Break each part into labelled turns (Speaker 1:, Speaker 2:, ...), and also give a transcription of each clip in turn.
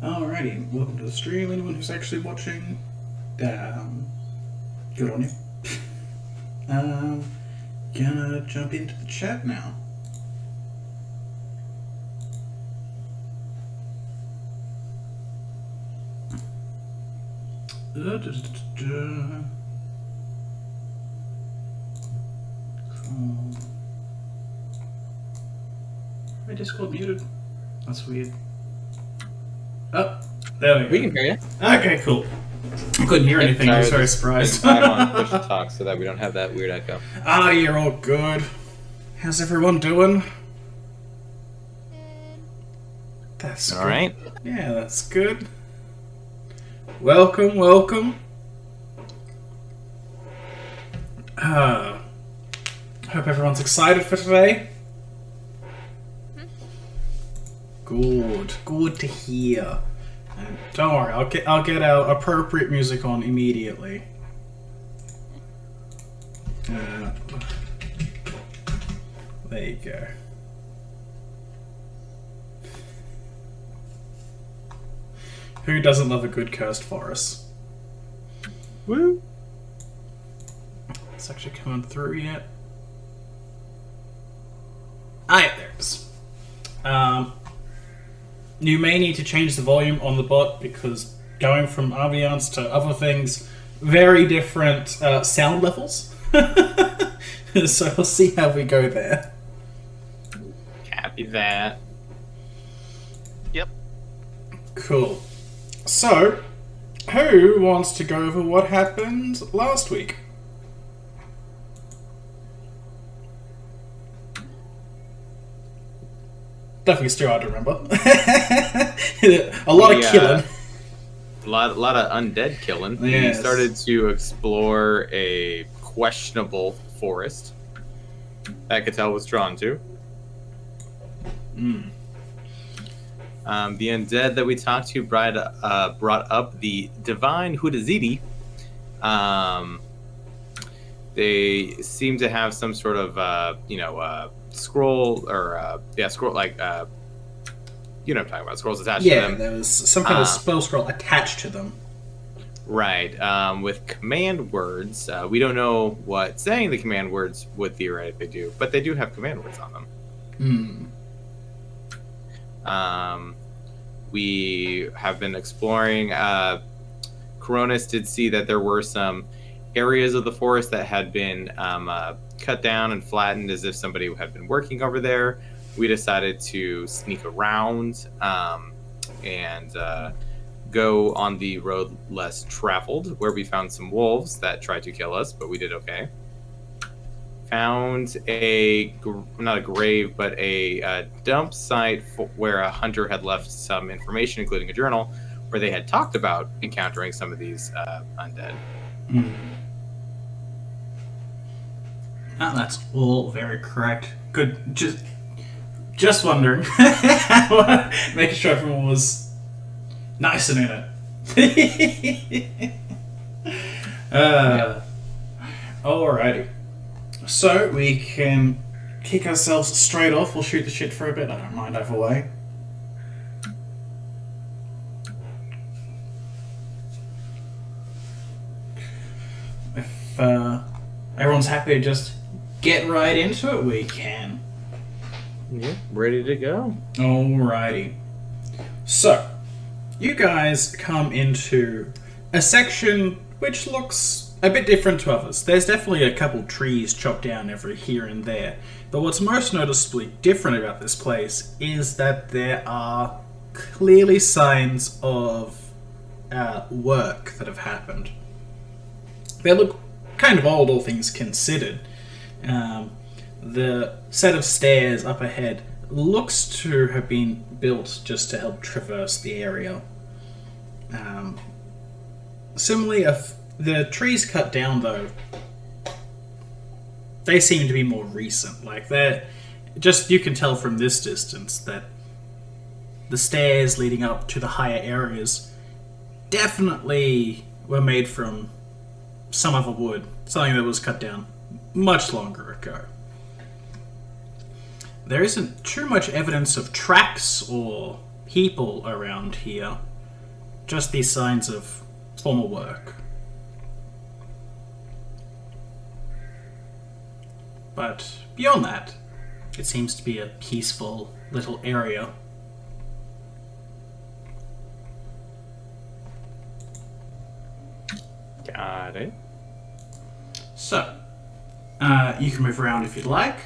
Speaker 1: Alrighty, welcome to the stream. Anyone who's actually watching, good on you. um, gonna jump into the chat now. My Discord muted? That's weird. Oh, there we go.
Speaker 2: We can hear you.
Speaker 1: Okay, cool. I couldn't hear anything. I was very surprised.
Speaker 2: I'm on push to talk so that we don't have that weird echo.
Speaker 1: Ah, you're all good. How's everyone doing? That's
Speaker 2: all
Speaker 1: good.
Speaker 2: right.
Speaker 1: Yeah, that's good. Welcome, welcome. Hope everyone's excited for today. Good to hear. And don't worry, I'll get our appropriate music on immediately. There you go. Who doesn't love a good cursed forest?
Speaker 2: Woo!
Speaker 1: It's actually coming through yet. Ah, yeah, there it is. You may need to change the volume on the bot because going from ambiance to other things, very different sound levels. So we'll see how we go there.
Speaker 2: Happy that.
Speaker 3: Yep.
Speaker 1: Cool. So, who wants to go over what happened last week? Definitely still hard to remember. A lot of killing.
Speaker 2: A lot of undead killing.
Speaker 1: Yes.
Speaker 2: We started to explore a questionable forest that Cattell was drawn to. The undead that we talked to brought up the divine Huteziti. They seem to have some sort of scroll or scroll like you know what I'm talking about, scrolls attached to them.
Speaker 1: Yeah, there was some kind of spell scroll attached to them.
Speaker 2: Right, with command words. We don't know what saying the command words would theoretically do, but they do have command words on them. We have been exploring. Coronis did see that there were some areas of the forest that had been cut down and flattened as if somebody had been working over there. We decided to sneak around and go on the road less traveled, where we found some wolves that tried to kill us, but we did okay. Found not a grave, but a dump site where a hunter had left some information, including a journal, where they had talked about encountering some of these undead.
Speaker 1: Oh, that's all very correct. Good. Just wondering. Making sure everyone was nice and in it. Alrighty. So we can kick ourselves straight off. We'll shoot the shit for a bit. I don't mind either way. If everyone's happy to just get right into it, we can.
Speaker 2: Yeah, ready to go.
Speaker 1: Alrighty. So, you guys come into a section which looks a bit different to others. There's definitely a couple trees chopped down every here and there. But what's most noticeably different about this place is that there are clearly signs of work that have happened. They look kind of old, all things considered. The set of stairs up ahead looks to have been built just to help traverse the area. Similarly, the trees cut down, though, they seem to be more recent. Like, they're just, you can tell from this distance that the stairs leading up to the higher areas definitely were made from some other wood, something that was cut down much longer ago. There isn't too much evidence of tracks or people around here. Just these signs of former work. But beyond that, it seems to be a peaceful little area.
Speaker 2: Got it.
Speaker 1: So, you can move around if you'd like.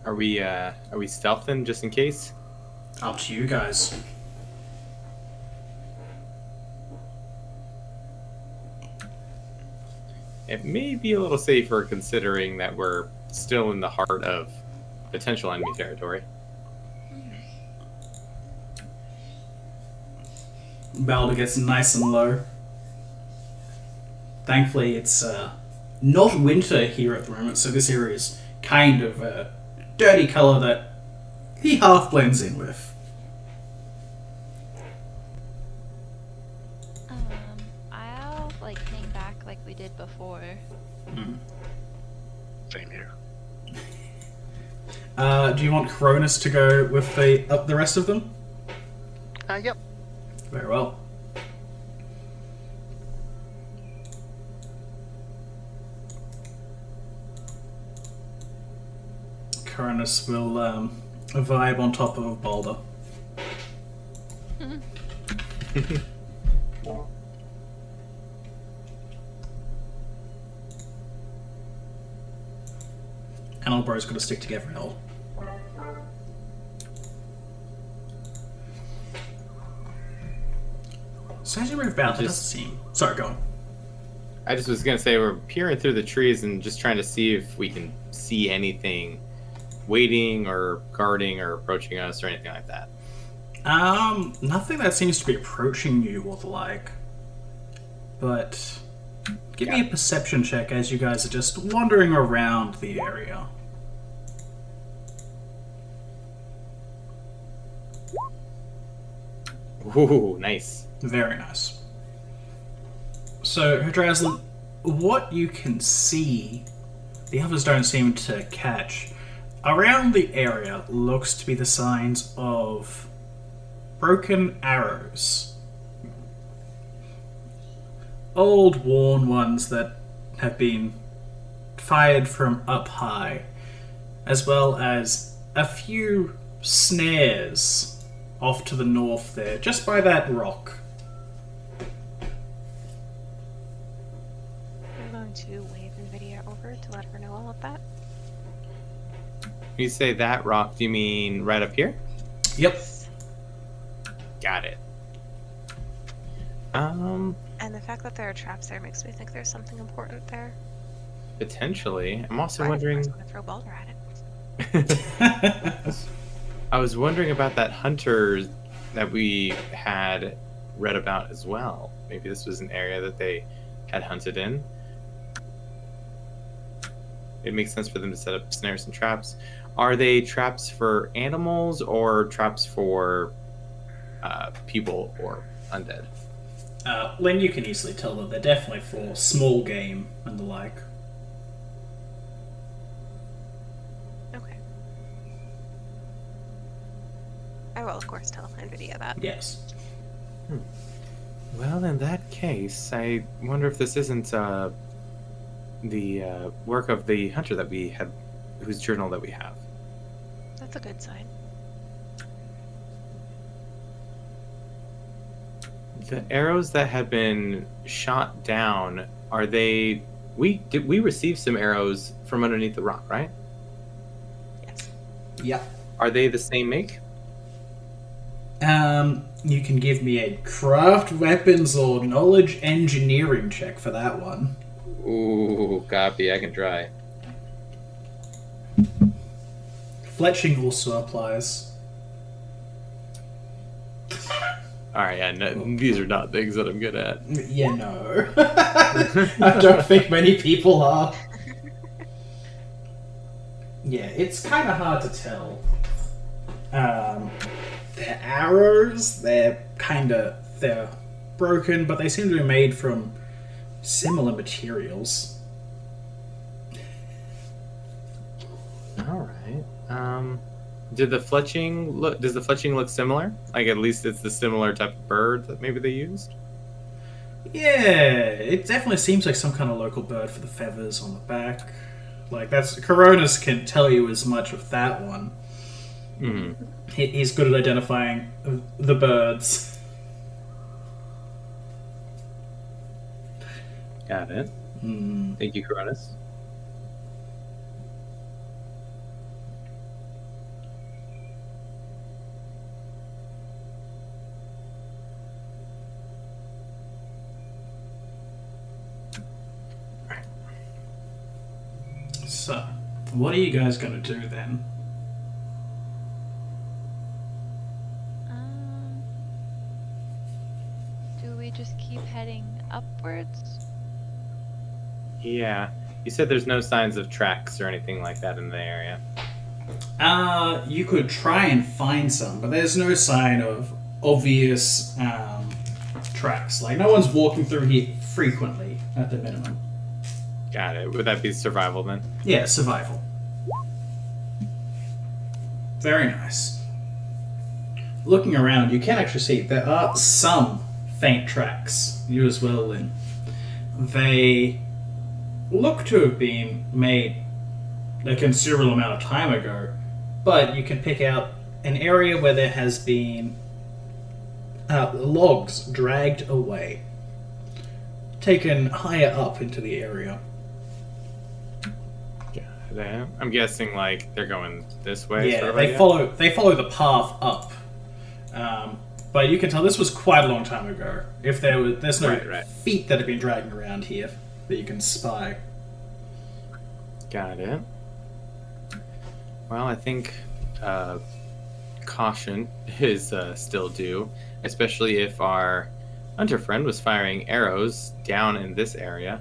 Speaker 2: Are we stealthing just in case?
Speaker 1: Up to you guys.
Speaker 2: It may be a little safer considering that we're still in the heart of potential enemy territory.
Speaker 1: Balder gets nice and low. Thankfully, it's not winter here at the moment, so this area is kind of a dirty colour that he half blends in with.
Speaker 4: I'll hang back like we did before.
Speaker 3: Same here.
Speaker 1: Do you want Cronus to go with the rest of them?
Speaker 3: Yep.
Speaker 1: Very well. Cronus will vibe on top of Balder. And all bros gotta stick together now. So as you move about, it doesn't seem... Sorry, go on.
Speaker 2: I just was gonna say we're peering through the trees and just trying to see if we can see anything waiting or guarding or approaching us or anything like that.
Speaker 1: Nothing that seems to be approaching you or the like. But give me a perception check as you guys are just wandering around the area.
Speaker 2: Ooh, nice.
Speaker 1: Very nice. So, Huteziti, what you can see, the others don't seem to catch. Around the area looks to be the signs of broken arrows. Old, worn ones that have been fired from up high, as well as a few snares off to the north there, just by that rock.
Speaker 5: I'm going to wave NVIDIA over to let her know all of that.
Speaker 2: When you say that rock, do you mean right up here?
Speaker 1: Yep.
Speaker 2: Got it.
Speaker 5: And the fact that there are traps there makes me think there's something important there.
Speaker 2: Potentially. I'm also
Speaker 5: I
Speaker 2: wondering...
Speaker 5: was going to throw Balder at it.
Speaker 2: I was wondering about that hunter that we had read about as well. Maybe this was an area that they had hunted in. It makes sense for them to set up snares and traps. Are they traps for animals or traps for people or undead?
Speaker 1: Lynn, you can easily tell that they're definitely for small game and the like.
Speaker 5: Okay. I will, of course, tell NVIDIA that.
Speaker 1: Yes.
Speaker 2: Well, in that case, I wonder if this isn't the work of the hunter that we had, whose journal that we have.
Speaker 5: That's a good sign.
Speaker 2: The arrows that had been shot down, are they... We received some arrows from underneath the rock, right?
Speaker 5: Yes.
Speaker 1: Yep.
Speaker 2: Are they the same make?
Speaker 1: You can give me a craft weapons or knowledge engineering check for that one.
Speaker 2: Ooh, copy. I can try.
Speaker 1: Fletching also applies.
Speaker 2: Alright, yeah, no, these are not things that I'm good at.
Speaker 1: Yeah, no. I don't think many people are. Yeah, it's kind of hard to tell. They're arrows, they're broken, but they seem to be made from similar materials.
Speaker 2: Did the fletching look? Does the fletching look similar? Like at least it's the similar type of bird that maybe they used.
Speaker 1: Yeah, it definitely seems like some kind of local bird for the feathers on the back. Like that's Coronis can tell you as much with that one.
Speaker 2: Mm-hmm.
Speaker 1: He's good at identifying the birds.
Speaker 2: Got it. Thank you, Coronis.
Speaker 1: So, what are you guys going to do then?
Speaker 4: Do we just keep heading upwards?
Speaker 2: Yeah. You said there's no signs of tracks or anything like that in the area.
Speaker 1: You could try and find some, but there's no sign of obvious tracks. Like, no one's walking through here frequently, at the minimum.
Speaker 2: Got it. Would that be survival then?
Speaker 1: Yeah, survival. Very nice. Looking around, you can actually see there are some faint tracks. You as well, Lynn. They look to have been made a considerable amount of time ago, but you can pick out an area where there has been logs dragged away, taken higher up into the area.
Speaker 2: I'm guessing like they're going this way.
Speaker 1: Yeah,
Speaker 2: sort of
Speaker 1: they
Speaker 2: idea?
Speaker 1: follow the path up, but you can tell this was quite a long time ago. If there's no
Speaker 2: Right.
Speaker 1: feet that have been dragging around here that you can spy.
Speaker 2: Got it. Well, I think caution is still due, especially if our hunter friend was firing arrows down in this area.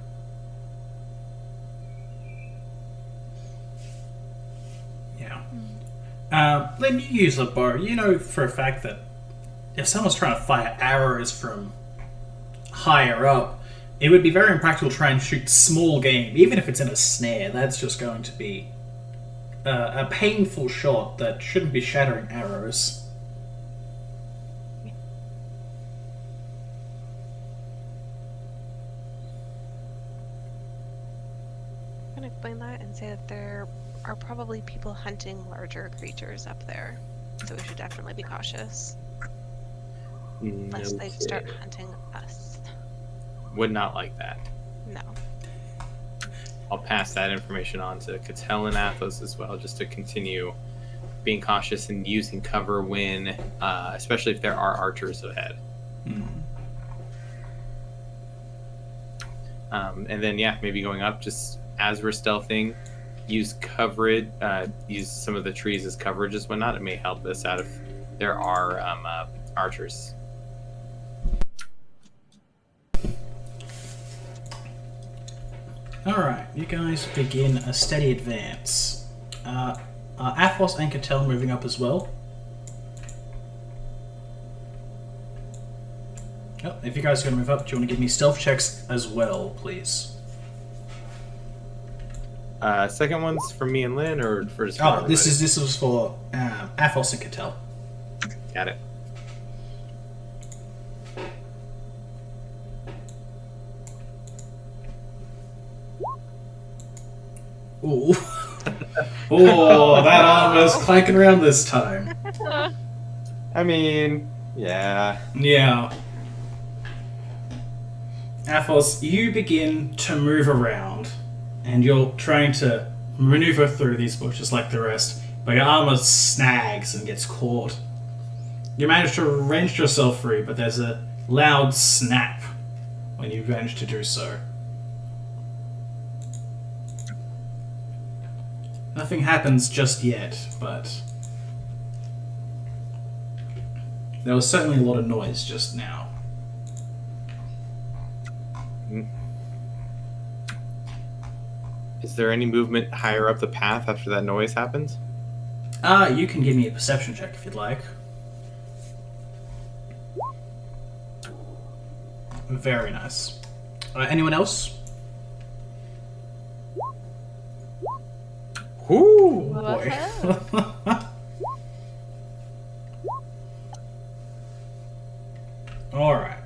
Speaker 1: Yeah. Lynn, you use a bow. You know for a fact that if someone's trying to fire arrows from higher up, it would be very impractical to try and shoot small game, even if it's in a snare. That's just going to be a painful shot that shouldn't be shattering arrows.
Speaker 5: I'm gonna explain that and say that there are probably people hunting larger creatures up there, so we should definitely be cautious. Unless they start
Speaker 2: Okay.
Speaker 5: hunting us.
Speaker 2: Would not like that.
Speaker 5: No.
Speaker 2: I'll pass that information on to Cattell and Athos as well, just to continue being cautious and using cover when, especially if there are archers ahead. And then, yeah, maybe going up just as we're stealthing, use coverage, use some of the trees as coverage as whatnot. It may help us out if there are archers.
Speaker 1: Alright, you guys begin a steady advance. Are Athos and Cattell moving up as well? Oh, if you guys are going to move up, do you want to give me stealth checks as well, please?
Speaker 2: Second one's for me and Lynn, or for just
Speaker 1: Oh, this was for Athos and Cattell.
Speaker 2: Got it.
Speaker 1: Ooh. Oh, that arm is clanking around this time.
Speaker 2: I mean, yeah.
Speaker 1: Yeah. Athos, you begin to move around, and you're trying to maneuver through these bushes like the rest, but your armor snags and gets caught. You manage to wrench yourself free, but there's a loud snap when you manage to do so. Nothing happens just yet, but there was certainly a lot of noise just now.
Speaker 2: Is there any movement higher up the path after that noise happens?
Speaker 1: You can give me a perception check if you'd like. Very nice. Anyone else? Ooh, boy. Alright.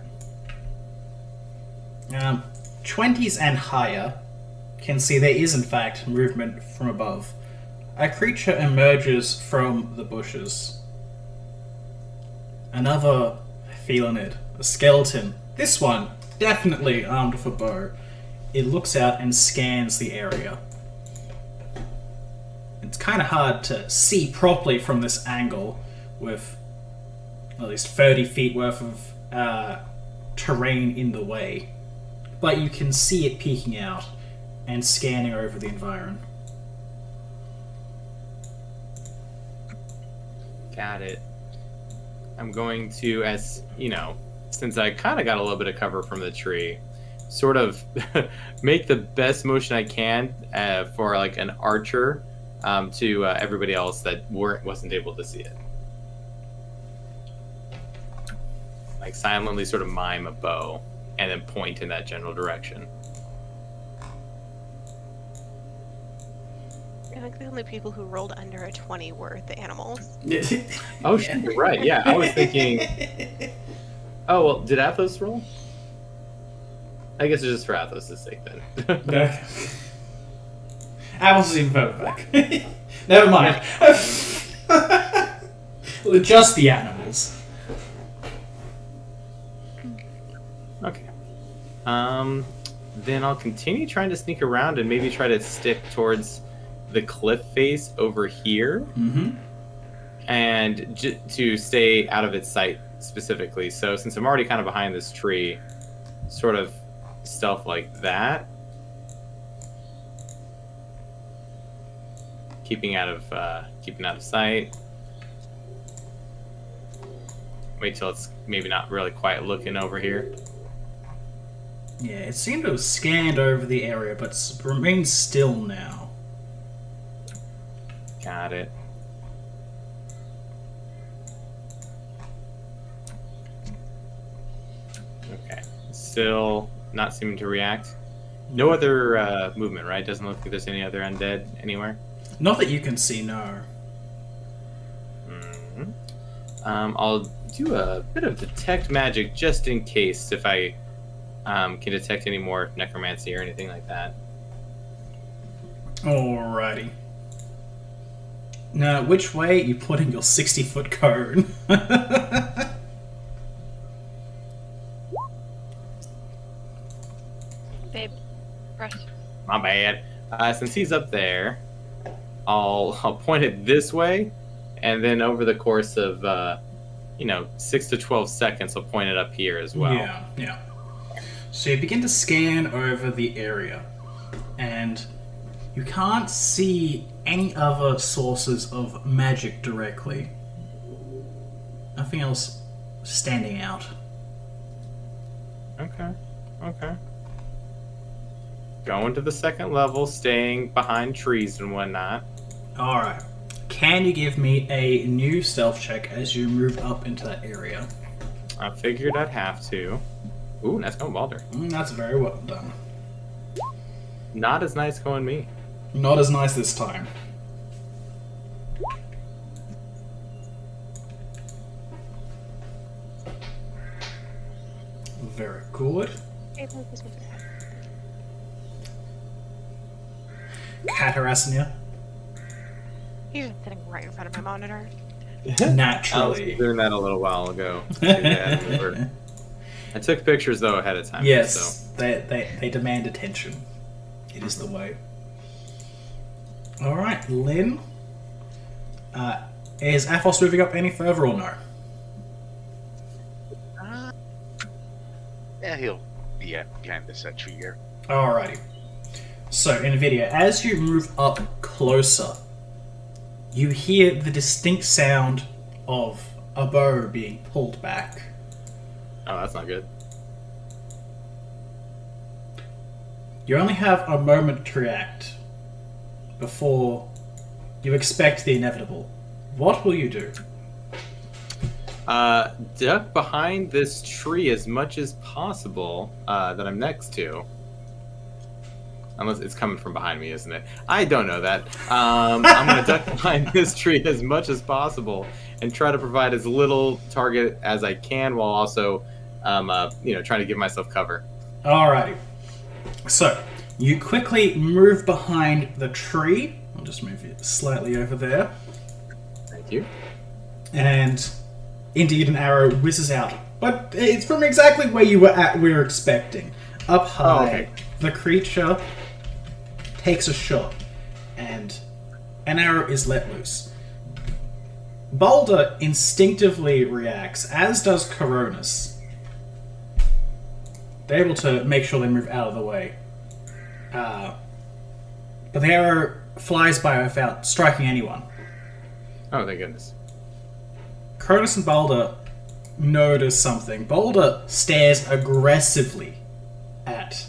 Speaker 1: 20s and higher can see there is in fact movement from above. A creature emerges from the bushes. Another felinid, a skeleton. This one, definitely armed with a bow. It looks out and scans the area. It's kind of hard to see properly from this angle with at least 30 feet worth of terrain in the way. But you can see it peeking out and scanning over the environment.
Speaker 2: Got it. I'm going to, as you know, since I kind of got a little bit of cover from the tree, sort of make the best motion I can for like an archer to everybody else that wasn't able to see it. Like silently sort of mime a bow and then point in that general direction.
Speaker 5: I think the only people who rolled under a 20 were the animals.
Speaker 2: Oh, yeah. You're right. Yeah, I was thinking. Oh well, did Athos roll? I guess it's just for Athos' sake then.
Speaker 1: Okay. Apples is even further back. Never mind. Just the animals.
Speaker 2: Okay. Then I'll continue trying to sneak around and maybe try to stick towards the cliff face over here, and to stay out of its sight specifically. So since I'm already kind of behind this tree, sort of stealth like that, keeping out of sight. Wait till it's maybe not really quite looking over here.
Speaker 1: Yeah, it seemed to have scanned over the area, but remains still now.
Speaker 2: Got it. Okay. Still not seeming to react. No other movement, right? Doesn't look like there's any other undead anywhere.
Speaker 1: Not that you can see, no.
Speaker 2: Mm-hmm. I'll do a bit of detect magic just in case if I can detect any more necromancy or anything like that.
Speaker 1: Alrighty. Now, which way are you putting your 60-foot cone?
Speaker 4: Babe, brush.
Speaker 2: My bad. Since he's up there, I'll point it this way, and then over the course of 6 to 12 seconds, I'll point it up here as well.
Speaker 1: Yeah. So you begin to scan over the area, and you can't see any other sources of magic directly. Nothing else standing out.
Speaker 2: Okay. Going to the second level, staying behind trees and whatnot.
Speaker 1: Alright. Can you give me a new stealth check as you move up into that area?
Speaker 2: I figured I'd have to. Ooh, nice going, Balder.
Speaker 1: That's very well done.
Speaker 2: Not as nice going me.
Speaker 1: Not as nice this time. Very good. Cat harassing you?
Speaker 5: He's just sitting right in front of my monitor.
Speaker 1: Naturally.
Speaker 2: I was doing that a little while ago. I took pictures though ahead of time.
Speaker 1: Yes,
Speaker 2: So.
Speaker 1: they demand attention. It is the way. Alright, Lynn. Is Athos moving up any further or no?
Speaker 3: Yeah, he'll be behind this tree here.
Speaker 1: Alrighty. So, NVIDIA, as you move up closer, you hear the distinct sound of a bow being pulled back.
Speaker 2: Oh, that's not good.
Speaker 1: You only have a moment to react before you expect the inevitable. What will you do?
Speaker 2: Duck behind this tree as much as possible that I'm next to. unless it's coming from behind me, isn't it? I don't know that. I'm going to duck behind this tree as much as possible and try to provide as little target as I can while also, trying to give myself cover.
Speaker 1: Alrighty. So, you quickly move behind the tree. I'll just move you slightly over there.
Speaker 2: Thank you.
Speaker 1: And indeed, an arrow whizzes out. But it's from exactly where you were expecting. Up high.
Speaker 2: Oh, okay.
Speaker 1: The creature takes a shot, and an arrow is let loose. Boulder instinctively reacts, as does Coronis. They're able to make sure they move out of the way. But the arrow flies by without striking anyone.
Speaker 2: Oh, thank goodness.
Speaker 1: Cronus and Boulder notice something. Boulder stares aggressively at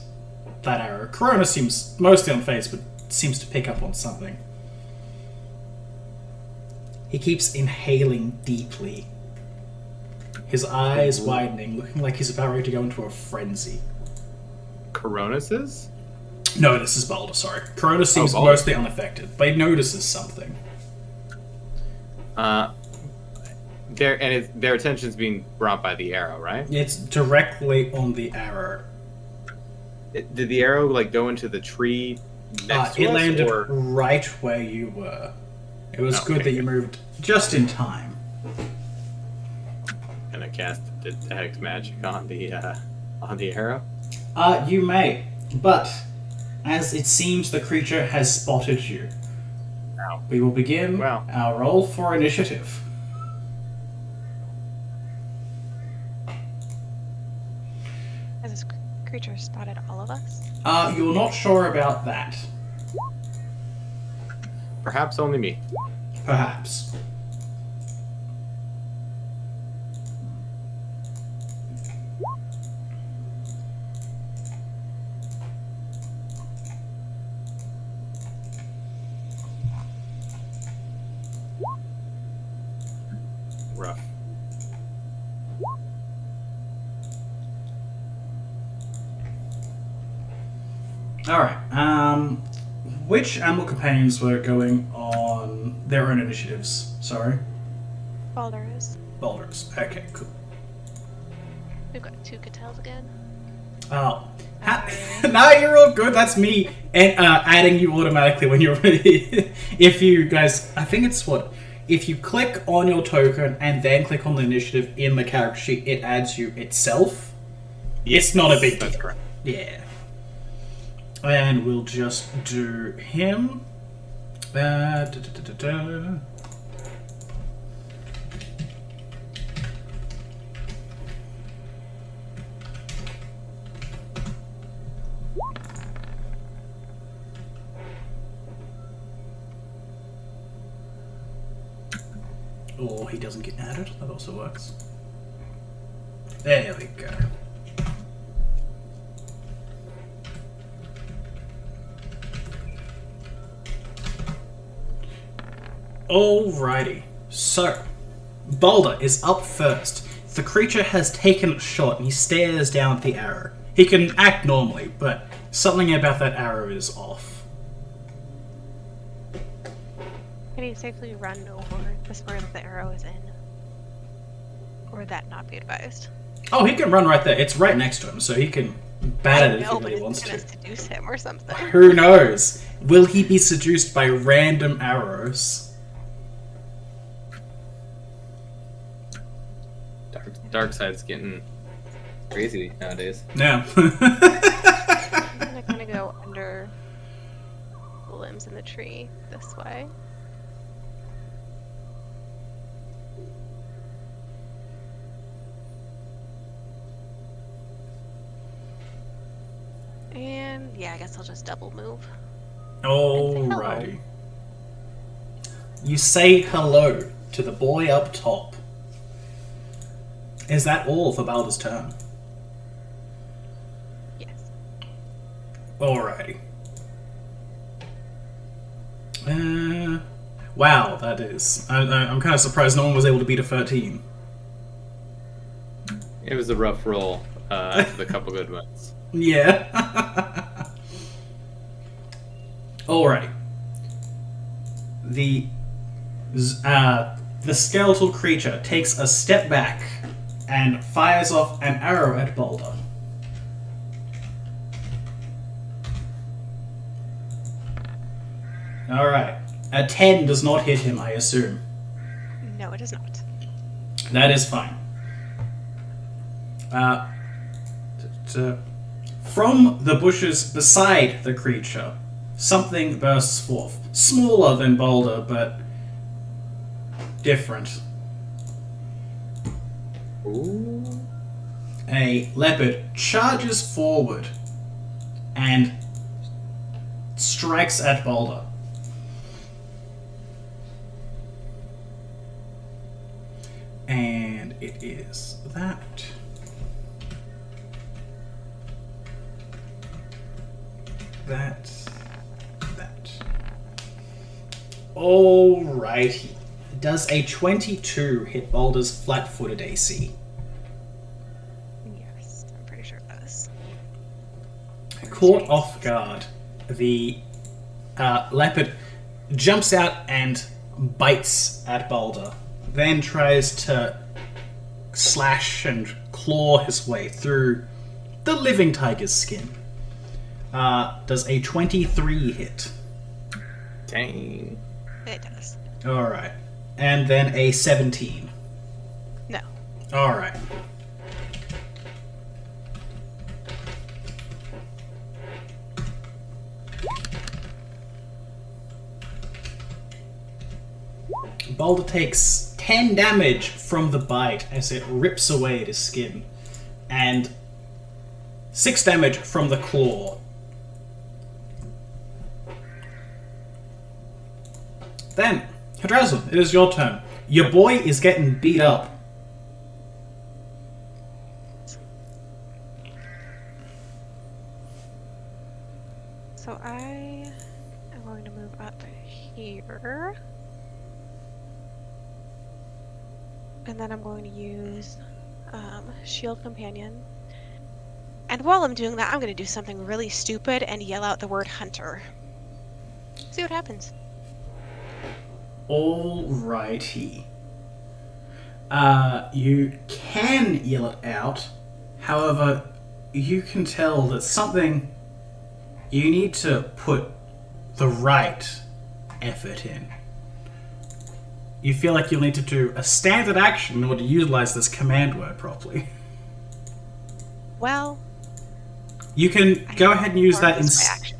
Speaker 1: that arrow. Cronus seems mostly unfazed, but seems to pick up on something. He keeps inhaling deeply. His eyes widening, looking like he's about ready to go into a frenzy.
Speaker 2: Coronis's?
Speaker 1: No, this is Boulder, sorry. Cronus seems
Speaker 2: Boulder.
Speaker 1: mostly unaffected, but he notices something.
Speaker 2: Their attention's being brought by the arrow, right?
Speaker 1: It's directly on the arrow.
Speaker 2: Did the arrow go into the tree next to
Speaker 1: It
Speaker 2: us,
Speaker 1: landed
Speaker 2: or?
Speaker 1: right where you were. It was good
Speaker 2: Okay.
Speaker 1: that you moved just in time.
Speaker 2: Can I cast detect magic on the arrow?
Speaker 1: You may, but as it seems the creature has spotted you,
Speaker 2: Ow.
Speaker 1: we will begin
Speaker 2: Wow.
Speaker 1: our roll for initiative.
Speaker 5: Has this creature spotted all of us?
Speaker 1: You're not sure about that.
Speaker 2: Perhaps only me.
Speaker 1: Perhaps.
Speaker 2: Rough.
Speaker 1: Alright, which animal companions were going on their own initiatives? Sorry?
Speaker 5: Balder is.
Speaker 1: Boulders. Okay, cool.
Speaker 5: We've got 2 Catels again.
Speaker 1: Oh. No, you're all good. That's me adding you automatically when you're ready. If you guys... I think it's what... If you click on your token and then click on the initiative in the character sheet, it adds you itself. It's not a big deal.
Speaker 2: That's correct.
Speaker 1: Yeah. And we'll just do him. Or he doesn't get added. That also works. There we go. Alrighty. So, Boulder is up first. The creature has taken a shot and he stares down at the arrow. He can act normally, but something about that arrow is off.
Speaker 5: Can he safely run over the square that the arrow is in? Or would that not be advised?
Speaker 1: Oh, he can run right there. It's right next to him, so he can bat at it if
Speaker 5: No,
Speaker 1: he
Speaker 5: but
Speaker 1: really
Speaker 5: it's
Speaker 1: wants
Speaker 5: gonna
Speaker 1: to.
Speaker 5: seduce him or something.
Speaker 1: Who knows? Will he be seduced by random arrows?
Speaker 2: Dark side's getting crazy nowadays.
Speaker 1: No.
Speaker 5: I'm gonna kind of go under the limbs in the tree this way. And yeah, I guess I'll just double move.
Speaker 1: Alrighty. You say hello to the boy up top. Is that all for Balder's turn?
Speaker 5: Yes.
Speaker 1: Alrighty. Wow, that is. I'm kind of surprised no one was able to beat a 13.
Speaker 2: It was a rough roll with a couple good ones.
Speaker 1: Yeah. Alrighty. The skeletal creature takes a step back and fires off an arrow at Boulder. Alright. A 10 does not hit him, I assume.
Speaker 5: No, it is not.
Speaker 1: That is fine. From the bushes beside the creature, something bursts forth. Smaller than Boulder, but different.
Speaker 2: Ooh.
Speaker 1: A leopard charges forward and strikes at Boulder. And it is that. That. Alrighty. Does a 22 hit Boulder's flat-footed AC?
Speaker 5: Yes, I'm pretty sure it does.
Speaker 1: Caught off guard, the leopard jumps out and bites at Boulder, then tries to slash and claw his way through the living tiger's skin. Does a 23 hit?
Speaker 2: Dang.
Speaker 5: It does.
Speaker 1: Alright. And then a 17.
Speaker 5: No.
Speaker 1: Alright. Boulder takes 10 damage from the bite as it rips away at his skin, and 6 damage from the claw. Then, Hadrazel, it is your turn. Your boy is getting beat up.
Speaker 5: So I am going to move up here. And then I'm going to use Shield Companion. And while I'm doing that, I'm going to do something really stupid and yell out the word Hunter. See what happens.
Speaker 1: Alrighty. You can yell it out. However, you can tell that something you need to put the right effort in. You feel like you'll need to do a standard action in order to utilize this command word properly.
Speaker 5: Well,
Speaker 1: You can go ahead and use that
Speaker 5: action.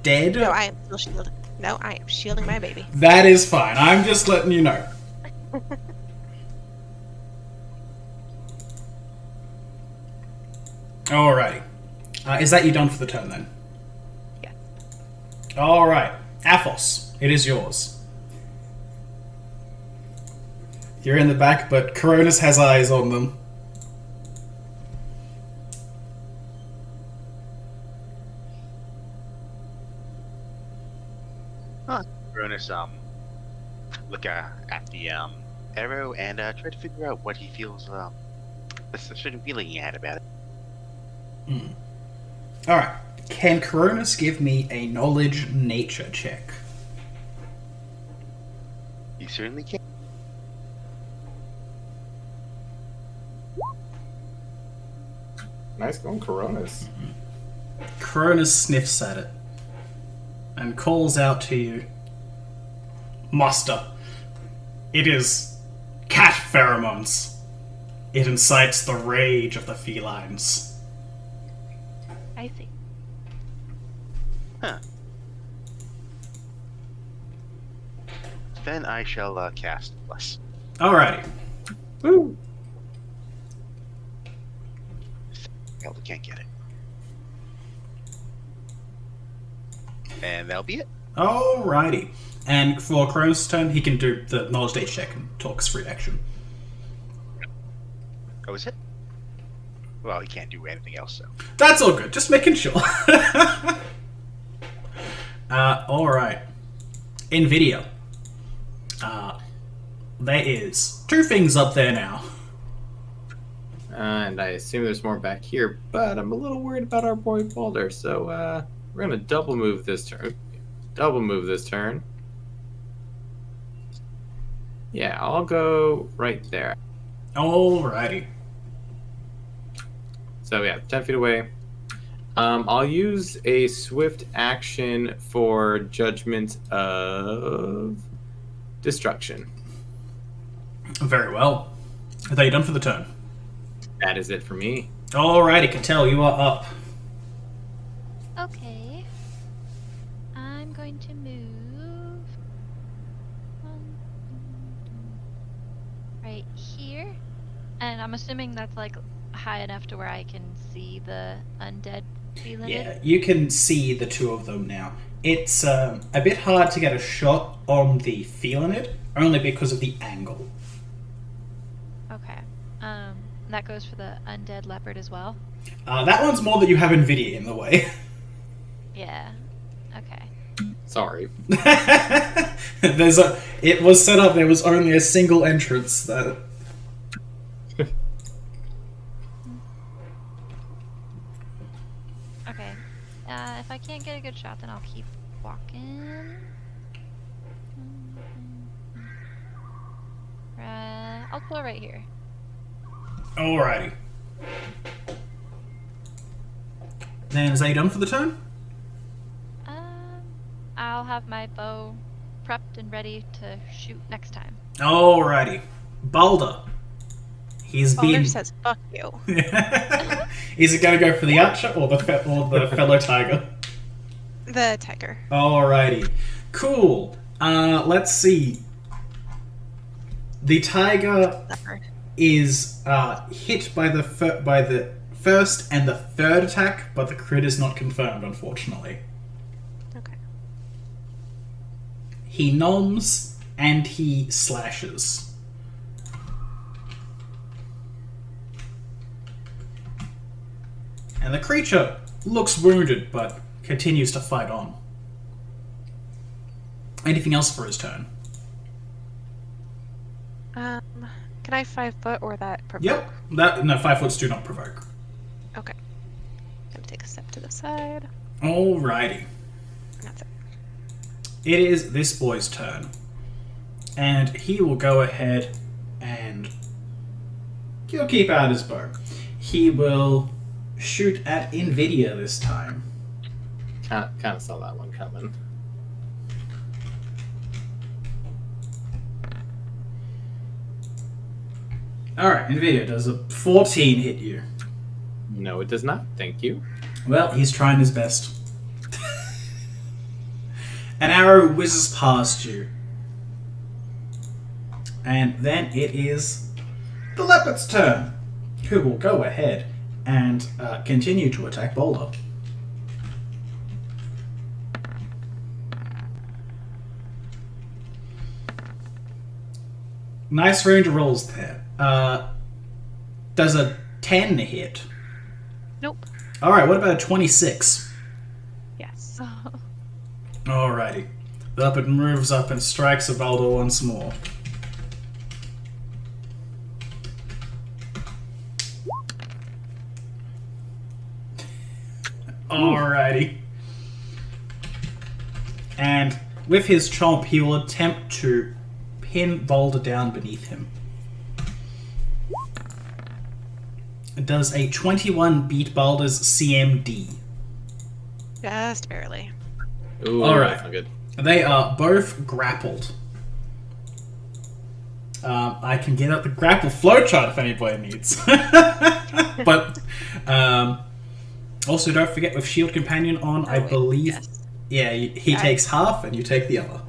Speaker 1: instead.
Speaker 5: No, I am still shielding. No, I am shielding my baby.
Speaker 1: That is fine. I'm just letting you know. Alrighty. Is that you done for the turn then?
Speaker 5: Yes.
Speaker 1: Alright. Athos, it is yours. You're in the back, but Coronis has eyes on them.
Speaker 3: Cronus, look at the arrow and try to figure out what he feels a certain feeling he had about it.
Speaker 1: Alright. Can Coronis give me a knowledge nature check?
Speaker 3: He certainly can.
Speaker 2: Nice going, Coronis.
Speaker 1: Coronis sniffs at it and calls out to you. Master, it is cat pheromones. It incites the rage of the felines.
Speaker 4: I see.
Speaker 3: Huh. Then I shall cast Bless.
Speaker 1: Alrighty.
Speaker 2: Woo!
Speaker 3: Elder can't get it. And that'll be it.
Speaker 1: Alrighty. And for Cronus' turn, he can do the knowledge nature check and talk as free action.
Speaker 3: Oh, is it? Well, he can't do anything else, so.
Speaker 1: That's all good. Just making sure. Alright. NVIDIA. There is 2 things up there now.
Speaker 2: And I assume there's more back here, but I'm a little worried about our boy Boulder, so we're gonna double move this turn. double move this turn. Yeah, I'll go right there.
Speaker 1: Alrighty.
Speaker 2: So yeah, 10 feet away. I'll use a swift action for Judgment of Destruction.
Speaker 1: Very well. Are you done for the turn?
Speaker 2: That is it for me.
Speaker 1: Alrighty, Cattell, you are up.
Speaker 4: Okay. I'm going to move right here. And I'm assuming that's like high enough to where I can see the undead feeling
Speaker 1: Yeah,
Speaker 4: it.
Speaker 1: you can see the two of them now. It's a bit hard to get a shot on the Felinid, only because of the angle.
Speaker 4: Okay. That goes for the undead leopard as well.
Speaker 1: That one's more that you have Nvidia in the way.
Speaker 4: Yeah. Okay.
Speaker 2: Sorry.
Speaker 1: It was set up, there was only a single entrance that...
Speaker 4: Okay. If I can't get a good shot, then I'll keep walking. I'll go right here.
Speaker 1: Alrighty. Then, is that you done for the turn?
Speaker 4: I'll have my bow prepped and ready to shoot next time.
Speaker 1: Alrighty. Balder. He's
Speaker 5: Balder
Speaker 1: been...
Speaker 5: says, fuck you.
Speaker 1: Is it going to go for the archer or the fellow tiger?
Speaker 5: The tiger.
Speaker 1: Alrighty. Cool. Let's see. The tiger
Speaker 5: Leopard.
Speaker 1: is hit by the first and the third attack, but the crit is not confirmed, unfortunately.
Speaker 5: Okay.
Speaker 1: He noms and he slashes. And the creature looks wounded, but continues to fight on. Anything else for his turn?
Speaker 5: Can I 5 foot or that provoke?
Speaker 1: Yep. No, 5 foots do not provoke.
Speaker 5: Okay. Gonna take a step to the side.
Speaker 1: Alrighty.
Speaker 5: That's it.
Speaker 1: It is this boy's turn. And he will go ahead and he'll keep out his bow. He will shoot at Nvidia this time.
Speaker 2: Kind of saw that one coming.
Speaker 1: Alright, Nvidia, does a 14 hit you?
Speaker 2: No, it does not. Thank you.
Speaker 1: Well, he's trying his best. An arrow whizzes past you. And then it is the leopard's turn, who will go ahead and continue to attack Boulder. Nice range of rolls there. Does a 10 hit?
Speaker 5: Nope.
Speaker 1: Alright, what about a 26?
Speaker 5: Yes.
Speaker 1: Alrighty. The leopard moves up and strikes Ubaldo once more. Alrighty. And with his chomp, he will attempt to pin Boulder down beneath him. It does a 21 beat Boulder's CMD.
Speaker 5: Just barely.
Speaker 2: Ooh,
Speaker 1: All right.
Speaker 2: that's not good.
Speaker 1: They are both grappled. I can get up the grapple flowchart if anybody needs. But also don't forget with Shield Companion on, I
Speaker 5: wait,
Speaker 1: believe...
Speaker 5: yes.
Speaker 1: Yeah, he takes half and you take the other.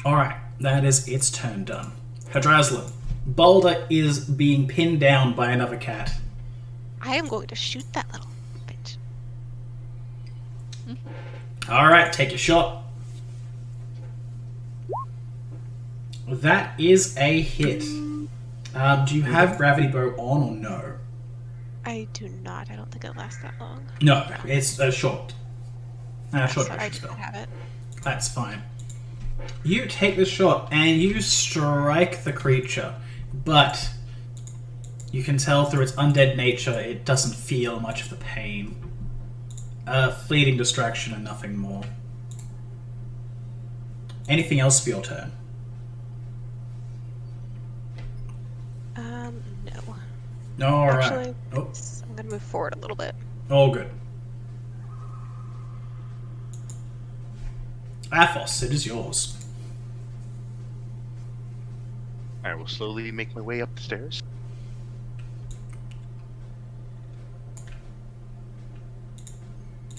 Speaker 1: Alright, that is its turn done. Hadraslan, Boulder is being pinned down by another cat.
Speaker 5: I am going to shoot that little bitch.
Speaker 1: Alright, take your shot. That is a hit. Do you have Gravity Bow on or no?
Speaker 5: I do not. I don't think it lasts that long.
Speaker 1: No, it's a short. Short
Speaker 5: So I
Speaker 1: motion
Speaker 5: do
Speaker 1: spell.
Speaker 5: not have it.
Speaker 1: That's fine. You take the shot and you strike the creature, but You can tell through its undead nature it doesn't feel much of the pain. A fleeting distraction and nothing more. Anything else for your turn?
Speaker 5: No.
Speaker 1: Alright.
Speaker 5: Actually,
Speaker 1: Oh,
Speaker 5: I'm gonna move forward a little bit.
Speaker 1: all good. Athos, it is yours.
Speaker 3: I will slowly make my way up the stairs.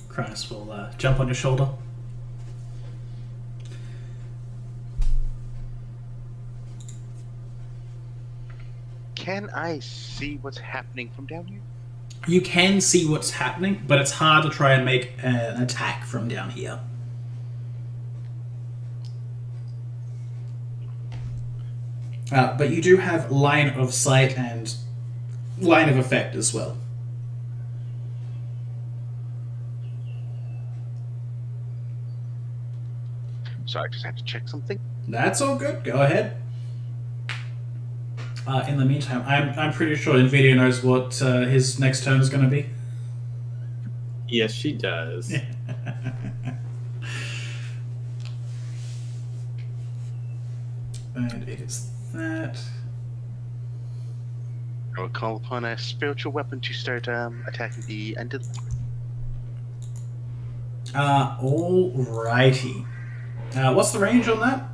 Speaker 1: Cronus will jump on your shoulder.
Speaker 3: Can I see what's happening from down here?
Speaker 1: You can see what's happening, but it's hard to try and make an attack from down here. But you do have line of sight and line of effect as well.
Speaker 3: So I just have to check something.
Speaker 1: That's all good. Go ahead. In the meantime, I'm pretty sure Nvidia knows what his next turn is going to be.
Speaker 2: Yes, she does.
Speaker 1: And it is that.
Speaker 3: I will call upon a spiritual weapon to start attacking the undead.
Speaker 1: Alrighty. What's the range on that?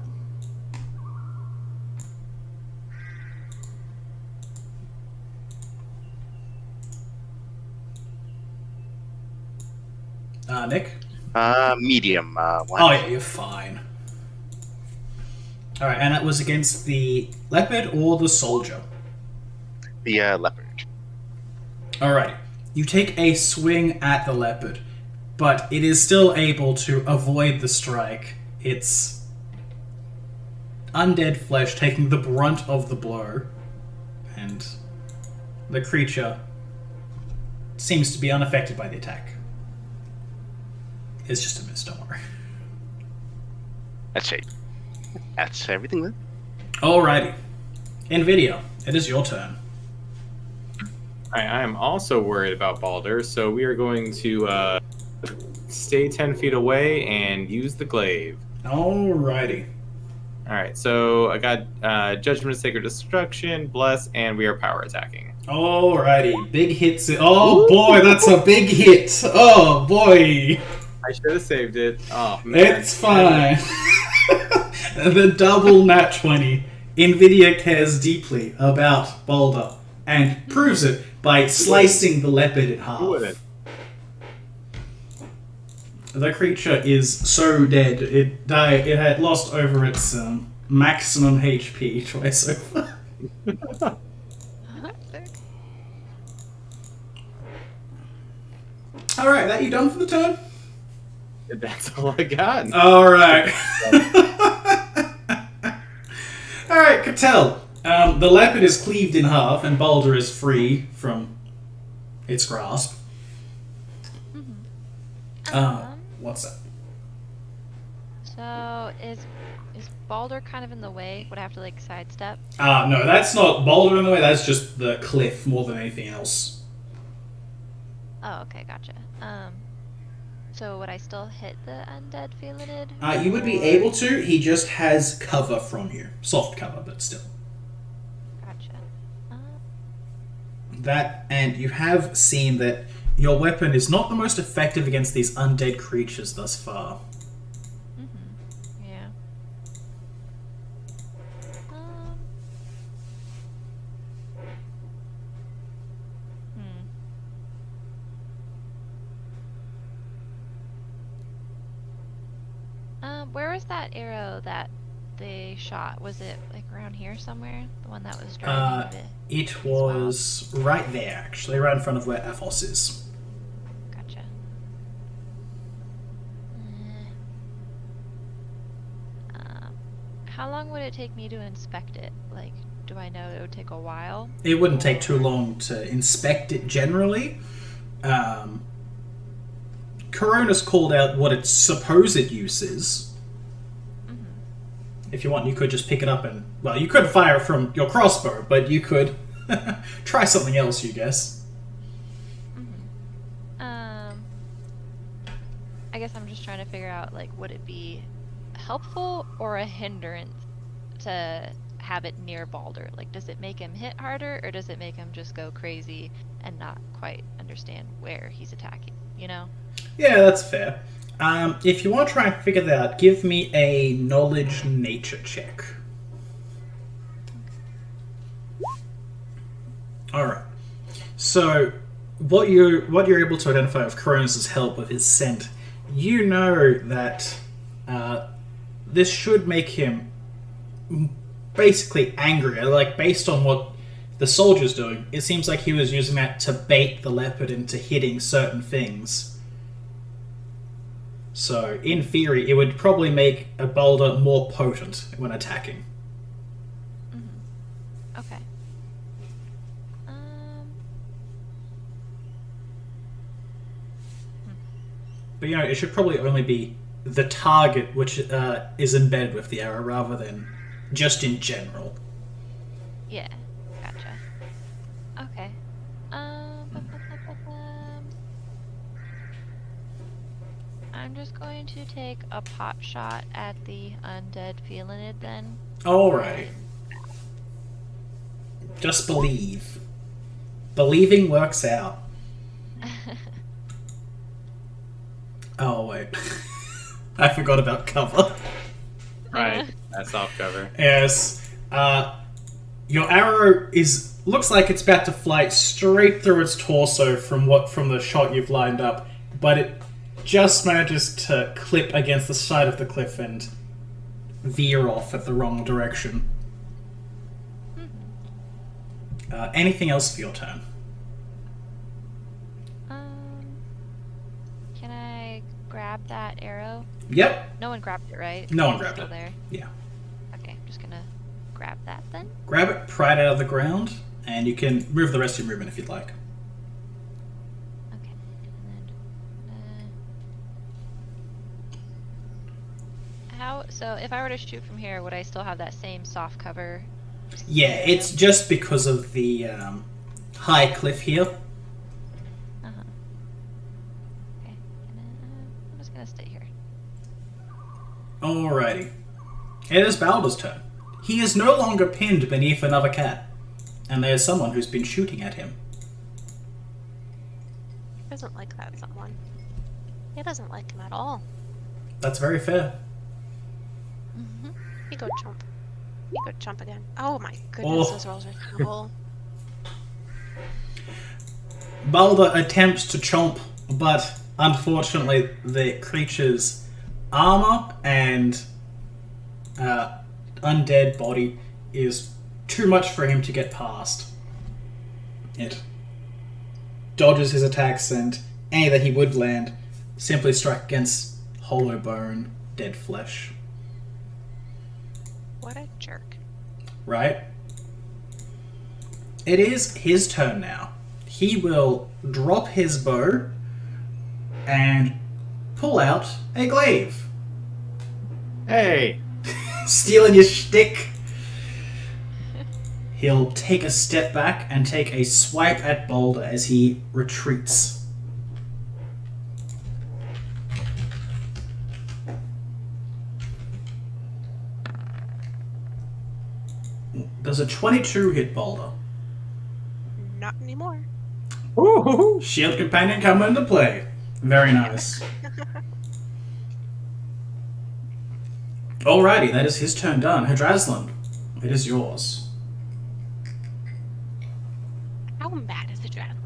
Speaker 1: Nick?
Speaker 3: Medium. One.
Speaker 1: Oh yeah, you're fine. Alright, and that was against the leopard or the soldier?
Speaker 3: The leopard.
Speaker 1: Alrighty. You take a swing at the leopard, but it is still able to avoid the strike. It's undead flesh taking the brunt of the blow, and the creature seems to be unaffected by the attack. It's just a miss, don't worry.
Speaker 3: That's it. That's everything then.
Speaker 1: Alrighty. Nvidia, it is your turn.
Speaker 2: I am also worried about Balder, so we are going to stay 10 feet away and use the glaive.
Speaker 1: Alrighty.
Speaker 2: Alright, so I got Judgment of Sacred Destruction, Bless, and we are power attacking.
Speaker 1: Alrighty. Big hits. Oh boy, that's a big hit. Oh boy.
Speaker 2: I should have saved it. Oh, man.
Speaker 1: It's fine. The double nat 20. Nvidia cares deeply about Balder and proves it by slicing the leopard in half.
Speaker 2: Who wouldn't?
Speaker 1: The creature is so dead. It died. It had lost over its maximum HP twice over. Alright, that you done for the turn?
Speaker 2: That's all I got.
Speaker 1: Alright. Alright, Cattell. The leopard is cleaved in half and Balder is free from its grasp. What's that?
Speaker 4: So is Balder kind of in the way? Would I have to like sidestep?
Speaker 1: No, that's not Balder in the way, that's just the cliff more than anything else.
Speaker 4: Oh, okay, gotcha. So would I still hit the undead felinid?
Speaker 1: You would be able to, he just has cover from you. Soft cover, but still.
Speaker 4: Gotcha.
Speaker 1: That, and you have seen that your weapon is not the most effective against these undead creatures thus far.
Speaker 4: Yeah. Where was that arrow that they shot? Was it like around here somewhere? The one that was driving
Speaker 1: It was right there, actually, right in front of where Athos is.
Speaker 4: Gotcha. How long would it take me to inspect it? Like, do I know it would take a while?
Speaker 1: It wouldn't take too long to inspect it generally. Corona's called out what its supposed use is. If you want, you could just pick it up and... Well, you could fire it from your crossbow, but you could Try something else, you guess.
Speaker 4: I guess I'm just trying to figure out, like, would it be helpful or a hindrance to have it near Balder? Like, does it make him hit harder, or does it make him just go crazy and not quite understand where he's attacking, you know?
Speaker 1: Yeah, that's fair. If you want to try and figure that out, give me a knowledge nature check. Alright. So, what you're able to identify with Cronus' help with his scent, you know that this should make him basically angry. Like, based on what the soldier's doing, it seems like he was using that to bait the leopard into hitting certain things. So, in theory, it would probably make a boulder more potent when attacking.
Speaker 4: Okay.
Speaker 1: But, you know, it should probably only be the target which is embedded with the arrow rather than just in general.
Speaker 4: Yeah, gotcha. Okay. I'm just going to take a pot shot at the undead felinid then.
Speaker 1: Alright. Just believe. Believing works out. Oh, wait. I forgot about cover.
Speaker 2: Right, that's off cover.
Speaker 1: Yes. Your arrow looks like it's about to fly straight through its torso from the shot you've lined up, but it just manages to clip against the side of the cliff and veer off at the wrong direction. Anything else for your turn?
Speaker 4: Can I grab that arrow?
Speaker 1: Yep.
Speaker 4: No one grabbed it, right?
Speaker 1: No one
Speaker 4: It's
Speaker 1: grabbed
Speaker 4: still
Speaker 1: it.
Speaker 4: there.
Speaker 1: Yeah.
Speaker 4: Okay, I'm just gonna grab that then.
Speaker 1: Grab it, pry it out of the ground, and you can move the rest of your movement if you'd like.
Speaker 4: Okay. And then, so if I were to shoot from here, would I still have that same soft cover?
Speaker 1: Yeah, it's just because of the high cliff here.
Speaker 4: Okay. And then, I'm just gonna stay here.
Speaker 1: Alrighty. It is Balder's turn. He is no longer pinned beneath another cat, and there's someone who's been shooting at him.
Speaker 5: He doesn't like that someone. He doesn't like him at all.
Speaker 1: That's very fair.
Speaker 5: You go jump. You go jump again. Oh my goodness,
Speaker 1: Oh.
Speaker 5: those rolls are terrible.
Speaker 1: Balder attempts to chomp, but unfortunately the creature's armor and undead body is too much for him to get past. It dodges his attacks, and any that he would land simply strike against hollow bone, dead flesh.
Speaker 5: What a jerk.
Speaker 1: Right? It is his turn now. He will drop his bow and pull out a glaive.
Speaker 2: Hey!
Speaker 1: Stealing your shtick. He'll take a step back and take a swipe at Balder as he retreats. Does a 22 hit Balder?
Speaker 5: Not anymore.
Speaker 1: Ooh, Shield Companion coming into play. Very nice. Alrighty, that is his turn done. Hadraslan, it is yours.
Speaker 5: How mad is the dragon?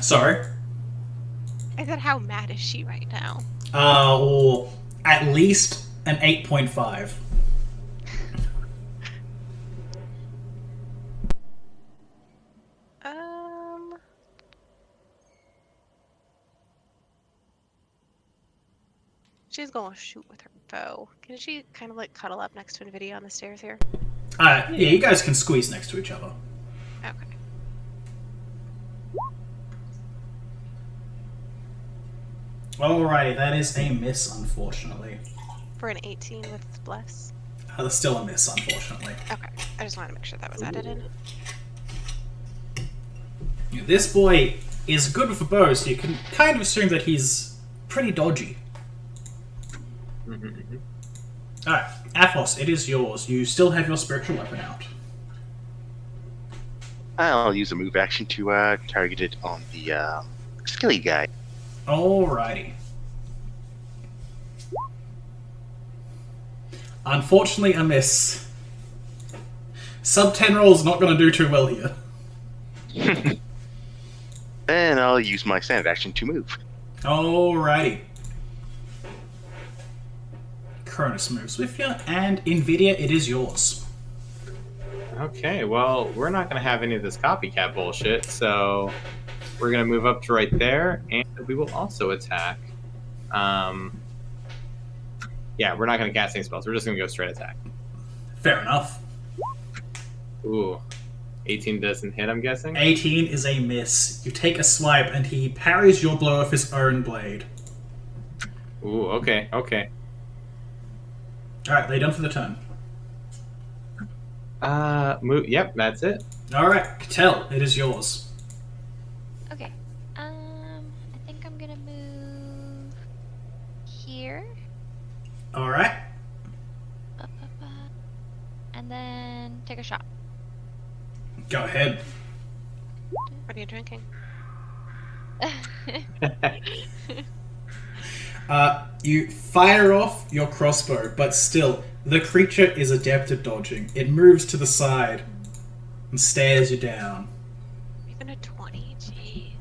Speaker 1: Sorry.
Speaker 5: I said, how mad is she right now?
Speaker 1: Or at least an 8.5.
Speaker 5: She's gonna shoot with her bow. Can she kind of like cuddle up next to Nvidia on the stairs here?
Speaker 1: Yeah, you guys can squeeze next to each other.
Speaker 5: Okay.
Speaker 1: Alrighty, that is a miss, unfortunately.
Speaker 5: For an 18 with bless.
Speaker 1: That's still a miss, unfortunately.
Speaker 5: Okay, I just wanted to make sure that was added in.
Speaker 1: This boy is good with a bow, so you can kind of assume that he's pretty dodgy. Alright, Athos, it is yours. You still have your spiritual weapon out.
Speaker 3: I'll use a move action to target it on the skilly guy.
Speaker 1: Alrighty. Unfortunately, a miss. Sub 10 roll's not going to do too well here.
Speaker 3: Then I'll use my standard action to move.
Speaker 1: Alrighty. Cronus moves with you, and Nvidia, it is yours.
Speaker 2: Okay, well, we're not going to have any of this copycat bullshit, so we're going to move up to right there, and we will also attack. Yeah, we're not going to cast any spells. We're just going to go straight attack.
Speaker 1: Fair enough.
Speaker 2: Ooh. 18 doesn't hit, I'm guessing?
Speaker 1: 18 is a miss. You take a swipe, and he parries your blow with his own blade.
Speaker 2: Ooh, okay, okay.
Speaker 1: Alright, they done for the turn.
Speaker 2: Move. Yep, that's it.
Speaker 1: Alright, Cattell, it is yours.
Speaker 4: Okay. I think I'm gonna move here.
Speaker 1: Alright.
Speaker 4: Up, and then take a shot.
Speaker 1: Go ahead.
Speaker 5: What are you drinking?
Speaker 1: You fire off your crossbow, but still, the creature is adept at dodging. It moves to the side and stares you down.
Speaker 5: Even a 20, jeez.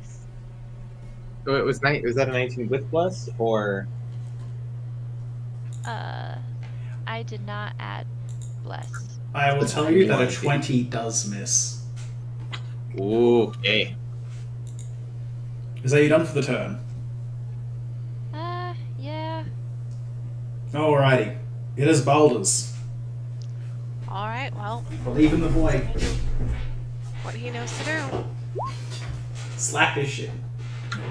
Speaker 2: So it was was that a 19 with plus, or?
Speaker 4: I did not add bless.
Speaker 1: I will tell you that a 20 does miss.
Speaker 2: Ooh, okay.
Speaker 1: Is that you done for the turn?
Speaker 4: Yeah.
Speaker 1: Alrighty. It is Baldur's.
Speaker 5: Alright, well,
Speaker 1: Believe in the boy.
Speaker 5: what he knows to do.
Speaker 1: Slap his shit.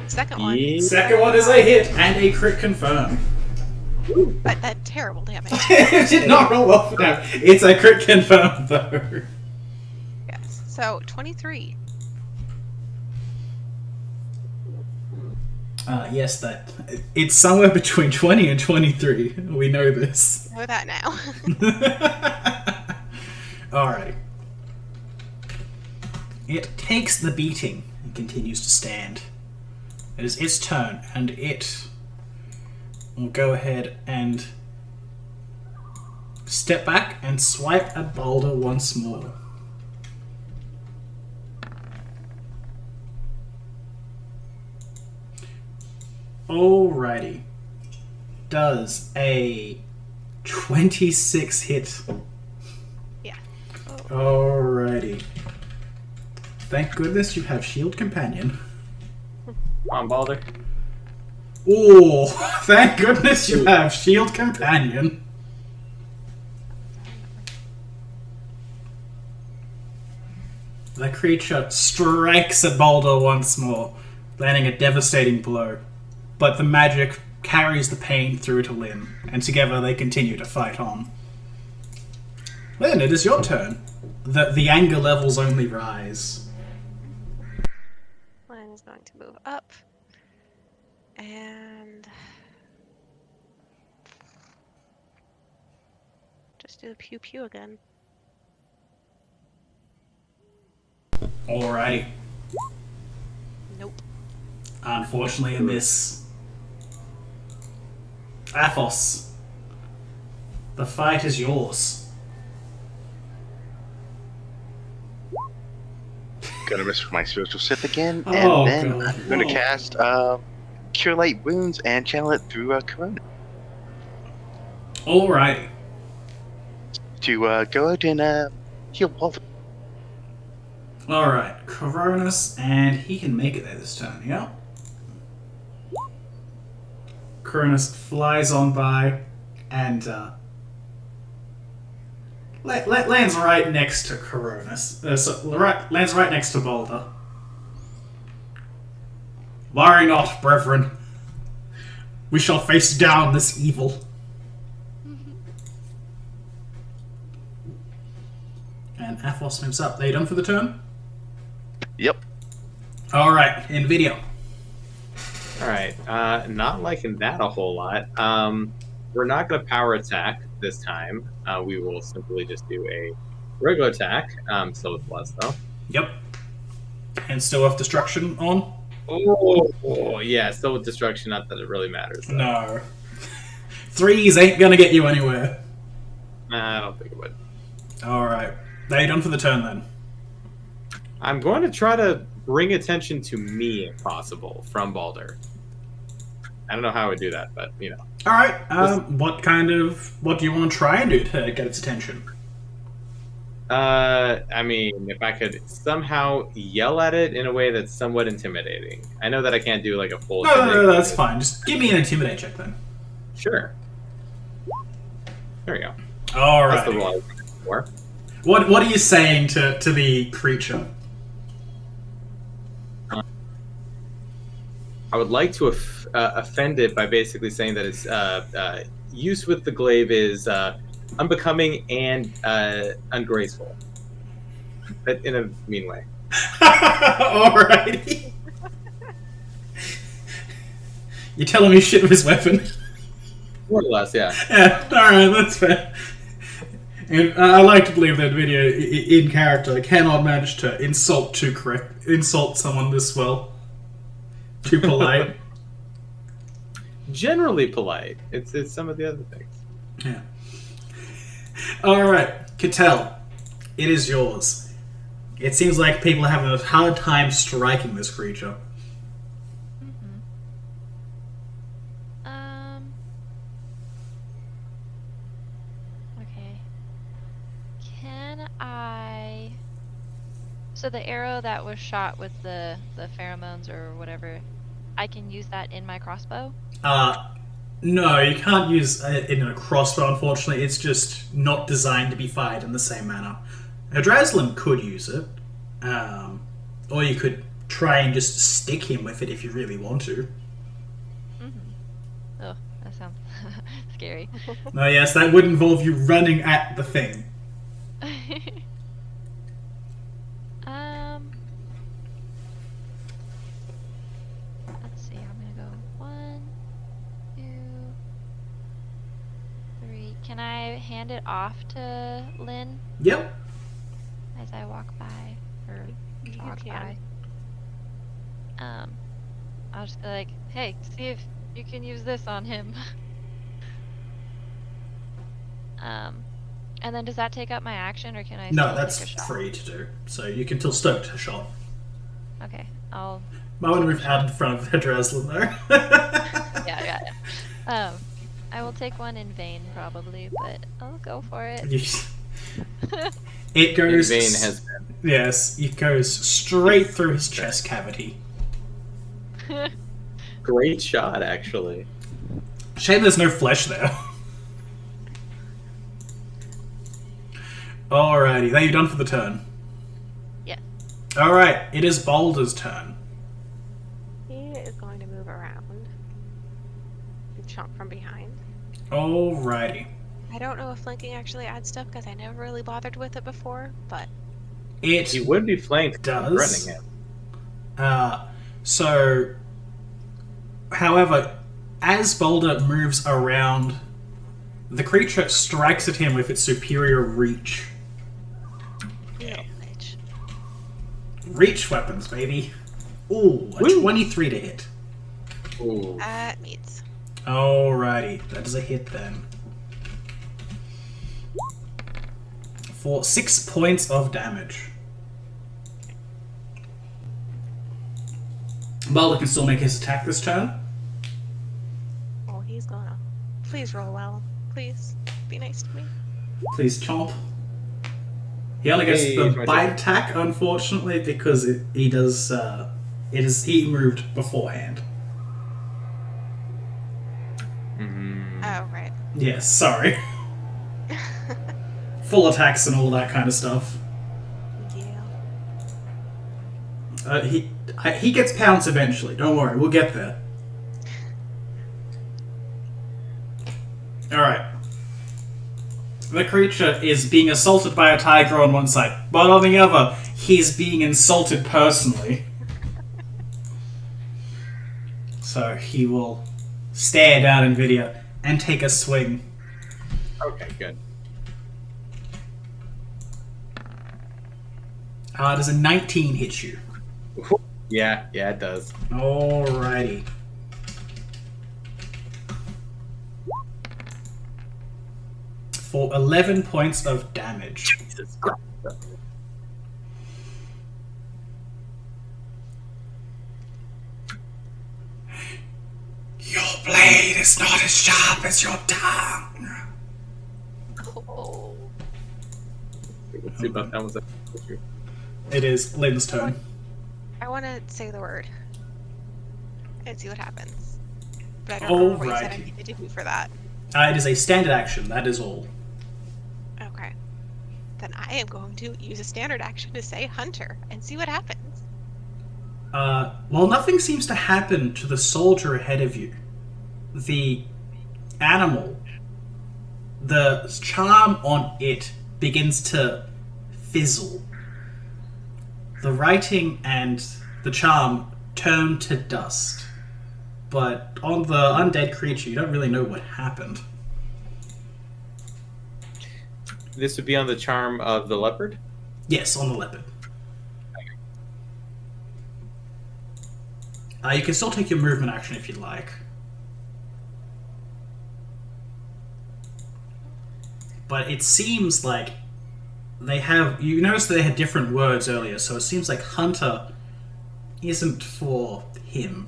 Speaker 5: Second one.
Speaker 2: Yeah.
Speaker 1: Second one is a hit and a crit confirm.
Speaker 5: But that terrible damage.
Speaker 1: It did not roll well for that. It's a crit confirm, though.
Speaker 5: Yes. So, 23.
Speaker 1: Yes, that. It's somewhere between 20 and 23. We know this.
Speaker 5: Know that now.
Speaker 1: Alrighty. It takes the beating and continues to stand. It is its turn, and it will go ahead and step back and swipe at Boulder once more. Alrighty. Does a 26 hit?
Speaker 5: Yeah.
Speaker 1: Alrighty. Thank goodness you have Shield Companion.
Speaker 2: Come on, Balder.
Speaker 1: Oh, thank goodness you have Shield Companion. The creature strikes at Boulder once more, landing a devastating blow. But the magic carries the pain through to Lynn, and together they continue to fight on. Lynn, it is your turn. The anger levels only rise.
Speaker 5: Lynn is going to move up. And just do the pew pew again.
Speaker 1: Alrighty.
Speaker 5: Nope.
Speaker 1: Unfortunately, a miss. Athos, the fight is yours.
Speaker 3: Gonna miss my spiritual sip again, and
Speaker 1: Oh,
Speaker 3: then
Speaker 1: God.
Speaker 3: I'm gonna cast Cure Light Wounds and channel it through Corona
Speaker 1: Alrighty.
Speaker 3: to go out and heal Paul.
Speaker 1: Alright, Coronis, and he can make it there this turn, yeah? Coronis flies on by and lands right next to Coronis. Lands right next to Boulder. Worry not, brethren. We shall face down this evil. Athos moves up. Are you done for the turn?
Speaker 3: Yep.
Speaker 1: Alright, in video.
Speaker 2: All right. Not liking that a whole lot. We're not going to power attack this time. We will simply just do a regular attack. Still with plus, though.
Speaker 1: Yep. And still have destruction on?
Speaker 2: Oh, yeah. Still with destruction. Not that it really matters. Though.
Speaker 1: No. 3s ain't gonna get you anywhere.
Speaker 2: Nah, I don't think it would.
Speaker 1: Alright. Are you done for the turn then?
Speaker 2: I'm going to try to bring attention to me, if possible, from Balder. I don't know how I would do that, but, you know.
Speaker 1: Alright, what do you want to try and do to get its attention?
Speaker 2: I mean, if I could somehow yell at it in a way that's somewhat intimidating. I know that I can't do, like, a full...
Speaker 1: No, that's fine. Just give me an intimidate check, then.
Speaker 2: Sure. There we go.
Speaker 1: Alright.
Speaker 2: That's the role I was looking for.
Speaker 1: What are you saying to the creature?
Speaker 2: I would like to offend it by basically saying that its use with the glaive is unbecoming and ungraceful, but in a mean way.
Speaker 1: Alrighty. You're telling me shit with his weapon?
Speaker 2: More or less, yeah.
Speaker 1: Yeah, alright, that's fair. And I like to believe that video in character cannot manage to insult someone this well. Too polite.
Speaker 2: Generally polite. It's some of the other things.
Speaker 1: Yeah. Alright, Cattell. It is yours. It seems like people are having a hard time striking this creature.
Speaker 4: Okay. Can I... So the arrow that was shot with the pheromones or whatever, I can use that in my crossbow?
Speaker 1: No, you can't use it in a crossbow, unfortunately. It's just not designed to be fired in the same manner. A Draslin could use it, or you could try and just stick him with it if you really want to.
Speaker 4: Oh, that sounds scary.
Speaker 1: No, yes, that would involve you running at the thing.
Speaker 4: Let's see, I'm gonna go 1, 2, 3. Can I hand it off to Lynn
Speaker 1: Yep.
Speaker 4: as I walk by? Or jog by? I'll just be like, hey, see if you can use this on him. And then does that take up my action, or can I
Speaker 1: No,
Speaker 4: still
Speaker 1: that's
Speaker 4: take a shot?
Speaker 1: free to do. So you can still stoke a shot.
Speaker 4: Okay, I'll...
Speaker 1: I want to move out in front of the Draslin, though.
Speaker 4: Yeah. I will take one in vain, probably, but I'll go for it.
Speaker 1: It goes...
Speaker 2: In vain has been.
Speaker 1: Yes, it goes straight through his chest cavity.
Speaker 2: Great shot, actually.
Speaker 1: Shame there's no flesh there. Alrighty, are you done for the turn?
Speaker 4: Yeah.
Speaker 1: Alright, it is Balder's turn.
Speaker 5: He is going to move around and chomp from behind.
Speaker 1: Alrighty.
Speaker 5: I don't know if flanking actually adds stuff because I never really bothered with it before, but
Speaker 1: It
Speaker 2: He would be flanked,
Speaker 1: does.
Speaker 2: threatening him.
Speaker 1: So, however, as Balder moves around, the creature strikes at him with its superior reach.
Speaker 5: little bitch.
Speaker 1: Reach weapons, baby. Ooh, a
Speaker 2: Woo.
Speaker 1: 23 to hit.
Speaker 2: Ooh.
Speaker 5: That meets.
Speaker 1: Alrighty, that is a hit then. For 6 points of damage. Balder can still make his attack this turn.
Speaker 5: Oh, he's gonna. Please roll well. Please be nice to me.
Speaker 1: Please chomp. He only gets
Speaker 2: Hey,
Speaker 1: the
Speaker 2: my
Speaker 1: bite
Speaker 2: turn.
Speaker 1: attack, unfortunately, because he moved beforehand.
Speaker 5: Oh, right.
Speaker 1: Yes, sorry. Full attacks and all that kind of stuff.
Speaker 5: Yeah.
Speaker 1: He gets pounce eventually. Don't worry, we'll get there. All right. the creature is being assaulted by a tiger on one side, but on the other, he's being insulted personally. So he will stare down Nvidia and take a swing.
Speaker 2: Okay, good.
Speaker 1: Does a 19 hit you?
Speaker 2: Yeah, it does.
Speaker 1: Alrighty. For 11 points of damage.
Speaker 2: Jesus Christ.
Speaker 1: Your blade is not as sharp as your tongue.
Speaker 4: Oh.
Speaker 2: Let's see about that was that.
Speaker 1: It is Lynn's turn.
Speaker 5: I want to say the word and see what happens. But I don't remember what you said I
Speaker 1: Alrighty.
Speaker 5: needed to do for that.
Speaker 1: It is a standard action, that is all.
Speaker 5: Okay. Then I am going to use a standard action to say hunter and see what happens.
Speaker 1: Well, nothing seems to happen to the soldier ahead of you. The animal, the charm on it begins to fizzle. The writing and the charm turn to dust. But on the undead creature, you don't really know what happened.
Speaker 2: This would be on the charm of the leopard?
Speaker 1: Yes, on the leopard. You can still take your movement action if you like. But it seems like they have... You noticed that they had different words earlier, so it seems like hunter isn't for him.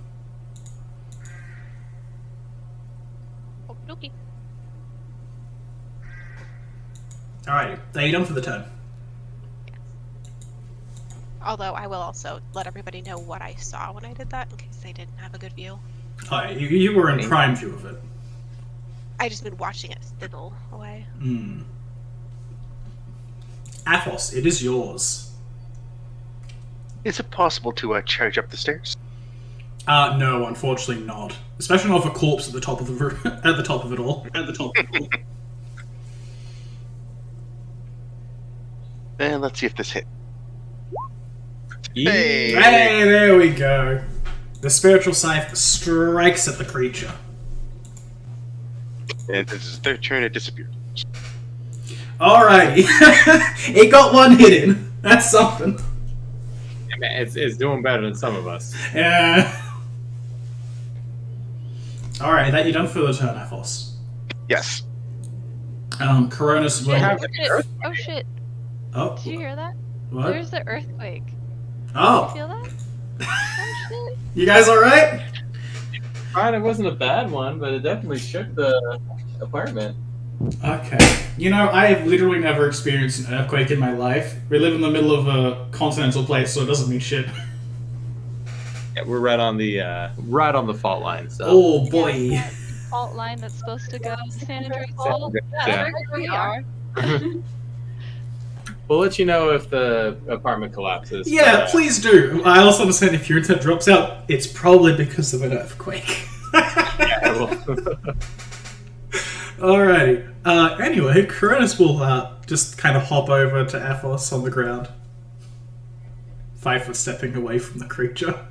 Speaker 5: Okey-dokey.
Speaker 1: Alright, are you done for the turn?
Speaker 5: Although I will also let everybody know what I saw when I did that in case they didn't have a good view.
Speaker 1: Alright, you were in prime view of it.
Speaker 5: I just been watching it fizzle away.
Speaker 1: Athos, it is yours.
Speaker 3: Is it possible to charge up the stairs?
Speaker 1: No, unfortunately not. Especially not with a corpse at the top of the room, at the top of it all. At the top of it all.
Speaker 3: And let's see if this hit.
Speaker 2: Hey.
Speaker 1: Hey, there we go. The spiritual scythe strikes at the creature.
Speaker 3: And this is their turn, it disappeared.
Speaker 1: Alrighty. It got one hit in. That's something.
Speaker 2: Yeah, man, it's doing better than some of us.
Speaker 1: Yeah. Alright, that you done for the turn, Athos.
Speaker 3: Yes.
Speaker 1: Coronis will...
Speaker 4: Oh shit.
Speaker 1: Oh,
Speaker 4: Did you hear that?
Speaker 1: what?
Speaker 4: There's the earthquake.
Speaker 1: Oh,
Speaker 4: You feel that? Oh shit.
Speaker 1: you guys alright?
Speaker 2: Fine, it wasn't a bad one, but it definitely shook the apartment.
Speaker 1: Okay. You know, I have literally never experienced an earthquake in my life. We live in the middle of a continental place, so it doesn't mean shit.
Speaker 2: Yeah, we're right on the fault line. So.
Speaker 1: Oh boy.
Speaker 4: Yeah, fault line that's supposed to go to San Andreas Fault.
Speaker 2: Yeah.
Speaker 4: That's where we are.
Speaker 2: We'll let you know if the apartment collapses.
Speaker 1: Yeah,
Speaker 2: but,
Speaker 1: please do. I also understand if your internet drops out, it's probably because of an earthquake.
Speaker 2: Yeah, well,
Speaker 1: Alrighty. Anyway, Cronus will just kind of hop over to Athos on the ground. 5 foot stepping away from the creature.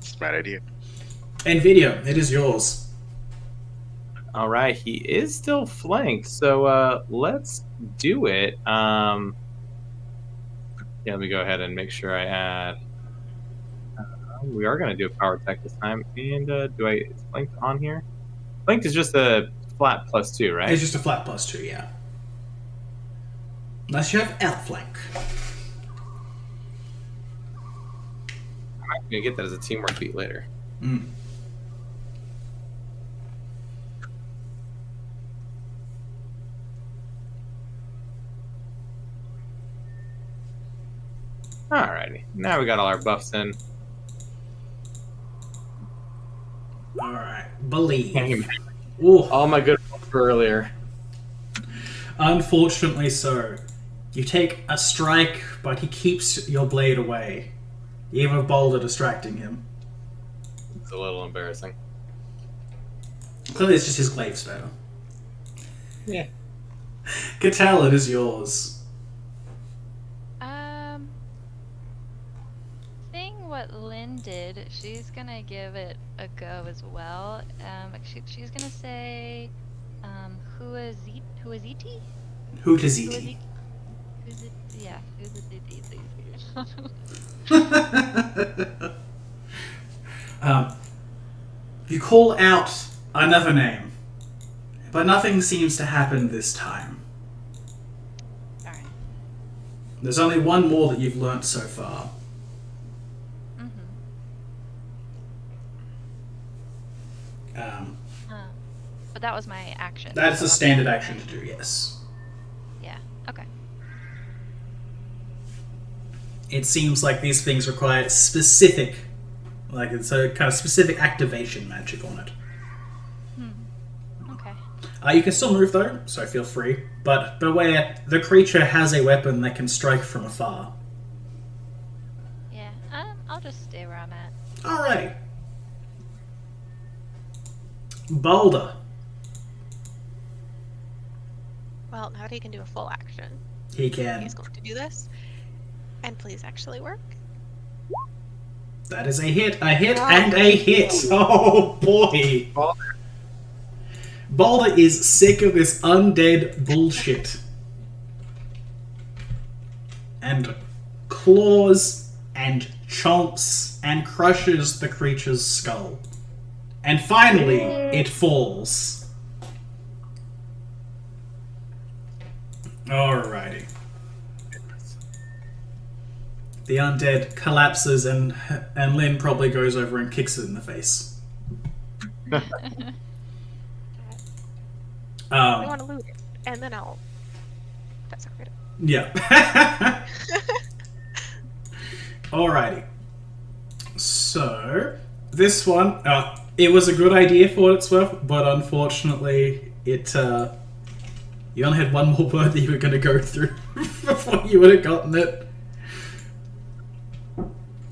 Speaker 3: Smart idea.
Speaker 1: Nvidia, it is yours.
Speaker 2: all right, he is still flanked, so let's do it. Yeah, let me go ahead and make sure I add. We are going to do a power attack this time, and is flanked on here? Flanked is just a flat +2, right?
Speaker 1: It's just a flat +2, yeah. Unless you have outflank.
Speaker 2: I'm going to get that as a teamwork feat later.
Speaker 1: Mm.
Speaker 2: Alrighty, now we got all our buffs in.
Speaker 1: Alright. Believe.
Speaker 2: Damn.
Speaker 1: Ooh.
Speaker 2: All my good ones for earlier.
Speaker 1: Unfortunately so. You take a strike, but he keeps your blade away. Even with Boulder distracting him.
Speaker 2: It's a little embarrassing.
Speaker 1: Clearly it's just his glaive spell.
Speaker 2: Yeah.
Speaker 1: Catal, it is yours.
Speaker 4: Seeing what Lynn did, she's gonna give it a go as well. She's gonna say, Huteziti?
Speaker 1: Huteziti.
Speaker 4: Huteziti? Yeah, Huteziti.
Speaker 1: You call out another name, but nothing seems to happen this time.
Speaker 4: Alright.
Speaker 1: There's only one more that you've learnt so far.
Speaker 4: But that was my action.
Speaker 1: That's a standard action to do, yes.
Speaker 4: Yeah, okay.
Speaker 1: It seems like these things require specific, like it's a kind of specific activation magic on it.
Speaker 4: Okay.
Speaker 1: You can still move though, so feel free. But beware, the creature has a weapon that can strike from afar.
Speaker 4: Yeah, I'll just stay where I'm at.
Speaker 1: Alrighty. Boulder.
Speaker 5: Well, now that he can do a full action,
Speaker 1: He can.
Speaker 5: he's going to do this. And please actually work.
Speaker 1: That is a hit, and a hit. Oh boy. Boulder is sick of this undead bullshit. And claws and chomps and crushes the creature's skull. And finally, it falls. Alrighty. The undead collapses and Lynn probably goes over and kicks it in the face.
Speaker 5: I want to loot it, and then I'll desecrate it.
Speaker 1: Yeah. Alrighty. So, this one, it was a good idea for what it's worth, but unfortunately, you only had one more word that you were going to go through before you would have gotten it.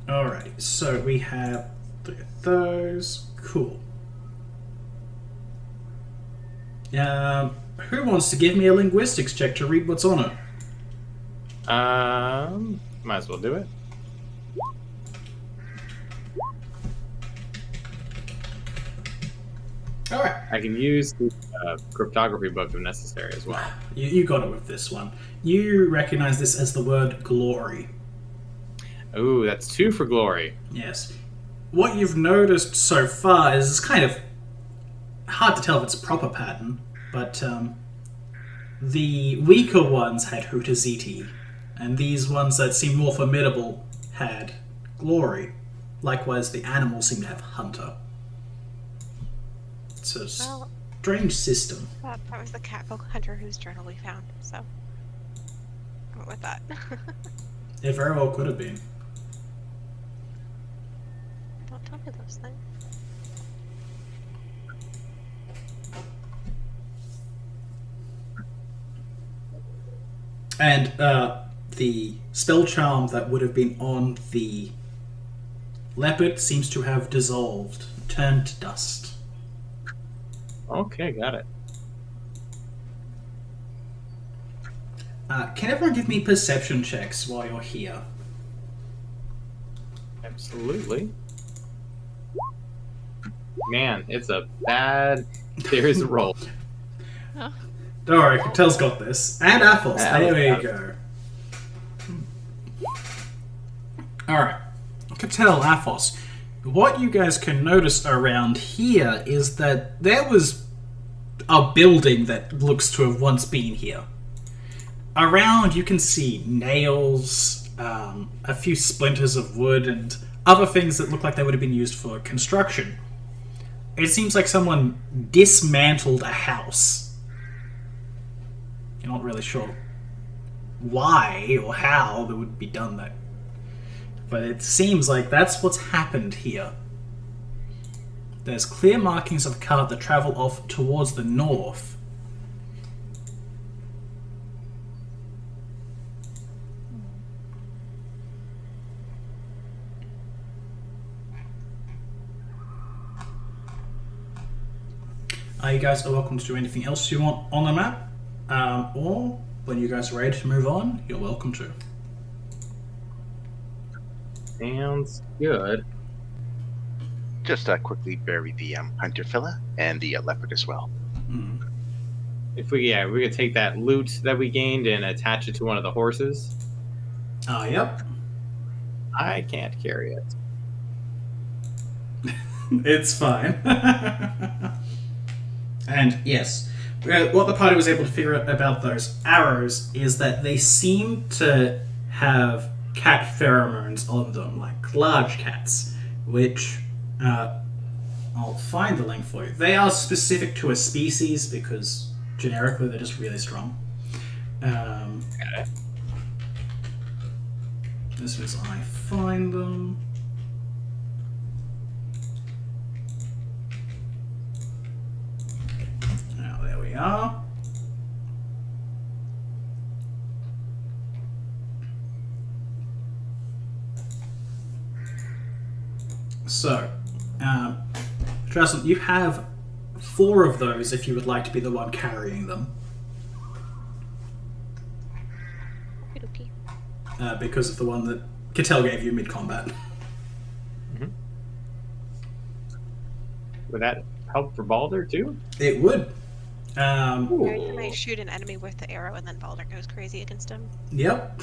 Speaker 1: Alrighty, so we have 3 of those. Cool. Who wants to give me a linguistics check to read what's on it?
Speaker 2: Might as well do it.
Speaker 1: Alright.
Speaker 2: I can use the cryptography book if necessary as well.
Speaker 1: You got it with this one. You recognize this as the word glory.
Speaker 2: Ooh, that's 2 for glory.
Speaker 1: Yes. What you've noticed so far is it's kind of hard to tell if it's a proper pattern, but the weaker ones had Huteziti, and these ones that seem more formidable had glory. Likewise, the animals seem to have hunter. It's a strange system.
Speaker 5: That was the catfolk hunter whose journal we found, so I went with that.
Speaker 1: It very well could have been.
Speaker 5: Don't tell me those things.
Speaker 1: And the spell charm that would have been on the leopard seems to have dissolved, turned to dust.
Speaker 2: Okay, got it.
Speaker 1: Can everyone give me perception checks while you're here?
Speaker 2: Absolutely. Man, it's a bad there's a roll.
Speaker 4: Huh?
Speaker 1: Don't worry, Catel's got this. And Athos,
Speaker 2: Yeah,
Speaker 1: there we
Speaker 2: yeah.
Speaker 1: go. Alright. Catel, Athos, what you guys can notice around here is that there was a building that looks to have once been here. Around you can see nails, a few splinters of wood, and other things that look like they would have been used for construction. It seems like someone dismantled a house. You're not really sure why or how they would be done that. But it seems like that's what's happened here. There's clear markings of a cart that travel off towards the north. You guys are welcome to do anything else you want on the map. Or when you guys are ready to move on, you're welcome to.
Speaker 2: Sounds good.
Speaker 3: Just quickly bury the hunter fella and the leopard as well.
Speaker 1: Mm.
Speaker 2: If we could take that loot that we gained and attach it to one of the horses.
Speaker 1: Yep.
Speaker 2: I can't carry it.
Speaker 1: It's fine. And yes, what the party was able to figure out about those arrows is that they seem to have cat pheromones on them, like large cats, which I'll find the link for you. They are specific to a species because generically they're just really strong.
Speaker 2: Okay.
Speaker 1: As soon as I find them. Now there we are. So, Justin, you have 4 of those if you would like to be the one carrying them.
Speaker 5: Okey-dokey.
Speaker 1: Because of the one that Cattell gave you mid-combat.
Speaker 2: Would that help for Balder too?
Speaker 1: It would.
Speaker 5: Every time I shoot an enemy with the arrow and then Balder goes crazy against him.
Speaker 1: Yep.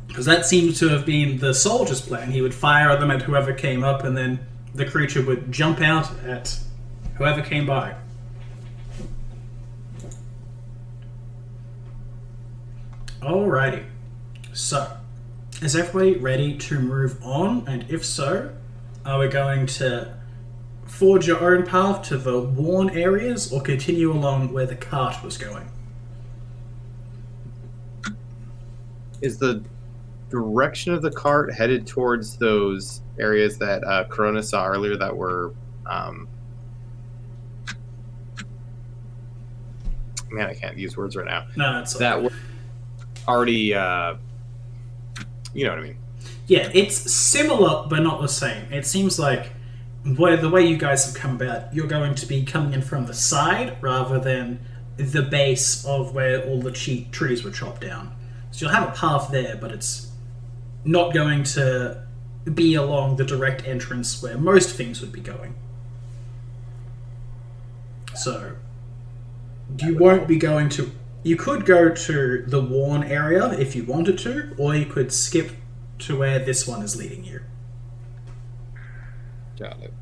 Speaker 1: Because that seems to have been the soldier's plan. He would fire them at whoever came up, and then the creature would jump out at whoever came by. Alrighty. So, is everybody ready to move on? And if so, are we going to forge your own path to the worn areas or continue along where the cart was going?
Speaker 2: Is the direction of the cart headed towards those areas that Corona saw earlier that were man, I can't use words right now.
Speaker 1: No, that's
Speaker 2: That were already you know what I mean.
Speaker 1: Yeah, it's similar but not the same. It seems like the way you guys have come about, you're going to be coming in from the side rather than the base of where all the trees were chopped down. So you'll have a path there, but it's not going to be along the direct entrance where most things would be going. So you won't be going to... You could go to the worn area if you wanted to, or you could skip to where this one is leading you.
Speaker 2: Got it.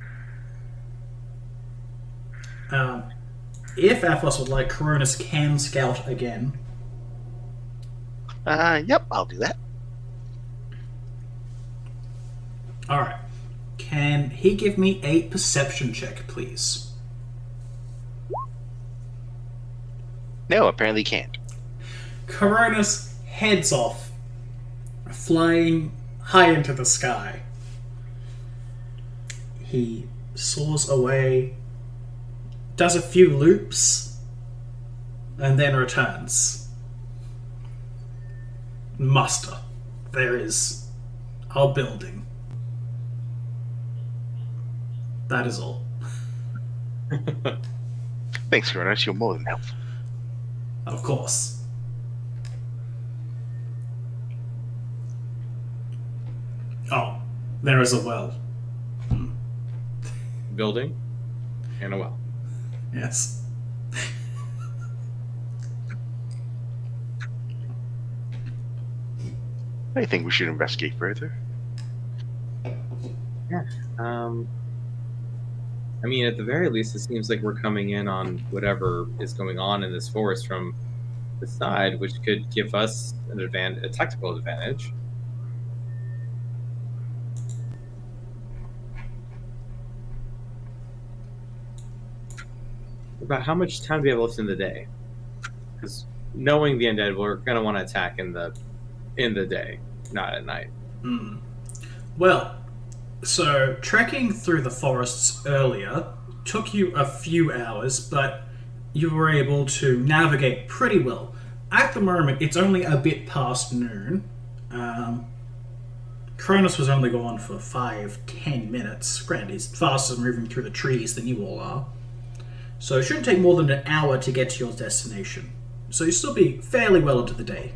Speaker 1: If Athos would like, Coronis can scout again.
Speaker 3: Yep, I'll do that.
Speaker 1: Alright. Can he give me a perception check, please?
Speaker 3: No, apparently can't.
Speaker 1: Coronis heads off, flying high into the sky. He soars away, does a few loops, and then returns. Master, there is a building. That is all.
Speaker 3: Thanks, Cronus. You're more than helpful.
Speaker 1: Of course. Oh, there is a well.
Speaker 2: Building and a well.
Speaker 1: Yes.
Speaker 3: I think we should investigate further.
Speaker 2: Yeah. I mean, at the very least, it seems like we're coming in on whatever is going on in this forest from the side, which could give us a tactical advantage. About how much time do we have left in the day? Because knowing the undead, we're going to want to attack in the day, not at night.
Speaker 1: Mm. Well, so trekking through the forests earlier took you a few hours, but you were able to navigate pretty well. At the moment, it's only a bit past noon. Cronus was only gone for 5-10 minutes. Granted, he's faster moving through the trees than you all are. So it shouldn't take more than an hour to get to your destination. So you'll still be fairly well into the day.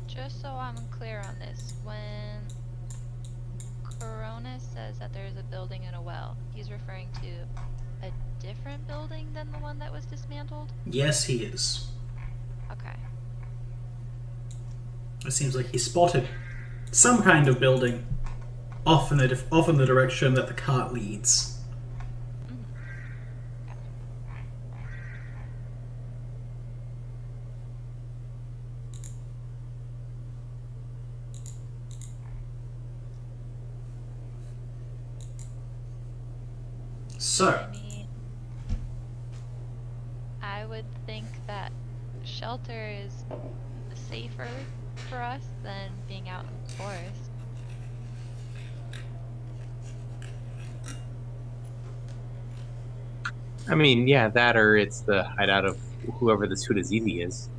Speaker 4: Just so I'm clear on this, when Coronis says that there's a building and a well, he's referring to a different building than the one that was dismantled?
Speaker 1: Yes, he is.
Speaker 4: Okay.
Speaker 1: It seems like he spotted some kind of building off in the direction that the cart leads. So,
Speaker 4: I mean, I would think that shelter is safer for us than being out in the forest.
Speaker 2: I mean, yeah, that or it's the hideout of whoever this Huteziti is.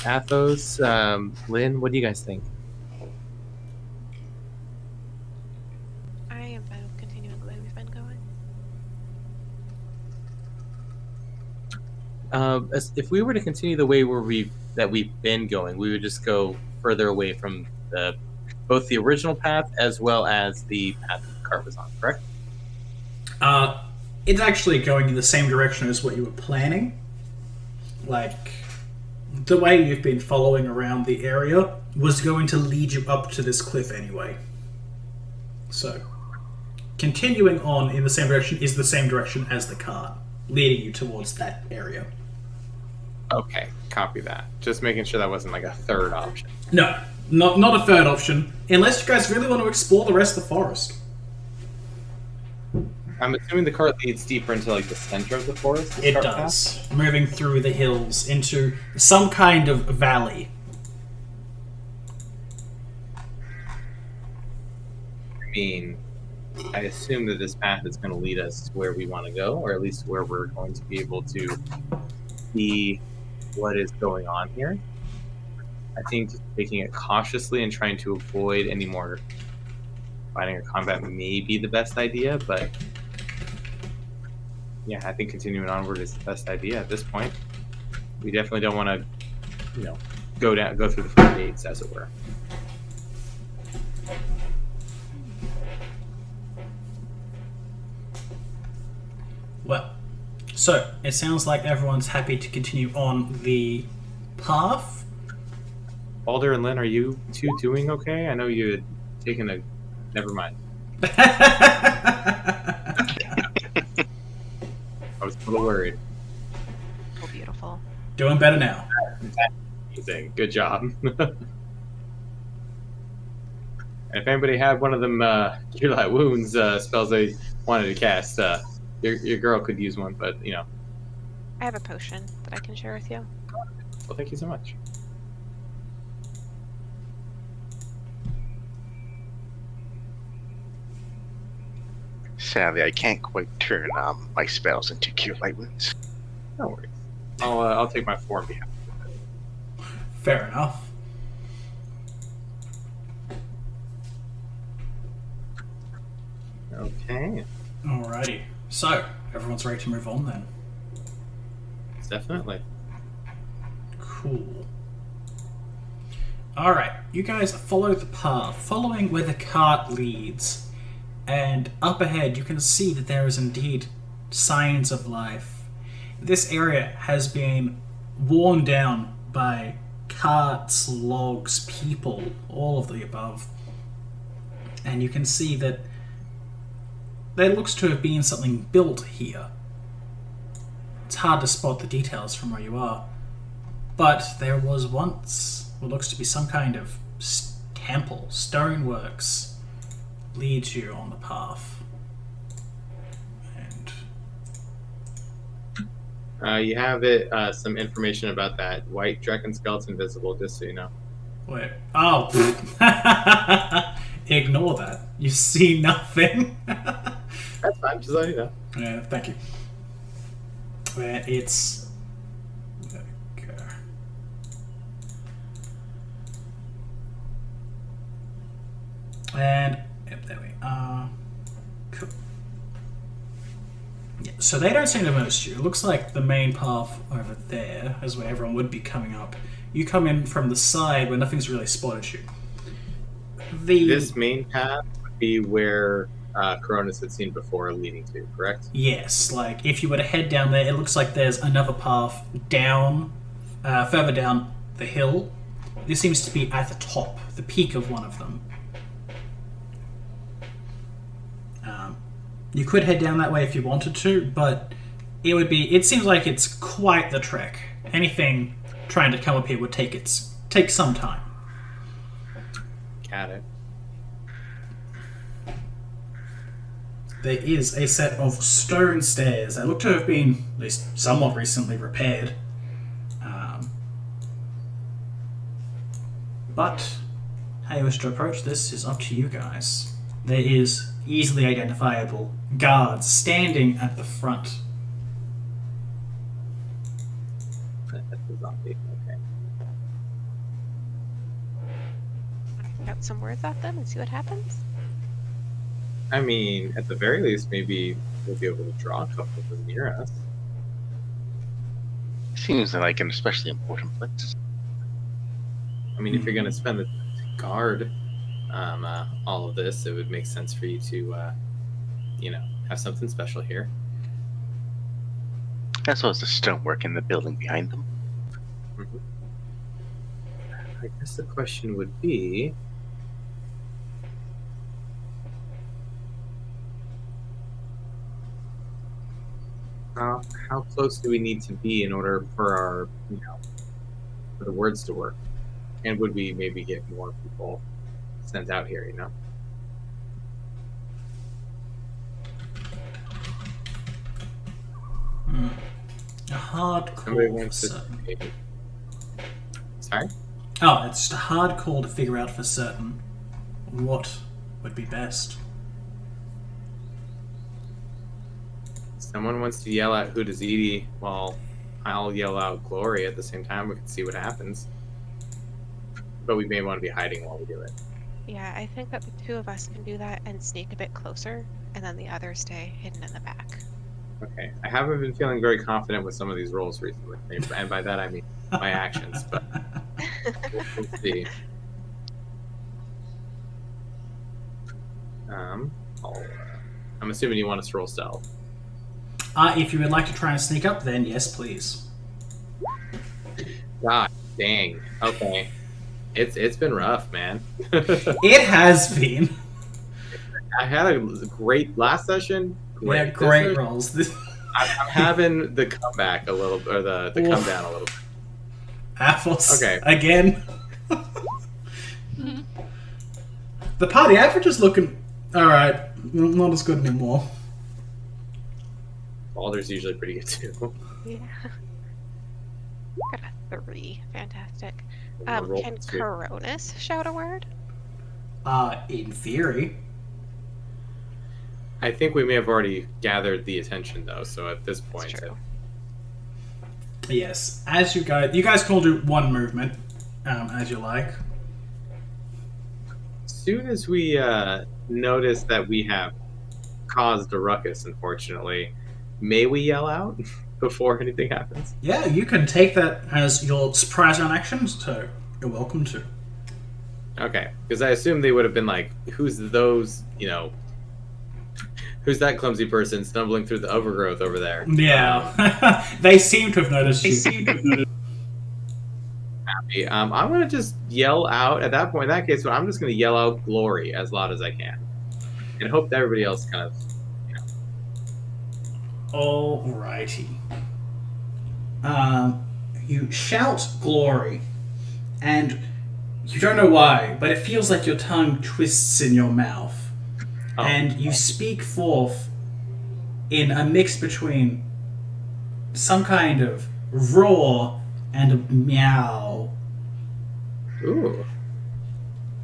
Speaker 2: Athos, Lynn, what do you guys think?
Speaker 5: I am fine with continuing the way we've been going.
Speaker 2: If we were to continue the way we've been going, we would just go further away from both the original path as well as the path the cart was on, correct?
Speaker 1: it's actually going in the same direction as what you were planning. Like, the way you've been following around the area was going to lead you up to this cliff anyway. So, continuing on in the same direction is the same direction as the cart, leading you towards that area.
Speaker 2: Okay, copy that. Just making sure that wasn't like a third option.
Speaker 1: No, not a third option, unless you guys really want to explore the rest of the forest.
Speaker 2: I'm assuming the cart leads deeper into like the center of the forest.
Speaker 1: It does, moving through the hills into some kind of valley.
Speaker 2: I mean, I assume that this path is going to lead us to where we want to go, or at least where we're going to be able to see what is going on here. I think taking it cautiously and trying to avoid any more fighting or combat may be the best idea, but yeah, I think continuing onward is the best idea at this point. We definitely don't want to, go through the front gates, as it were.
Speaker 1: Well, so it sounds like everyone's happy to continue on the path.
Speaker 2: Alder and Lynn, are you two doing okay? I know you had taken a... Never mind. I was a little worried.
Speaker 5: Oh, beautiful.
Speaker 1: Doing better now.
Speaker 2: Amazing. Good job. And if anybody had one of them Cure Light Wounds spells they wanted to cast, your girl could use one, but,
Speaker 5: I have a potion that I can share with you.
Speaker 2: Well, thank you so much.
Speaker 3: Sadly, I can't quite turn my spells into Cure Light Wounds.
Speaker 2: No worries. I'll take my 4 on behalf.
Speaker 1: Fair enough.
Speaker 2: Okay.
Speaker 1: Alrighty. So, everyone's ready to move on then.
Speaker 2: Definitely.
Speaker 1: Cool. Alright, you guys follow the path, following where the cart leads. And up ahead, you can see that there is indeed signs of life. This area has been worn down by carts, logs, people, all of the above. And you can see that there looks to have been something built here. It's hard to spot the details from where you are. But there was once what looks to be some kind of temple, stoneworks, leads you on the path. And
Speaker 2: You have it. Some information about that white dragon skeleton visible, just so you know.
Speaker 1: Wait. Oh. Ignore that. You see nothing.
Speaker 2: That's fine. Just let you know.
Speaker 1: Yeah, thank you. Where it's. Okay. And yep, there we are. Cool. Yeah, so they don't seem to have noticed you. It looks like the main path over there is where everyone would be coming up. You come in from the side where nothing's really spotted you.
Speaker 2: This main path would be where Coronis had seen before leading to, correct?
Speaker 1: Yes, like if you were to head down there, it looks like there's another path down, further down the hill. This seems to be at the top, the peak of one of them. You could head down that way if you wanted to, but it seems like it's quite the trek. Anything trying to come up here would take some time.
Speaker 2: Got it.
Speaker 1: There is a set of stone stairs that look to have been at least somewhat recently repaired. But how you wish to approach this is up to you guys. There is easily identifiable guards standing at the front.
Speaker 2: That's a zombie. Okay.
Speaker 5: Get some words at them and see what happens.
Speaker 2: I mean, at the very least, maybe we'll be able to draw a couple of them near us.
Speaker 3: Seems like an especially important place.
Speaker 2: I mean, if you're going to spend the time to guard all of this, it would make sense for you to, have something special here.
Speaker 3: As well as the stonework in the building behind them.
Speaker 2: Mm-hmm. I guess the question would be... how close do we need to be in order for our, for the words to work? And would we maybe get more people sent out here,
Speaker 1: A hard
Speaker 2: Somebody
Speaker 1: call for
Speaker 2: wants to...
Speaker 1: certain.
Speaker 2: Sorry?
Speaker 1: Oh, it's just a hard call to figure out for certain what would be best.
Speaker 2: Someone wants to yell out Huteziti while I'll yell out Glory at the same time. We can see what happens. But we may want to be hiding while we do it.
Speaker 5: Yeah, I think that the two of us can do that and sneak a bit closer, and then the others stay hidden in the back.
Speaker 2: Okay. I haven't been feeling very confident with some of these roles recently. And by that I mean my actions, but we'll see. I'm assuming you want us to roll stealth.
Speaker 1: If you would like to try and sneak up, then yes, please.
Speaker 2: God dang. Okay. It's been rough, man.
Speaker 1: It has been.
Speaker 2: I had a great last session.
Speaker 1: Yeah, great rolls.
Speaker 2: I'm having the comeback a little, or the come down a little bit.
Speaker 1: Apples.
Speaker 2: Okay.
Speaker 1: Again. The party average is looking alright. Not as good anymore.
Speaker 2: Balder's usually pretty good too.
Speaker 5: Yeah. Got a 3. Fantastic.
Speaker 2: Roll
Speaker 5: Can
Speaker 2: 2.
Speaker 5: Coronis shout a word?
Speaker 1: In theory.
Speaker 2: I think we may have already gathered the attention though, so at this point.
Speaker 5: That's true.
Speaker 1: Yes. As you guys can all do one movement, as you like.
Speaker 2: As soon as we notice that we have caused a ruckus, unfortunately, may we yell out before anything happens?
Speaker 1: Yeah, you can take that as your surprise round action, so you're welcome to.
Speaker 2: Okay, because I assume they would have been like, who's those, who's that clumsy person stumbling through the overgrowth over there?
Speaker 1: Yeah. They seem to have noticed you.
Speaker 2: Happy. I'm going to just yell out, at that point, in that case, I'm just going to yell out Glory as loud as I can. And hope that everybody else kind of,
Speaker 1: Alrighty. You shout Glory, and you don't know why, but it feels like your tongue twists in your mouth. And you speak forth in a mix between some kind of roar and a meow.
Speaker 2: Ooh.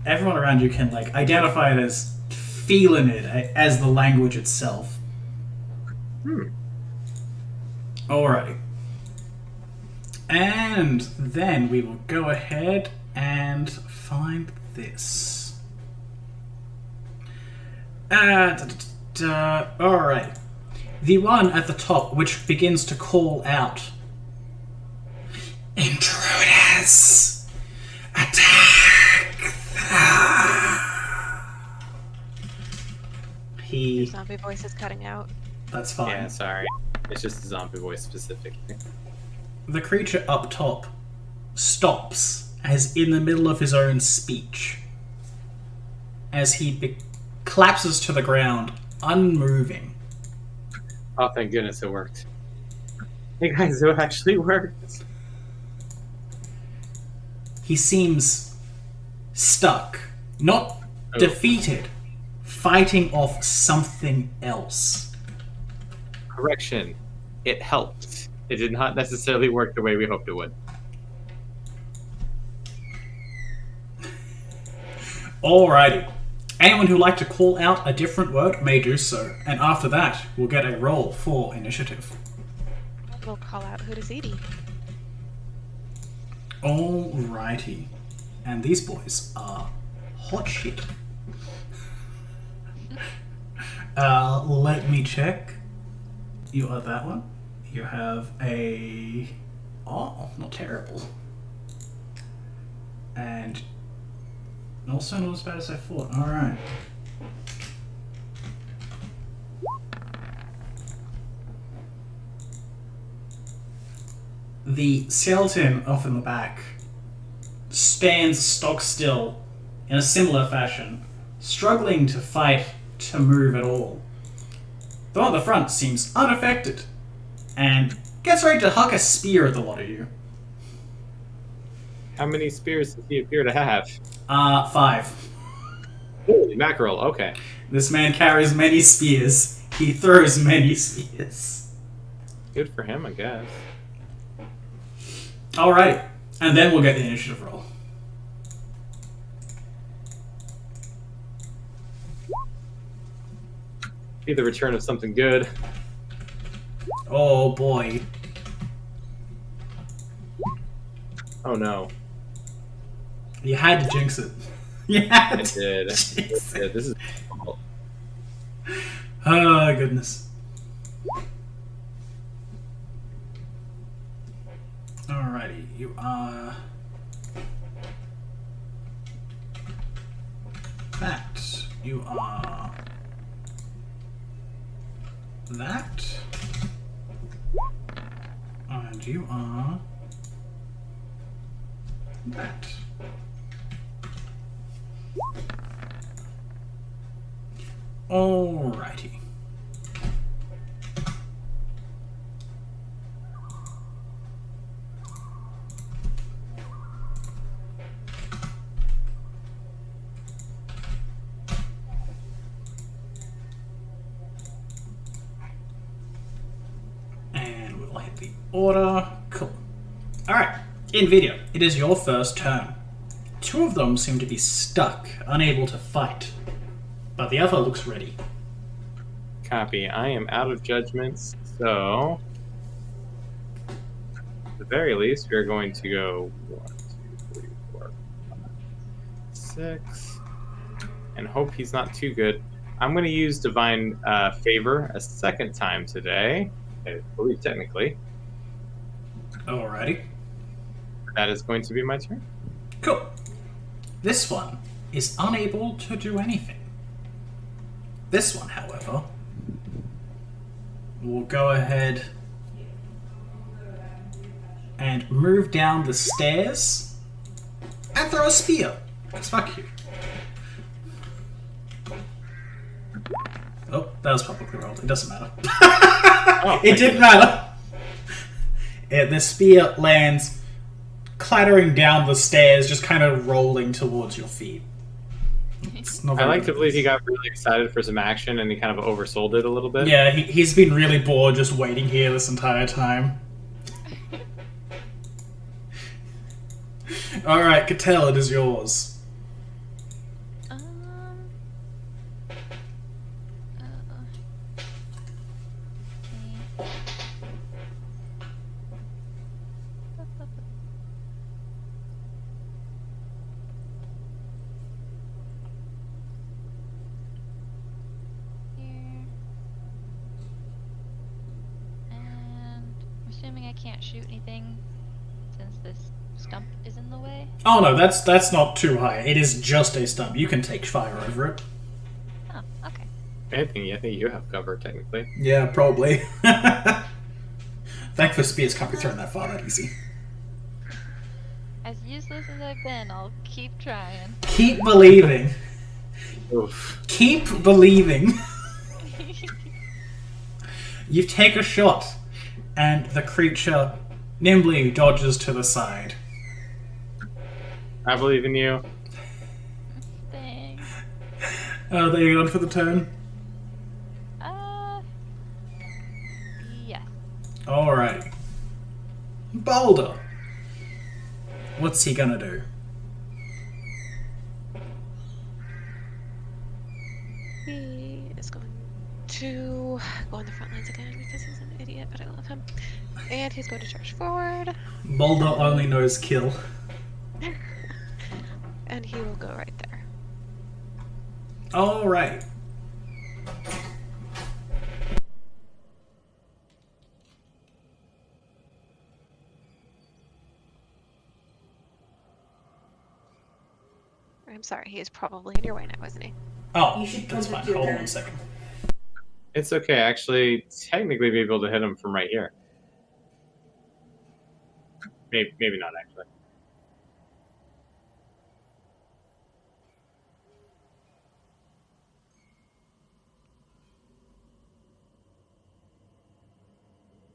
Speaker 1: Everyone around you can like identify it as feeling it as the language itself. Alrighty. And then we will go ahead and find this. Alright. The one at the top which begins to call out, "Intruders! Attack!"
Speaker 5: Your zombie voice is cutting out.
Speaker 1: That's fine.
Speaker 2: Yeah, sorry. It's just a zombie voice specifically.
Speaker 1: The creature up top stops as in the middle of his own speech as he collapses to the ground, unmoving.
Speaker 2: Oh, thank goodness it worked. Hey guys, it actually worked.
Speaker 1: He seems stuck, not
Speaker 2: Oh.
Speaker 1: defeated, fighting off something else.
Speaker 2: Correction. It helped. It did not necessarily work the way we hoped it would.
Speaker 1: Alrighty. Anyone who'd like to call out a different word may do so, and after that, we'll get a roll for initiative.
Speaker 5: We'll call out Huteziti.
Speaker 1: Alrighty. And these boys are hot shit. Let me check. You are that one. You have a... Oh, not terrible. And also not as bad as I thought. Alright. The skeleton off in the back stands stock still in a similar fashion, struggling to fight to move at all. The one at the front seems unaffected and gets ready to huck a spear at the lot of you.
Speaker 2: How many spears does he appear to have?
Speaker 1: 5.
Speaker 2: Holy mackerel, okay.
Speaker 1: This man carries many spears. He throws many spears.
Speaker 2: Good for him, I guess.
Speaker 1: Alright, and then we'll get the initiative roll.
Speaker 2: Be the return of something good.
Speaker 1: Oh boy.
Speaker 2: Oh no.
Speaker 1: You had to jinx it. You had
Speaker 2: I
Speaker 1: to
Speaker 2: did.
Speaker 1: jinx it.
Speaker 2: This is...
Speaker 1: Oh, goodness. Alrighty, you are... that. You are... that. And you are... that. Alrighty. And we'll hit the order. Cool. Alright, in video, it is your first turn. 2 of them seem to be stuck, unable to fight, but the other looks ready.
Speaker 2: Copy. I am out of judgments, so... at the very least, we are going to go 1, 2, 3, 4, 5, 6, and hope he's not too good. I'm going to use Divine Favor a second time today, I believe technically.
Speaker 1: Alrighty.
Speaker 2: That is going to be my turn.
Speaker 1: Cool. This one is unable to do anything. This one, however, will go ahead and move down the stairs and throw a spear. Because fuck you. Oh, that was publicly rolled. It doesn't matter. It didn't matter. The spear lands clattering down the stairs, just kind of rolling towards your feet. It's not
Speaker 2: I
Speaker 1: very
Speaker 2: like to
Speaker 1: good.
Speaker 2: believe he got really excited for some action and he kind of oversold it a little bit.
Speaker 1: Yeah, he's been really bored just waiting here this entire time. Alright, Cattell, it is yours.
Speaker 4: Okay. Here. And I'm assuming I can't shoot anything since this stump is in the way.
Speaker 1: Oh no, that's not too high. It is just a stump. You can take fire over it.
Speaker 4: Oh, okay.
Speaker 2: I think you have cover, technically.
Speaker 1: Yeah, probably. Thankfully, spears can't be thrown that far that easy.
Speaker 4: As useless as I've been, I'll keep trying.
Speaker 1: Keep believing.
Speaker 2: Oof.
Speaker 1: Keep believing. You take a shot, and the creature nimbly dodges to the side.
Speaker 2: I believe in you.
Speaker 4: Thanks.
Speaker 1: Oh, there you go for the turn.
Speaker 4: Yeah.
Speaker 1: Alright. Boulder. What's he gonna do?
Speaker 5: He is going to go on the front lines again because he's an idiot, but I love him. And he's going to charge forward.
Speaker 1: Boulder only knows kill.
Speaker 5: And he will go right there.
Speaker 1: Alright.
Speaker 5: I'm sorry, he is probably in your way now, isn't he?
Speaker 1: Oh,
Speaker 6: You should
Speaker 1: that's fine.
Speaker 6: contact your
Speaker 1: Hold on
Speaker 6: dad.
Speaker 1: 1 second.
Speaker 2: It's okay. Actually, technically, be able to hit him from right here. Maybe not actually.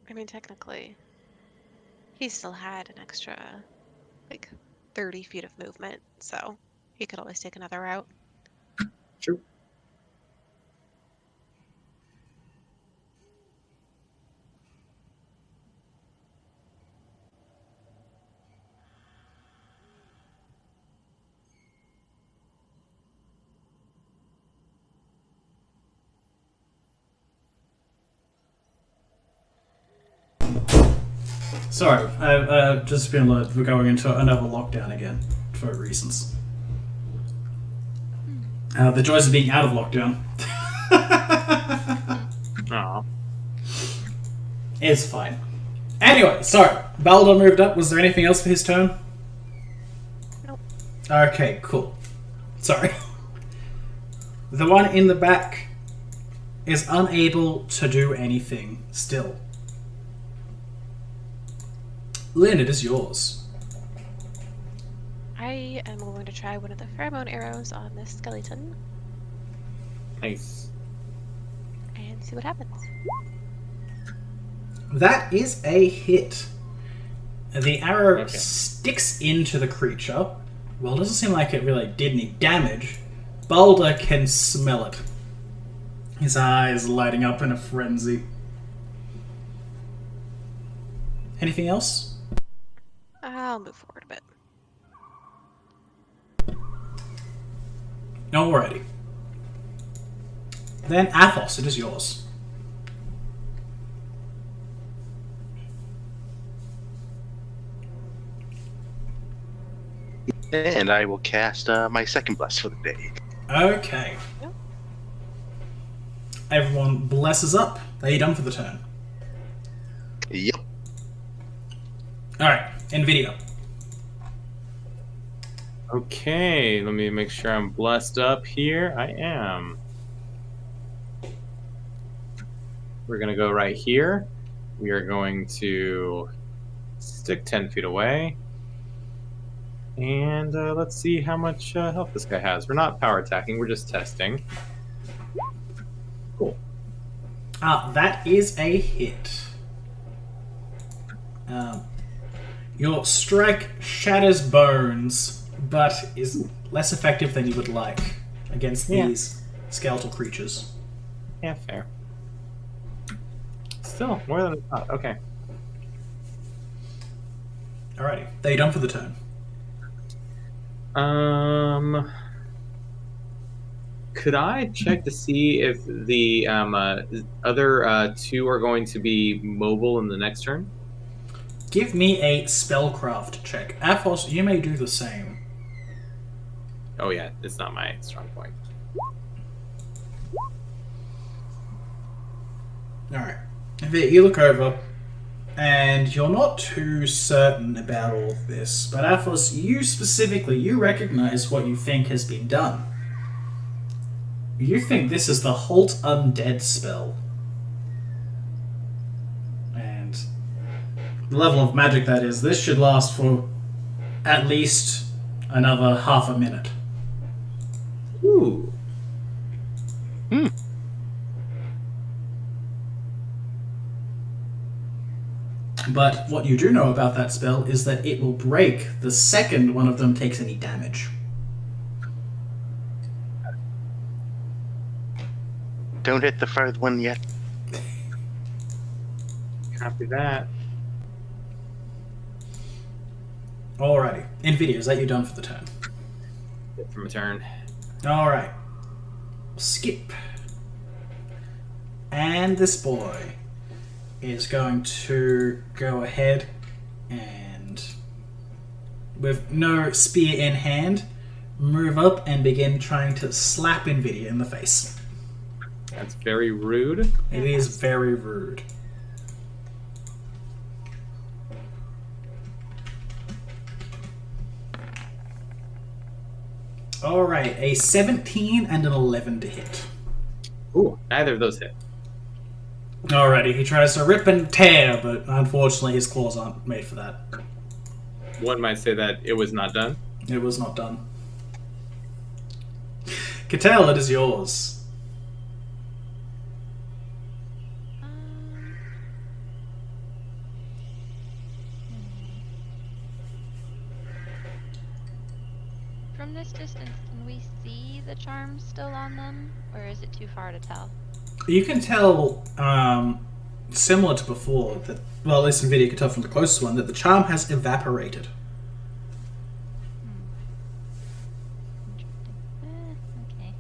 Speaker 5: I mean, technically, he still had an extra, like, 30 feet of movement, so he could always take another route.
Speaker 2: True.
Speaker 1: Sorry, I've just been alert. We're going into another lockdown again for reasons. The joys of being out of lockdown.
Speaker 2: Aw.
Speaker 1: It's fine. Anyway, sorry. Baldur moved up. Was there anything else for his turn?
Speaker 5: Nope.
Speaker 1: Okay, cool. Sorry. The one in the back is unable to do anything still. Lynn, it is yours.
Speaker 5: I am going to try one of the pheromone arrows on this skeleton
Speaker 2: Nice.
Speaker 5: and see what happens.
Speaker 1: That is a hit. The arrow
Speaker 2: Okay.
Speaker 1: sticks into the creature. Well, it doesn't seem like it really did any damage. Baldur can smell it. His eyes lighting up in a frenzy. Anything else?
Speaker 5: I'll move forward a bit.
Speaker 1: Alrighty. Then Athos, it is yours.
Speaker 3: And I will cast my second bless for the day.
Speaker 1: Okay.
Speaker 5: Yep.
Speaker 1: Everyone blesses up. Are you done for the turn?
Speaker 3: Yep.
Speaker 1: Alright, NVIDIA.
Speaker 2: Okay, let me make sure I'm blessed up here. I am. We're going to go right here. We are going to stick 10 feet away. And let's see how much health this guy has. We're not power attacking, we're just testing. Cool.
Speaker 1: That is a hit. Your strike shatters bones, but is less effective than you would like. against
Speaker 2: Yeah.
Speaker 1: these skeletal creatures.
Speaker 2: Yeah, fair. Still, more than I thought. Okay.
Speaker 1: Alrighty, are you done for the turn?
Speaker 2: Could I check to see if the other two are going to be mobile in the next turn?
Speaker 1: Give me a spellcraft check. Athos, you may do the same.
Speaker 2: Oh yeah, it's not my strong point.
Speaker 1: Alright. You look over, and you're not too certain about all of this, but Athos, you recognize what you think has been done. You think this is the Halt Undead spell. And the level of magic that is, this should last for at least another half a minute.
Speaker 2: Ooh.
Speaker 1: But what you do know about that spell is that it will break the second one of them takes any damage.
Speaker 3: Don't hit the third one yet.
Speaker 2: Copy that.
Speaker 1: Alrighty. Nvidia, is that you done for the turn?
Speaker 2: Good for my turn.
Speaker 1: Alright. Skip. And this boy is going to go ahead and, with no spear in hand, move up and begin trying to slap Nvidia in the face.
Speaker 2: That's very rude.
Speaker 1: It is very rude. Alright, a 17 and an 11 to hit.
Speaker 2: Ooh, neither of those hit.
Speaker 1: Alrighty, he tries to rip and tear, but unfortunately his claws aren't made for that.
Speaker 2: One might say that it was not done.
Speaker 1: It was not done. Cattell, it is yours.
Speaker 4: From this distance, can we see the charms still on them, or is it too far to tell?
Speaker 1: You can tell, similar to before, that, well, at least Nvidia can tell from the closest one, that the charm has evaporated.
Speaker 4: Okay.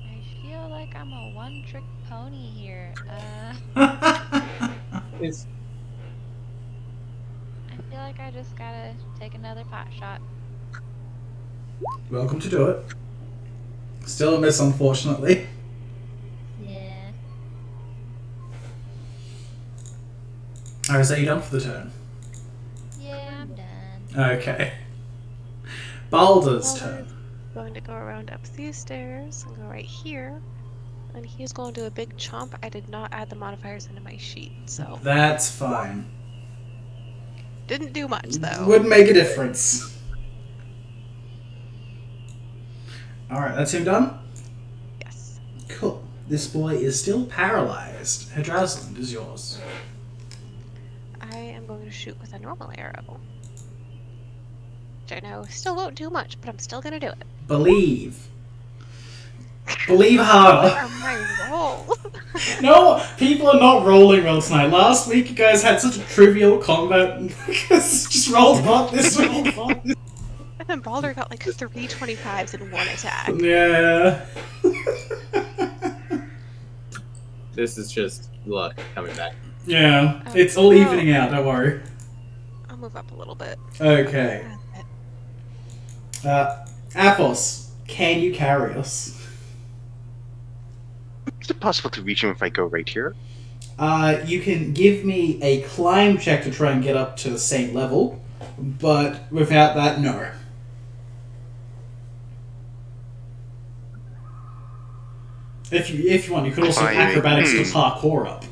Speaker 4: I feel like I'm a one-trick pony here.
Speaker 2: It's
Speaker 4: I feel like I just gotta take another pot shot.
Speaker 1: Welcome to do it. Still a miss, unfortunately.
Speaker 4: Yeah.
Speaker 1: Alright, so you done for the turn?
Speaker 4: Yeah, I'm done.
Speaker 1: Okay. Balder's turn.
Speaker 5: Going to go around up these stairs and go right here. And he's going to do a big chomp. I did not add the modifiers into my sheet, so
Speaker 1: That's fine.
Speaker 5: didn't do much though.
Speaker 1: Would make a difference. Alright, that's him done?
Speaker 5: Yes.
Speaker 1: Cool. This boy is still paralyzed. Hydrazland is yours.
Speaker 5: I am going to shoot with a normal arrow. Which I know still won't do much, but I'm still gonna do it.
Speaker 1: Believe. Believe harder.
Speaker 5: Or my roll.
Speaker 1: No, people are not rolling well tonight. Last week you guys had such a trivial combat. Just rolled hot this week.
Speaker 5: And then Balder got like 3 25s in one attack.
Speaker 1: Yeah.
Speaker 2: this is just luck coming back.
Speaker 1: Yeah. It's all evening out, don't worry.
Speaker 5: I'll move up a little bit.
Speaker 1: Okay. Athos, can you carry us?
Speaker 3: Is it possible to reach him if I go right here?
Speaker 1: You can give me a climb check to try and get up to the same level, but without that, no. If you want, you could also
Speaker 3: Climbing.
Speaker 1: acrobatics to parkour up.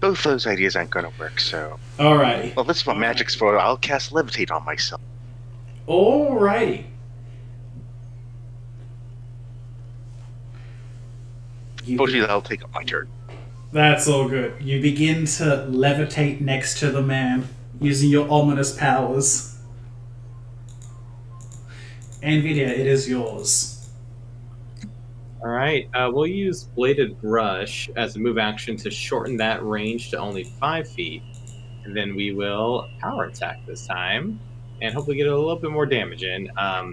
Speaker 3: Both those ideas aren't gonna work, so...
Speaker 1: Alrighty.
Speaker 3: Well, this is what magic's for. I'll cast Levitate on myself.
Speaker 1: Alrighty.
Speaker 3: Unfortunately, that'll take up my turn.
Speaker 1: That's all good. You begin to levitate next to the man using your ominous powers. Nvidia, it is yours.
Speaker 2: All right, we'll use Bladed Brush as a move action to shorten that range to only 5 feet. And then we will power attack this time and hopefully get a little bit more damage in. Let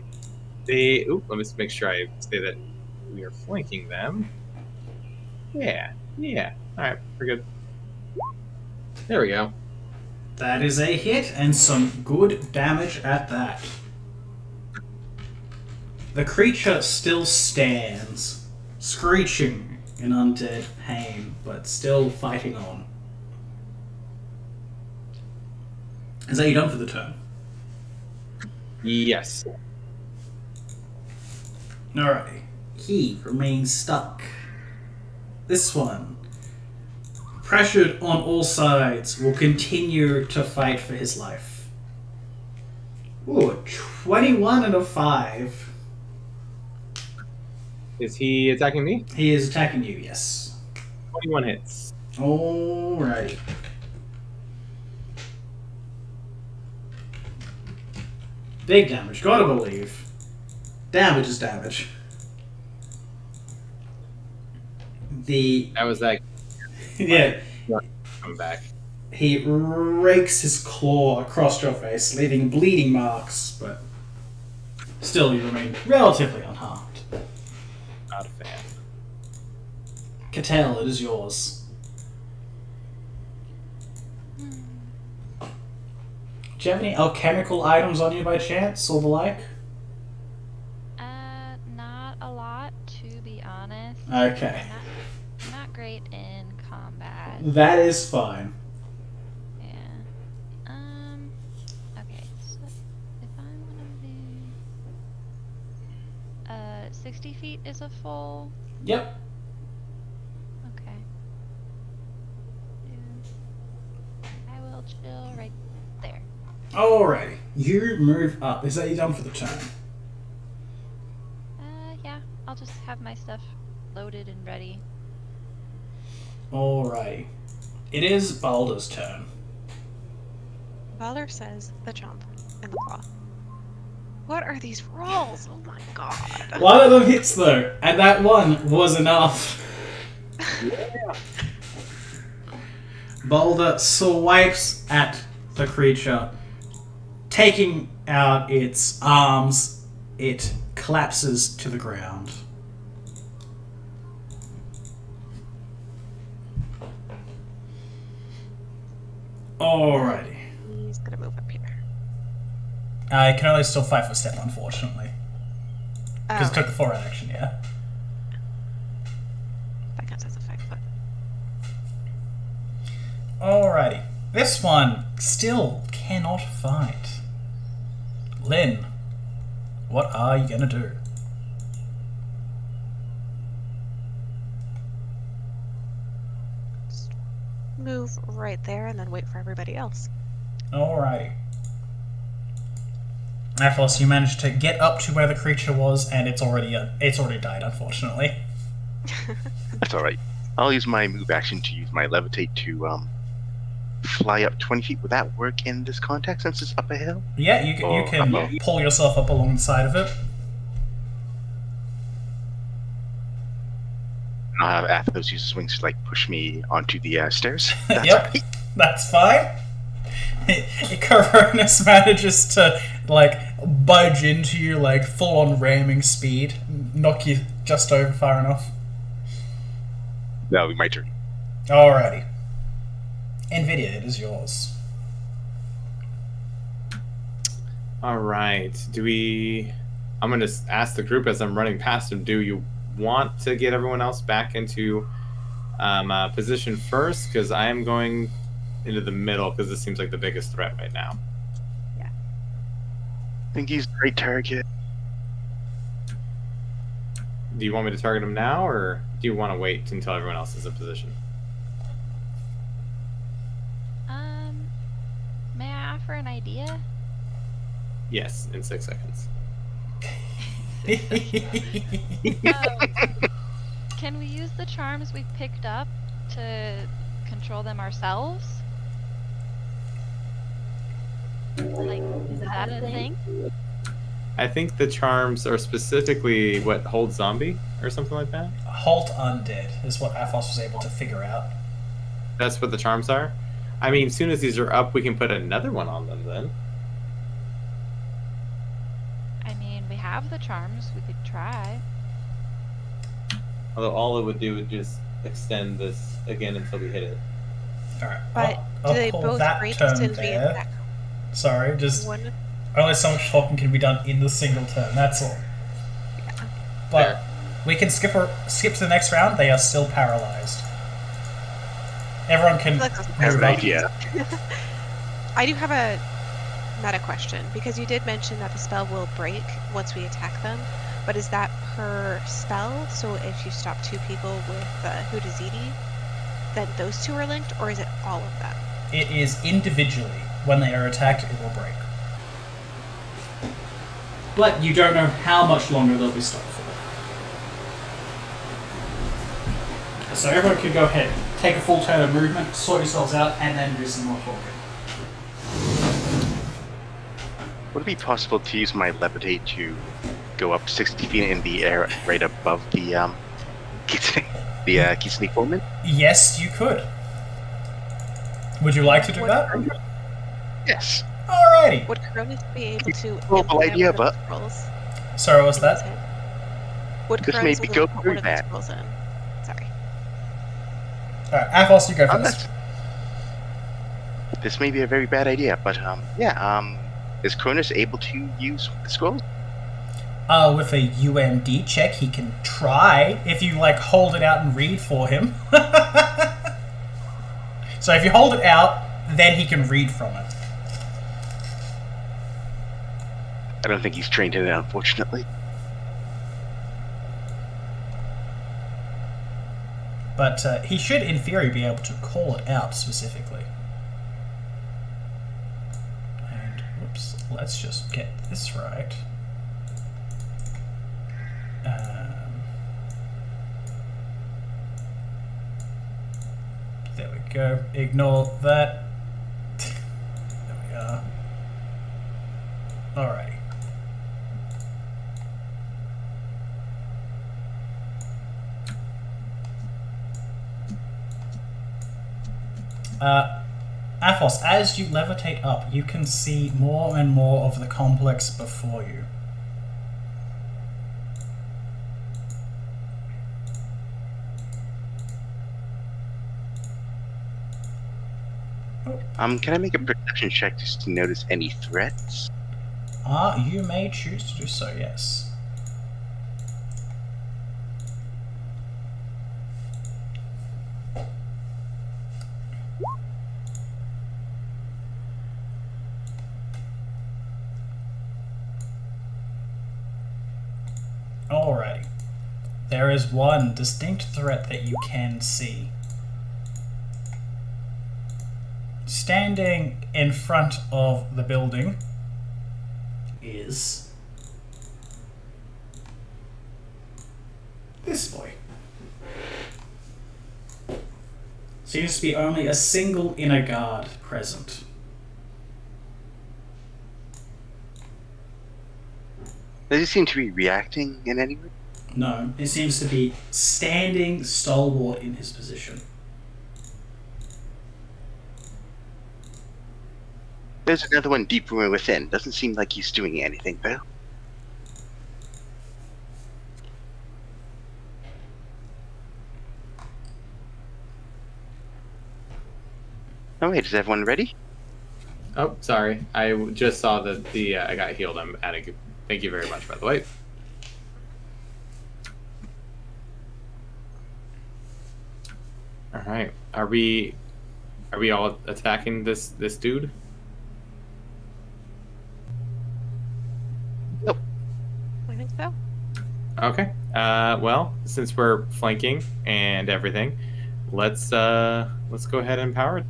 Speaker 2: me just make sure I say that we are flanking them. Yeah. All right, we're good. There we go.
Speaker 1: That is a hit and some good damage at that. The creature still stands, screeching in undead pain, but still fighting on. Is that you done for the turn?
Speaker 2: Yes.
Speaker 1: Alright. He remains stuck. This one, pressured on all sides, will continue to fight for his life. Ooh, a 21 and a 5.
Speaker 2: Is he attacking me?
Speaker 1: He is attacking you, yes.
Speaker 2: 21 hits.
Speaker 1: Alrighty. Big damage, gotta believe. Damage is damage.
Speaker 2: That was that.
Speaker 1: Yeah.
Speaker 2: Come back.
Speaker 1: He rakes his claw across your face, leaving bleeding marks, but still you remain relatively unharmed.
Speaker 2: Not a fan.
Speaker 1: Cattell, it is yours. Do you have any alchemical items on you by chance, or the like?
Speaker 4: Not a lot, to be honest.
Speaker 1: Okay.
Speaker 4: Not great in combat.
Speaker 1: That is fine.
Speaker 4: Yeah. Okay, so if I want to move... 60 feet is a full...
Speaker 1: Yep.
Speaker 4: Okay. I will chill right there.
Speaker 1: Alrighty. You move up. Is that you done for the turn?
Speaker 4: Yeah. I'll just have my stuff loaded and ready.
Speaker 1: Alrighty. It is Balder's turn.
Speaker 5: Balder says the jump and the claw. What are these rolls? Oh my god.
Speaker 1: One of them hits though, and that one was enough.
Speaker 2: Yeah.
Speaker 1: Balder swipes at the creature, taking out its arms. It collapses to the ground. Alrighty.
Speaker 5: He's gonna move up here.
Speaker 1: I can only still 5 foot step, unfortunately. Because it took the 4 action, yeah.
Speaker 5: That counts as a 5 foot.
Speaker 1: Alrighty. This one still cannot fight. Lynn, what are you gonna do?
Speaker 5: Just move right there and then wait for everybody else.
Speaker 1: Alrighty. Athos, you managed to get up to where the creature was, and it's already died, unfortunately.
Speaker 3: That's alright. I'll use my move action to use my levitate to fly up 20 feet. Would that work in this context since it's up a hill?
Speaker 1: Yeah, you can pull yourself up along the side of it.
Speaker 3: I'll have Athos use swings to push me onto the stairs. That's
Speaker 1: Yep,
Speaker 3: alright.
Speaker 1: that's fine. Coronis manages to budge into you full on ramming speed, knock you just over far enough.
Speaker 3: That'll be my turn.
Speaker 1: Alrighty. Nvidia, it is yours.
Speaker 2: All right. I'm going to ask the group as I'm running past them, do you want to get everyone else back into position first? Because I am going into the middle because this seems like the biggest threat right now.
Speaker 3: I think he's a great target.
Speaker 2: Do you want me to target him now, or do you want to wait until everyone else is in position?
Speaker 4: May I offer an idea?
Speaker 2: Yes, in 6 seconds.
Speaker 4: Can we use the charms we've picked up to control them ourselves? Like, is that a thing?
Speaker 2: I think the charms are specifically what hold zombie or something like that.
Speaker 1: Halt undead is what Athos was able to figure out.
Speaker 2: That's what the charms are. I mean, as soon as these are up, we can put another one on them then.
Speaker 4: I mean, we have the charms. We could try.
Speaker 2: Although all it would do would just extend this again until we hit it.
Speaker 1: Alright.
Speaker 5: But
Speaker 1: I'll
Speaker 5: do they
Speaker 1: pull
Speaker 5: both
Speaker 1: that
Speaker 5: break
Speaker 1: turn
Speaker 5: as soon as we
Speaker 1: there.
Speaker 5: attack
Speaker 1: Sorry, just
Speaker 5: one?
Speaker 1: only so much talking can be done in the single turn, that's all. But
Speaker 2: Fair.
Speaker 1: we can skip to the next round, they are still paralyzed. Everyone can
Speaker 5: That's a
Speaker 3: That's
Speaker 1: move
Speaker 3: an
Speaker 1: up.
Speaker 3: idea.
Speaker 5: I do have a meta question, because you did mention that the spell will break once we attack them, but is that per spell? So if you stop 2 people with Huteziti, then those 2 are linked, or is it all of them?
Speaker 1: It is individually. When they are attacked, it will break. But you don't know how much longer they'll be stuck for. So everyone can go ahead, take a full turn of movement, sort yourselves out, and then do some more talking.
Speaker 3: Would it be possible to use my levitate to go up 60 feet in the air right above the Kitsune Foreman?
Speaker 1: Yes, you could. Would you like to do that?
Speaker 3: Yes.
Speaker 1: Alrighty.
Speaker 5: Would Cronus be able to
Speaker 3: Well,
Speaker 5: implement
Speaker 3: idea,
Speaker 5: one of the
Speaker 3: but-
Speaker 5: scrolls
Speaker 1: Sorry, what's
Speaker 5: in his
Speaker 1: that?
Speaker 5: head? Would
Speaker 3: This
Speaker 5: Cronus
Speaker 3: may
Speaker 5: be
Speaker 3: go
Speaker 5: able to put
Speaker 3: through
Speaker 5: one of the
Speaker 3: that.
Speaker 5: scrolls in? Sorry.
Speaker 1: Alright, Athos, you go first.
Speaker 3: That's- This may be a very bad idea, but is Cronus able to use the scrolls?
Speaker 1: With a UMD check, he can try if you hold it out and read for him. So if you hold it out, then he can read from it.
Speaker 3: I don't think he's trained in it, unfortunately.
Speaker 1: But he should, in theory, be able to call it out specifically. And, whoops, let's just get this right. There we go. Ignore that. There we are. Alrighty. Athos, as you levitate up, you can see more and more of the complex before you.
Speaker 3: Can I make a perception check just to notice any threats?
Speaker 1: You may choose to do so, yes. Alrighty. There is one distinct threat that you can see. Standing in front of the building is this boy. Seems to be only a single inner guard present.
Speaker 3: Does he seem to be reacting in any way?
Speaker 1: No, he seems to be standing stalwart in his position.
Speaker 3: There's another one deeper within. Doesn't seem like he's doing anything, though. Alright, is everyone ready?
Speaker 2: Oh, sorry. I just saw that I got healed. I'm adding. Thank you very much, by the way. All right. Are we all attacking this dude?
Speaker 5: I think so.
Speaker 2: Okay. Well, since we're flanking and everything, let's go ahead and power it.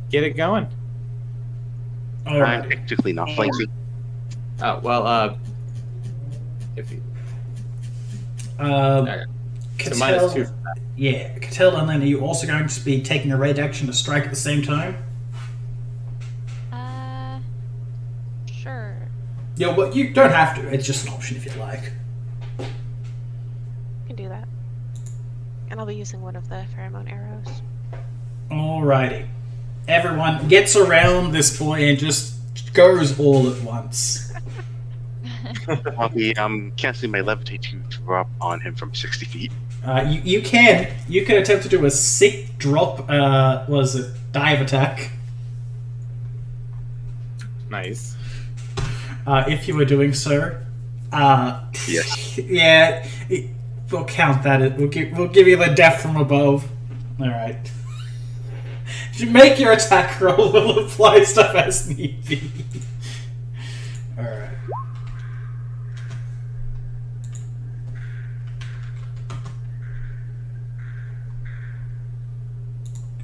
Speaker 2: Get it going.
Speaker 3: I'm technically not flanking.
Speaker 2: Oh well. If you,
Speaker 1: Uh,
Speaker 2: Okay. So -2.
Speaker 1: Yeah, Cattell and Len, are you also going to be taking a raid action to strike at the same time?
Speaker 4: Sure.
Speaker 1: Yeah, well, you don't have to. It's just an option if you'd like.
Speaker 5: I can do that. And I'll be using one of the pheromone arrows.
Speaker 1: Alrighty. Everyone gets around this boy and just goes all at once.
Speaker 3: I'll be canceling my levitate to drop on him from 60 feet.
Speaker 1: You can attempt to do a sick drop. Was it dive attack?
Speaker 2: Nice.
Speaker 1: If you were doing so.
Speaker 3: Yes.
Speaker 1: Yeah, we'll count that. We'll give you the death from above. All right. Make your attack roll. We'll apply stuff as need be. All right.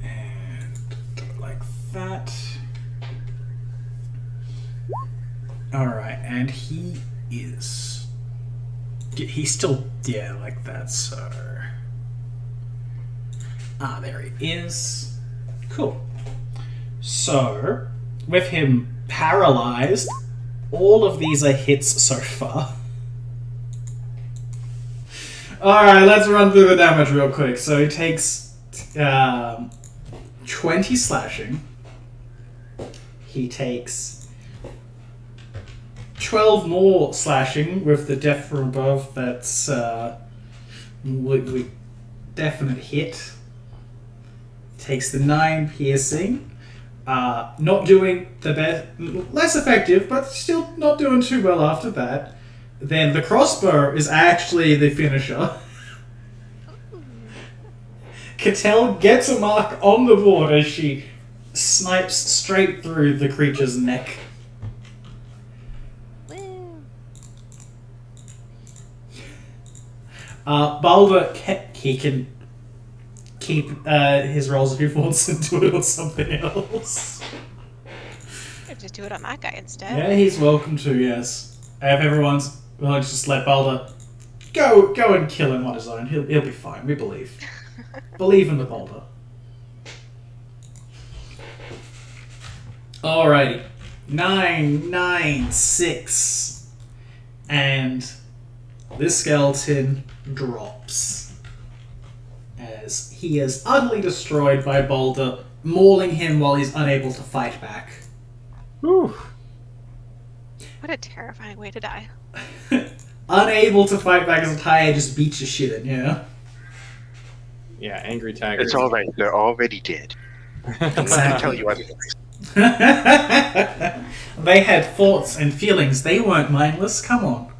Speaker 1: And do it like that. All right, and he's still like that. So there he is. Cool. So, with him paralyzed, all of these are hits so far. Alright, let's run through the damage real quick. So he takes 20 slashing. He takes 12 more slashing with the death from above. That's definite hit. Takes the 9 piercing. Not doing the best, less effective, but still not doing too well after that. Then the crossbow is actually the finisher. Cattell gets a mark on the board as she snipes straight through the creature's neck.
Speaker 4: Woo.
Speaker 1: Balder, he can keep his rolls if he wants and do it on something else.
Speaker 5: Could just do it on that guy instead.
Speaker 1: Yeah, he's welcome to, yes. If everyone's willing to just let Balder go and kill him on his own, he'll be fine, we believe. Believe in the Balder. Alrighty. 9, 9, 6. And this skeleton drops. As he is utterly destroyed by Balder, mauling him while he's unable to fight back.
Speaker 2: Whew.
Speaker 5: What a terrifying way to die.
Speaker 1: Unable to fight back as a Taya just beats your shit in, yeah?
Speaker 2: Yeah, angry tiger.
Speaker 3: It's all right. They're already dead. I'm not going to tell you otherwise.
Speaker 1: They had thoughts and feelings. They weren't mindless. Come on.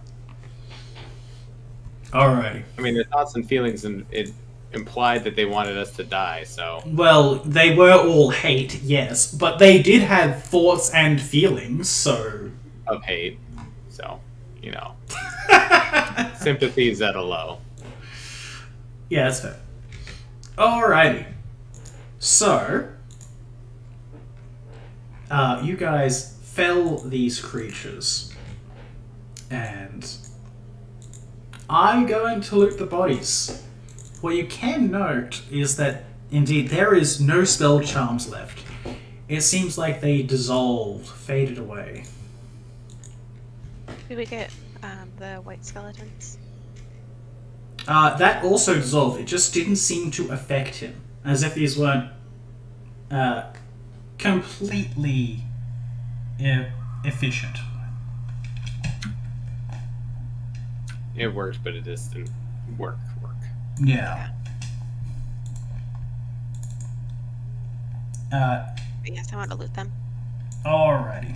Speaker 1: Alrighty.
Speaker 2: I mean, their thoughts and feelings, and it implied that they wanted us to die. So
Speaker 1: Well, they were all hate, yes, but they did have thoughts and feelings, so...
Speaker 2: of hate. So sympathy is at a low.
Speaker 1: Yeah, that's fair. Alrighty. So, you guys fell these creatures, and I'm going to loot the bodies. What you can note is that, indeed, there is no spell charms left. It seems like they dissolved, faded away.
Speaker 5: Did we get the white skeletons?
Speaker 1: That also dissolved. It just didn't seem to affect him, as if these weren't completely efficient.
Speaker 2: It worked, but it just didn't work.
Speaker 1: Yeah.
Speaker 5: But yes, I want to loot them.
Speaker 1: Alrighty.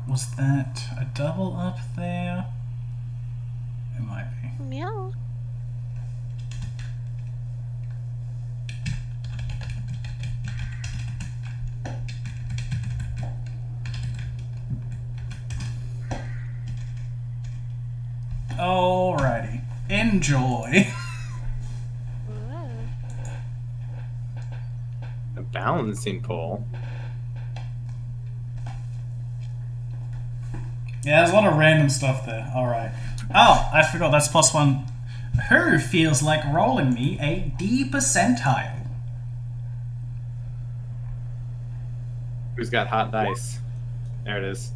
Speaker 1: Was that a double up there? It might be.
Speaker 5: Meow.
Speaker 1: Alrighty. Enjoy.
Speaker 4: Whoa.
Speaker 2: balancing pole.
Speaker 1: Yeah, there's a lot of random stuff there. Alright. Oh, I forgot that's +1. Who feels like rolling me a D percentile?
Speaker 2: Who's got hot dice? There it is.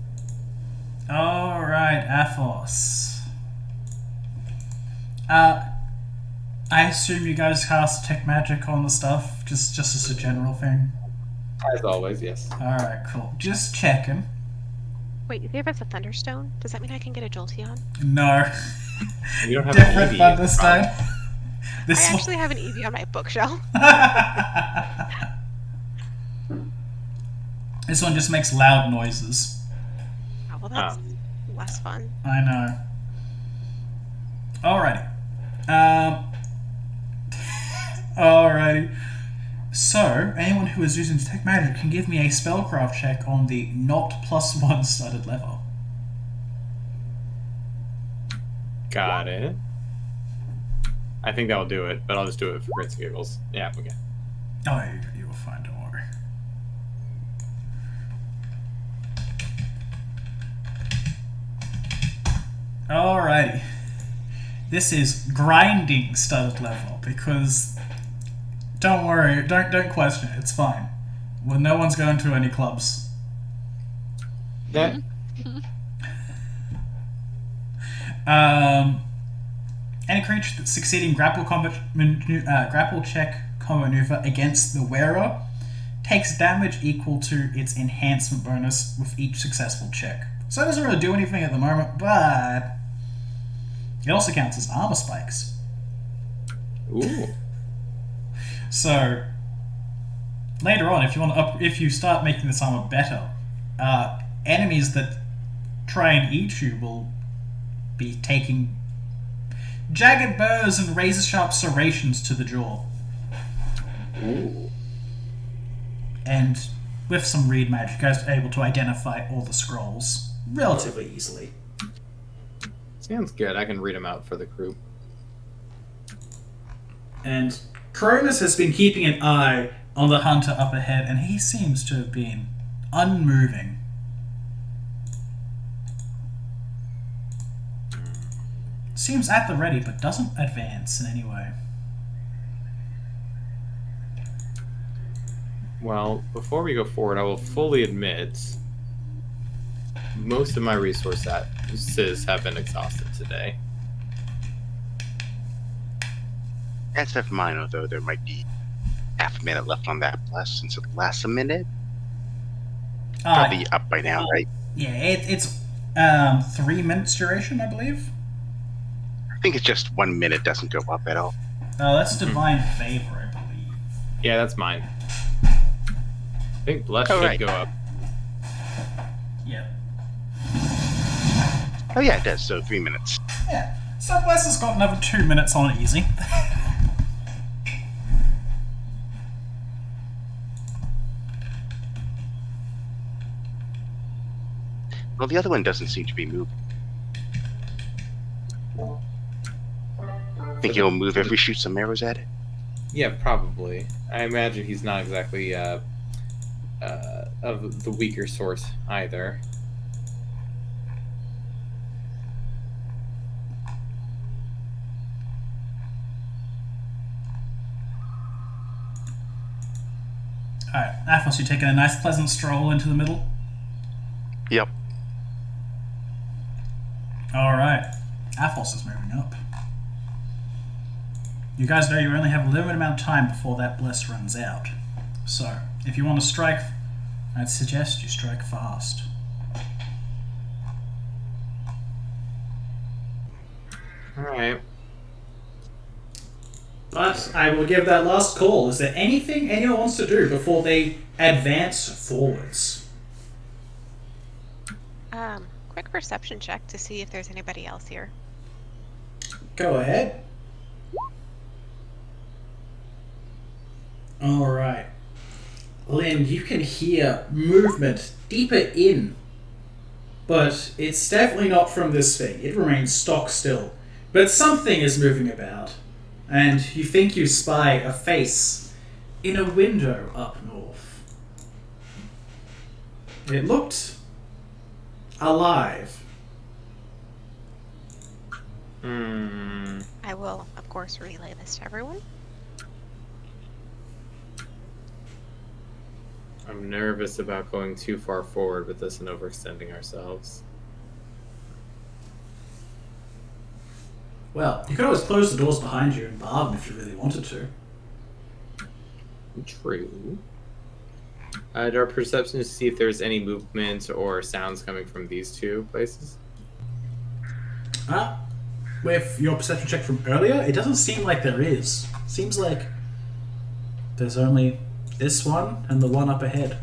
Speaker 1: Alright, Athos. I assume you guys cast Detect Magic on the stuff, just as a general thing.
Speaker 2: As always, yes.
Speaker 1: Alright, cool. Just checking.
Speaker 5: Wait, you gave us a Thunderstone? Does that mean I can get a Jolteon?
Speaker 1: No.
Speaker 2: You don't have
Speaker 1: Different
Speaker 2: an
Speaker 1: Thunderstone.
Speaker 5: I
Speaker 1: This one.
Speaker 5: actually have an Eevee on my bookshelf.
Speaker 1: This one just makes loud noises.
Speaker 5: Oh, well, that's less fun.
Speaker 1: I know. Alrighty. Alrighty. So, anyone who is using Detect Magic can give me a spellcraft check on the not +1 studded level.
Speaker 2: Got it. I think that'll do it, but I'll just do it for grits and giggles. Yeah, okay.
Speaker 1: Oh, you will find, don't worry. Alrighty. This is grinding studded level because don't worry, don't question it, it's fine. Well, no one's going to any clubs.
Speaker 2: That
Speaker 1: Any creature that's succeeding grapple check combat maneuver against the wearer takes damage equal to its enhancement bonus with each successful check. So it doesn't really do anything at the moment, but it also counts as armor spikes.
Speaker 2: ooh.
Speaker 1: So later on, if you start making this armor better, enemies that try and eat you will be taking jagged burrs and razor-sharp serrations to the jaw.
Speaker 2: Ooh.
Speaker 1: And with some read magic, you guys are able to identify all the scrolls relatively easily.
Speaker 2: Sounds good. I can read them out for the group.
Speaker 1: And Cronus has been keeping an eye on the hunter up ahead, and he seems to have been unmoving. Seems at the ready, but doesn't advance in any way.
Speaker 2: Well, before we go forward, I will fully admit most of my resources have been exhausted today.
Speaker 3: Except for mine, although there might be half a minute left on that blast since it lasts a minute. Probably up by now, right?
Speaker 1: Yeah, it's 3 minutes duration, I believe.
Speaker 3: I think it's just 1 minute doesn't go up at all.
Speaker 1: Oh, that's Divine Favor, I believe.
Speaker 2: Yeah, that's mine. I think Bless should
Speaker 3: right.
Speaker 2: go up.
Speaker 1: Yeah.
Speaker 3: Oh yeah, it does. So 3 minutes.
Speaker 1: Yeah. So Bless has got another 2 minutes on it easy.
Speaker 3: Well, the other one doesn't seem to be moving. Think he'll move if we shoot some arrows at it?
Speaker 2: Yeah, probably. I imagine he's not exactly of the weaker sort either.
Speaker 1: Alright, Athos, you taking a nice pleasant stroll into the middle?
Speaker 3: Yep.
Speaker 1: Alright. Athos is moving up. You guys know you only have a limited amount of time before that bliss runs out. So, if you want to strike, I'd suggest you strike fast.
Speaker 2: Alright.
Speaker 1: But I will give that last call. Is there anything anyone wants to do before they advance forwards?
Speaker 5: Quick perception check to see if there's anybody else here.
Speaker 1: Go ahead. Alright. Lynn, you can hear movement deeper in, but it's definitely not from this thing. It remains stock still. But something is moving about, and you think you spy a face in a window up north. It looked alive.
Speaker 5: I will, of course, relay this to everyone.
Speaker 2: I'm nervous about going too far forward with this and overextending ourselves.
Speaker 1: Well, you could always close the doors behind you and bar them if you really wanted to.
Speaker 2: True. Do our perceptions see if there's any movement or sounds coming from these two places?
Speaker 1: With your perception check from earlier, it doesn't seem like there is. Seems like there's only this one and the one up ahead.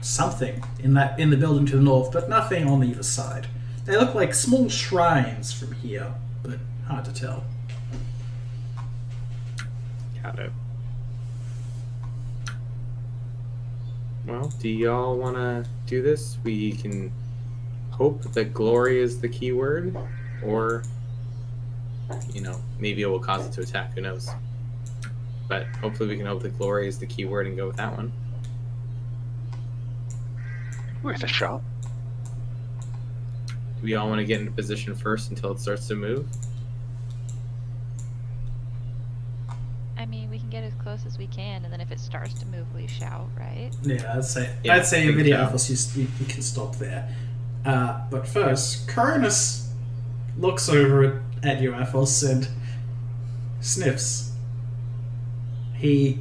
Speaker 1: Something in the building to the north, but nothing on either side. They look like small shrines from here, but hard to tell.
Speaker 2: Got it. Well, do y'all want to do this? We can hope that glory is the key word, or, maybe it will cause it to attack. Who knows? But hopefully we can hope that glory is the key word and go with that one.
Speaker 3: Worth a shot.
Speaker 2: Do we all want to get into position first until it starts to move?
Speaker 4: I mean, we can get as close as we can, and then if it starts to move, we shout, right?
Speaker 1: Yeah, I'd say
Speaker 2: Yeah,
Speaker 1: your video
Speaker 2: so.
Speaker 1: Alphas, you can stop there. But first, Cronus looks over at you, Athos, and sniffs. He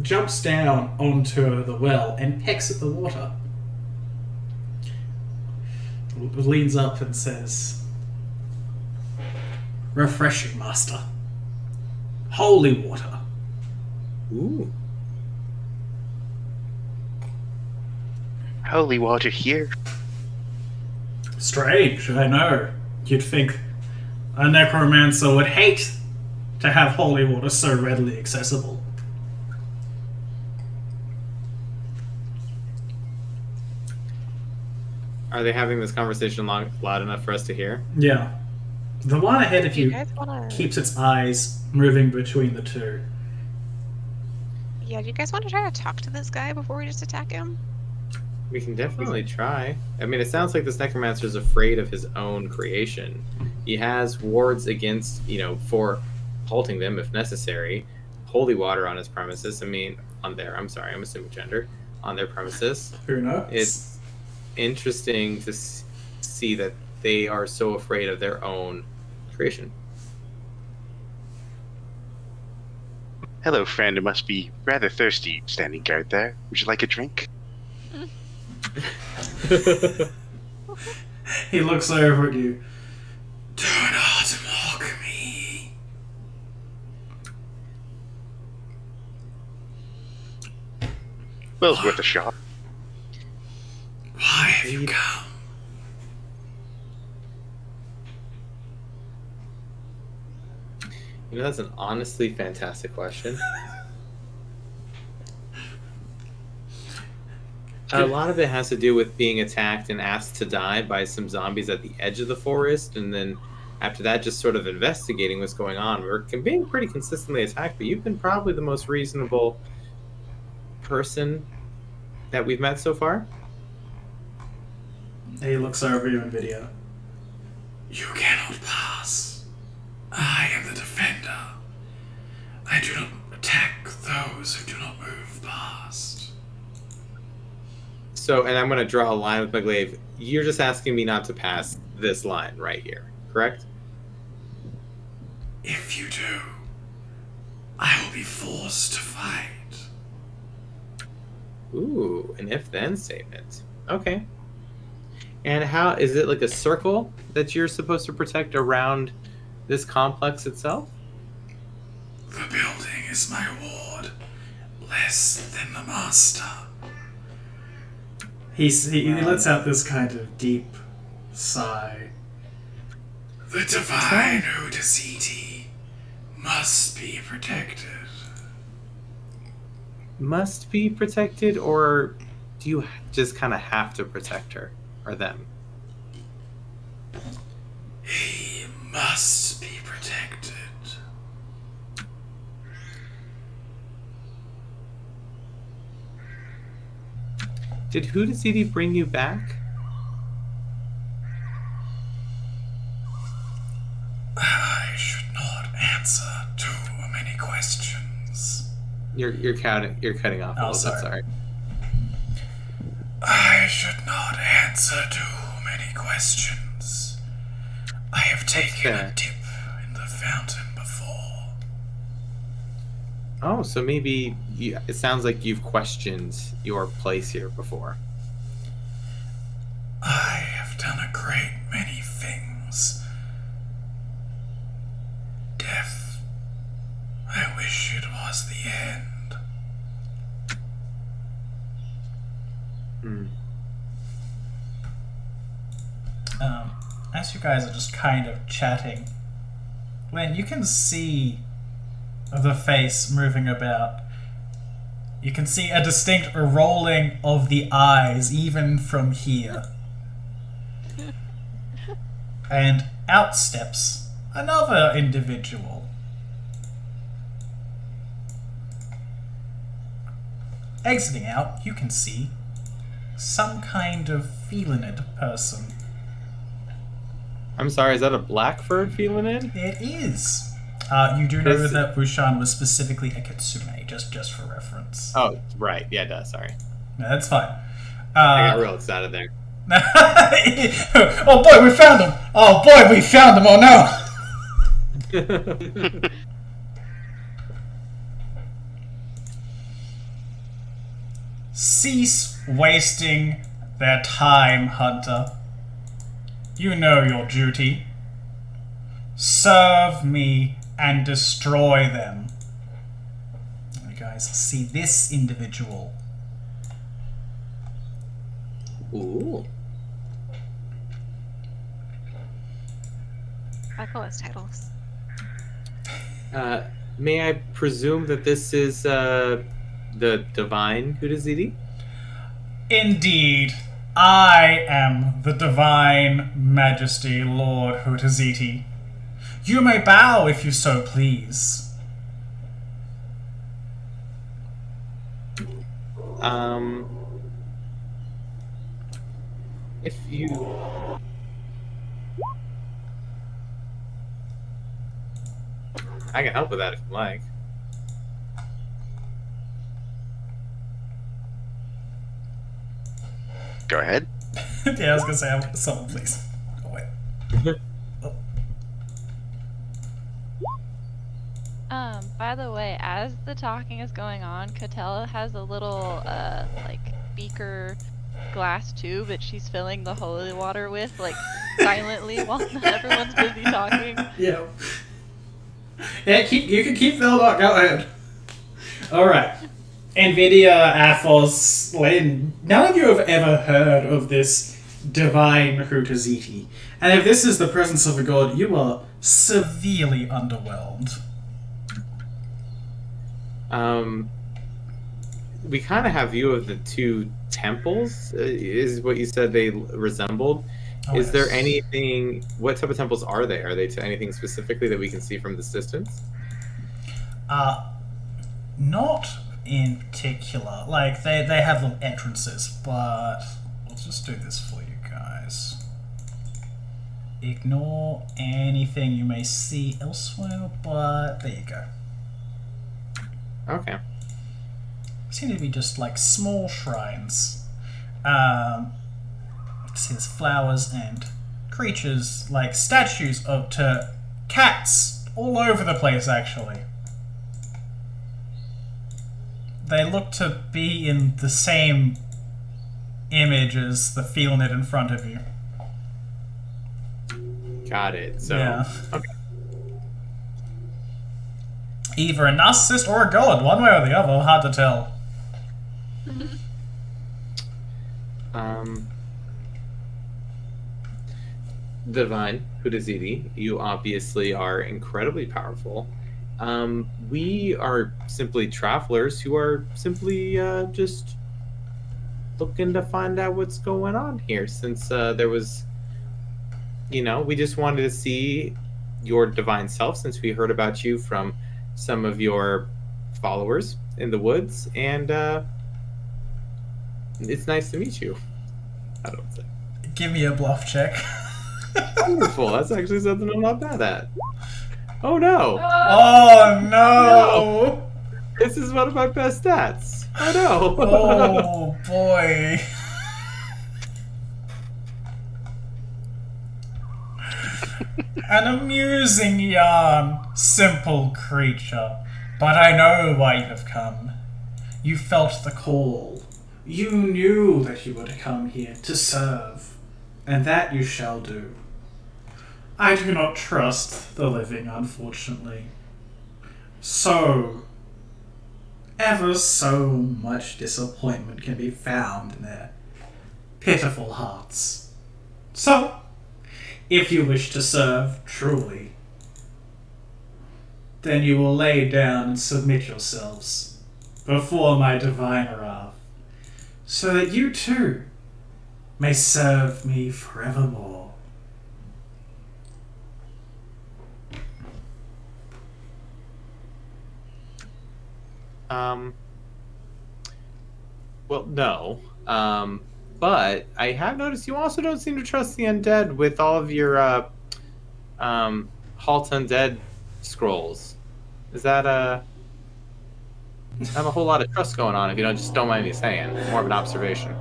Speaker 1: jumps down onto the well and pecks at the water. Leans up and says, "Refreshing, master. Holy water."
Speaker 2: Ooh.
Speaker 3: Holy water here.
Speaker 1: Strange, I know. You'd think a necromancer would hate to have holy water so readily accessible.
Speaker 2: Are they having this conversation loud enough for us to hear?
Speaker 1: Yeah. The one ahead of
Speaker 5: Do you
Speaker 1: you
Speaker 5: guys wanna?
Speaker 1: keeps its eyes moving between the two.
Speaker 5: Yeah, do you guys want to try to talk to this guy before we just attack him?
Speaker 2: We can definitely try. I mean, it sounds like this necromancer is afraid of his own creation. He has wards against, for halting them if necessary. Holy water on his premises. I'm assuming gender. On their premises.
Speaker 1: Who knows?
Speaker 2: It's interesting to see that they are so afraid of their own creation.
Speaker 3: Hello, friend. It must be rather thirsty standing guard there. Would you like a drink?
Speaker 1: He looks over at you. Do not mock me.
Speaker 3: Well, it's worth a shot.
Speaker 1: Why have you come?
Speaker 2: That's an honestly fantastic question. A lot of it has to do with being attacked and asked to die by some zombies at the edge of the forest, and then after that, just sort of investigating what's going on. We're being pretty consistently attacked, but you've been probably the most reasonable person that we've met so far.
Speaker 1: He looks over you in video. You cannot pass. I am the defender. I do not attack those who do not move past.
Speaker 2: So, and I'm going to draw a line with my glaive. You're just asking me not to pass this line right here, correct?
Speaker 1: If you do, I will be forced to fight.
Speaker 2: Ooh, an if-then statement. Okay. And how is it like a circle that you're supposed to protect around this complex itself?
Speaker 1: The building is my ward, less than the master. He lets out this kind of deep sigh. The divine Huteziti must be protected.
Speaker 2: Must be protected, or do you just kind of have to protect her or them?
Speaker 1: He must be protected.
Speaker 2: Did Huteziti bring you back?
Speaker 1: I should not answer too many questions.
Speaker 2: You're cutting off a little
Speaker 1: sorry.
Speaker 2: bit, sorry.
Speaker 1: I should not answer too many questions. I have taken a dip in the fountain before.
Speaker 2: Oh, so maybe it sounds like you've questioned your place here before.
Speaker 1: I have done a great many things. Death. I wish it was the end. As you guys are just kind of chatting, when you can see the face moving about, you can see a distinct rolling of the eyes even from here. And out steps another individual. Exiting out, you can see some kind of felinid person.
Speaker 2: I'm sorry, is that a black-furred felinid?
Speaker 1: It is. You do know that Wuxian was specifically a kitsune, just for reference.
Speaker 2: Oh, right. Yeah, it does. Sorry.
Speaker 1: No, that's fine.
Speaker 2: I got real excited there.
Speaker 1: Oh boy, we found him! Oh boy, we found him! Oh no! Cease wasting their time, Hunter. You know your duty. Serve me and destroy them. You guys see this individual.
Speaker 2: Ooh.
Speaker 5: I call us titles.
Speaker 2: May I presume that this is the divine Huteziti?
Speaker 1: Indeed, I am the divine majesty Lord Huteziti. You may bow if you so please.
Speaker 2: If you... I can help with that if you like.
Speaker 3: Go ahead.
Speaker 1: Yeah, I was gonna say, someone please. Oh, wait.
Speaker 4: By the way, as the talking is going on, Catella has a little, like, beaker glass tube that she's filling the holy water with, like, silently while everyone's busy talking.
Speaker 1: Yeah. Yeah, you can keep filling up, go ahead. Alright. Nvidia, Athos, Lynn, none of you have ever heard of this divine Huteziti. And if this is the presence of a god, you are severely underwhelmed.
Speaker 2: We kind of have view of the two temples, is what you said they resembled.
Speaker 1: Oh,
Speaker 2: is there
Speaker 1: yes.
Speaker 2: anything, what type of temples are they? Are they to anything specifically that we can see from this distance?
Speaker 1: Not in particular. Like, they have little entrances, but let's just do this for you guys. Ignore anything you may see elsewhere, but there you go.
Speaker 2: Okay.
Speaker 1: Seem to be just like small shrines. See, there's flowers and creatures, like statues to cats all over the place, actually. They look to be in the same image as the felinid in front of you.
Speaker 2: Got it. So,
Speaker 1: Yeah.
Speaker 2: okay.
Speaker 1: Either a narcissist or a god, one way or the other, hard to tell.
Speaker 2: Divine Huteziti, you obviously are incredibly powerful. We are simply travelers who are simply just looking to find out what's going on here, since there was, we just wanted to see your divine self, since we heard about you from some of your followers in the woods, and It's nice to meet you. I don't say.
Speaker 1: Give me a bluff check.
Speaker 2: Wonderful. That's actually something I'm not bad at. Oh no!
Speaker 1: Oh no!
Speaker 2: This is one of my best stats. Oh no!
Speaker 1: Oh boy. An amusing yarn, simple creature. But I know why you have come. You felt the call. You knew that you were to come here to serve. And that you shall do. I do not trust the living, unfortunately. So, ever so much disappointment can be found in their pitiful hearts. So, if you wish to serve truly, then you will lay down and submit yourselves before my divine wrath, so that you too may serve me forevermore.
Speaker 2: Well, no. But I have noticed you also don't seem to trust the undead with all of your halt undead scrolls. Is that I have a whole lot of trust going on, if you don't mind me saying. More of an observation.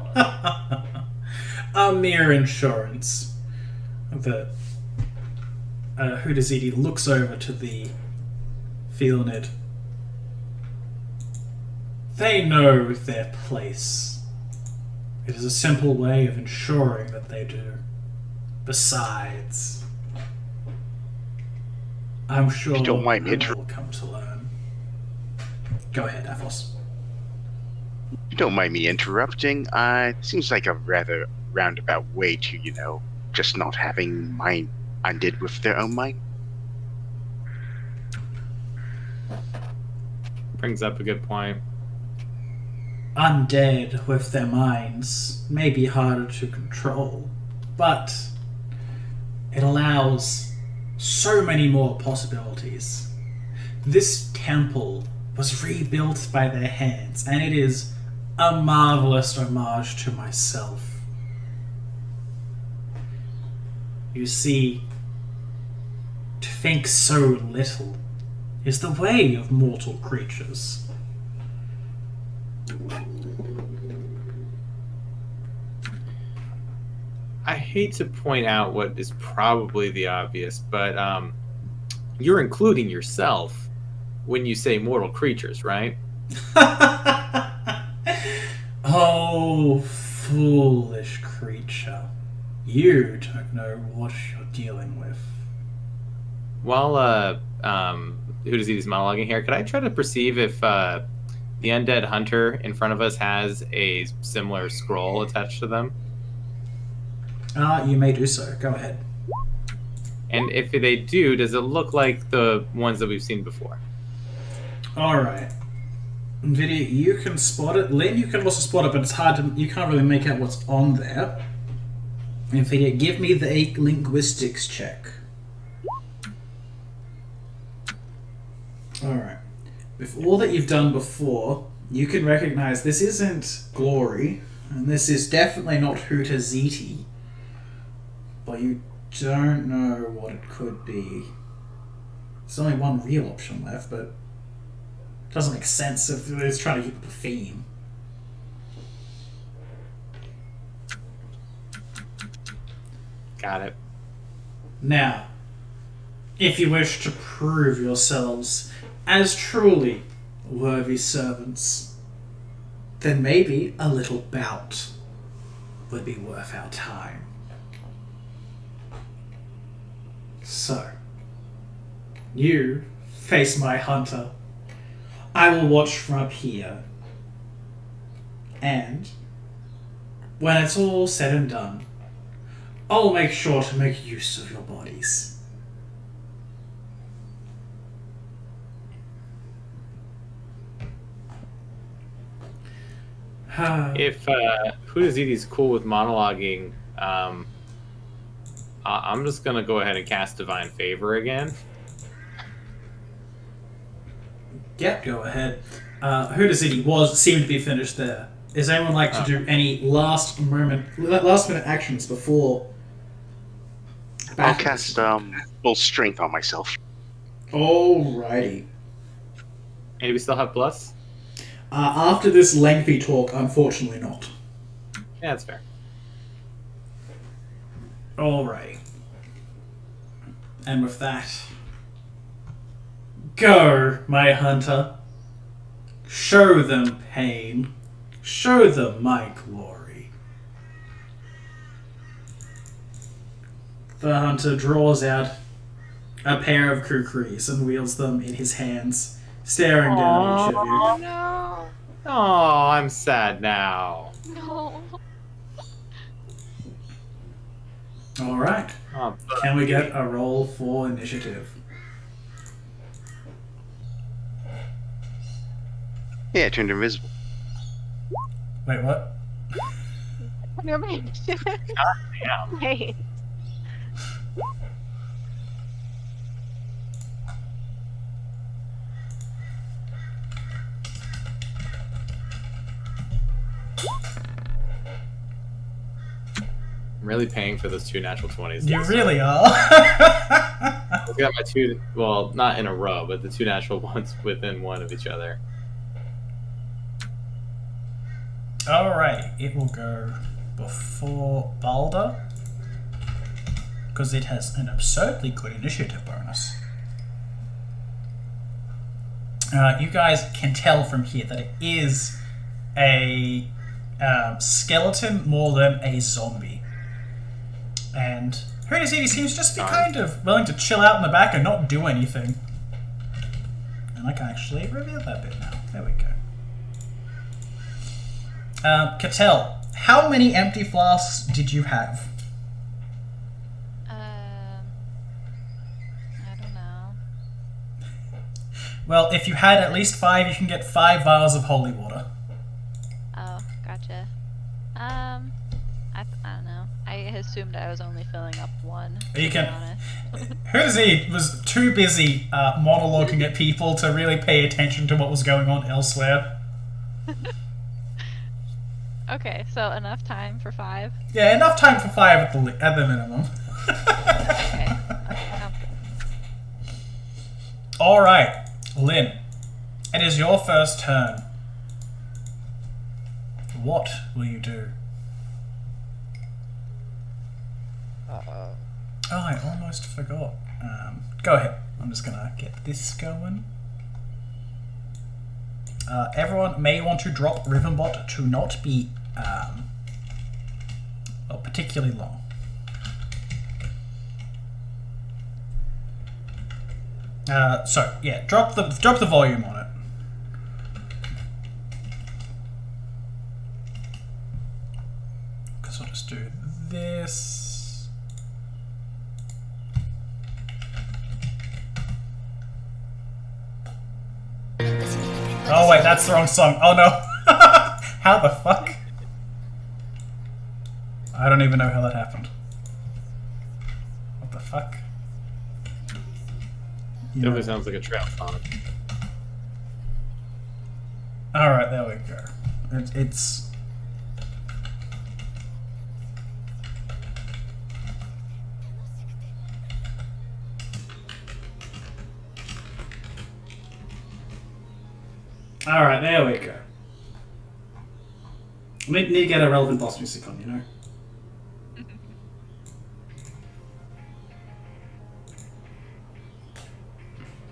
Speaker 1: A mere insurance. The Huteziti looks over to the Felonid. They know their place. It is a simple way of ensuring that they do. Besides, I'm sure
Speaker 3: You don't mind me
Speaker 1: you will come to learn. Go ahead, Athos.
Speaker 3: You don't mind me interrupting? It seems like a rather roundabout way to, just not having mind undead with their own mind.
Speaker 2: Brings up a good point.
Speaker 1: Undead with their minds may be harder to control, but it allows so many more possibilities. This temple was rebuilt by their hands, and it is a marvelous homage to myself. You see, to think so little is the way of mortal creatures.
Speaker 2: I hate to point out what is probably the obvious, but you're including yourself when you say mortal creatures, right?
Speaker 1: Oh, foolish creature. You don't know what you're dealing with.
Speaker 2: While Huteziti's monologuing here, could I try to perceive if the undead hunter in front of us has a similar scroll attached to them?
Speaker 1: You may do so. Go ahead.
Speaker 2: And if they do, does it look like the ones that we've seen before?
Speaker 1: Alright. Nvidia, you can spot it. Lynn, you can also spot it, but it's hard to... You can't really make out what's on there. Nvidia, give me the linguistics check. Alright. With all that you've done before, you can recognize this isn't Glory, and this is definitely not Huteziti. But you don't know what it could be. There's only one real option left, but it doesn't make sense if it's trying to keep up a theme.
Speaker 2: Got it.
Speaker 1: Now, if you wish to prove yourselves as truly worthy servants, then maybe a little bout would be worth our time. So, you face my hunter. I will watch from up here. And, when it's all said and done, I'll make sure to make use of your bodies.
Speaker 2: If Huteziti's cool with monologuing, I'm just gonna go ahead and cast Divine Favor again.
Speaker 1: Yep, go ahead. Huteziti seemed to be finished there. Does anyone like to do any last minute actions before?
Speaker 3: I'll
Speaker 1: battle?
Speaker 3: cast full strength on myself.
Speaker 1: Alrighty.
Speaker 2: And do we still have plus?
Speaker 1: After this lengthy talk, unfortunately not.
Speaker 2: Yeah, that's fair.
Speaker 1: Alrighty. And with that, go, my hunter. Show them pain. Show them my glory. The hunter draws out a pair of kukris and wields them in his hands, staring down at each of you.
Speaker 4: No.
Speaker 2: Oh, I'm sad now.
Speaker 4: No.
Speaker 1: Alright.
Speaker 2: Oh,
Speaker 1: Can we get a roll for initiative?
Speaker 3: Yeah, it turned invisible.
Speaker 1: Wait, what?
Speaker 5: Never mind.
Speaker 2: damn.
Speaker 5: Hey.
Speaker 2: I'm really paying for those 2 natural 20s.
Speaker 1: You really are.
Speaker 2: I've got my 2, well, not in a row, but the 2 natural ones within one of each other.
Speaker 1: Alright, it will go before Balder, because it has an absurdly good initiative bonus. You guys can tell from here that it is a skeleton more than a zombie. And Huteziti seems just to be kind of willing to chill out in the back and not do anything. And I can actually reveal that bit now. There we go. Cattell, how many empty flasks did you have?
Speaker 4: I don't know.
Speaker 1: Well, if you had at least 5, you can get 5 vials of holy water.
Speaker 4: Oh, gotcha. I don't know. I assumed I was only filling up 1.
Speaker 1: You
Speaker 4: to
Speaker 1: can-
Speaker 4: be honest.
Speaker 1: Huteziti was too busy monologuing at people to really pay attention to what was going on elsewhere.
Speaker 4: Okay, so enough time for 5.
Speaker 1: Yeah, enough time for 5 at the minimum.
Speaker 4: Okay.
Speaker 1: Alright, Lynn. It is your first turn. What will you do? Oh, I almost forgot. Go ahead. I'm just gonna get this going. Everyone may want to drop Rivenbot to not be well, particularly long. So yeah, drop the volume on it. Because I'll just do this. Oh wait, that's the wrong song. Oh no. How the fuck? I don't even know how that happened. What the fuck? You
Speaker 2: Definitely
Speaker 1: know.
Speaker 2: sounds like a trap song.
Speaker 1: Alright, there we go. It's... Alright, there we go. We need to get a relevant boss music on, you know?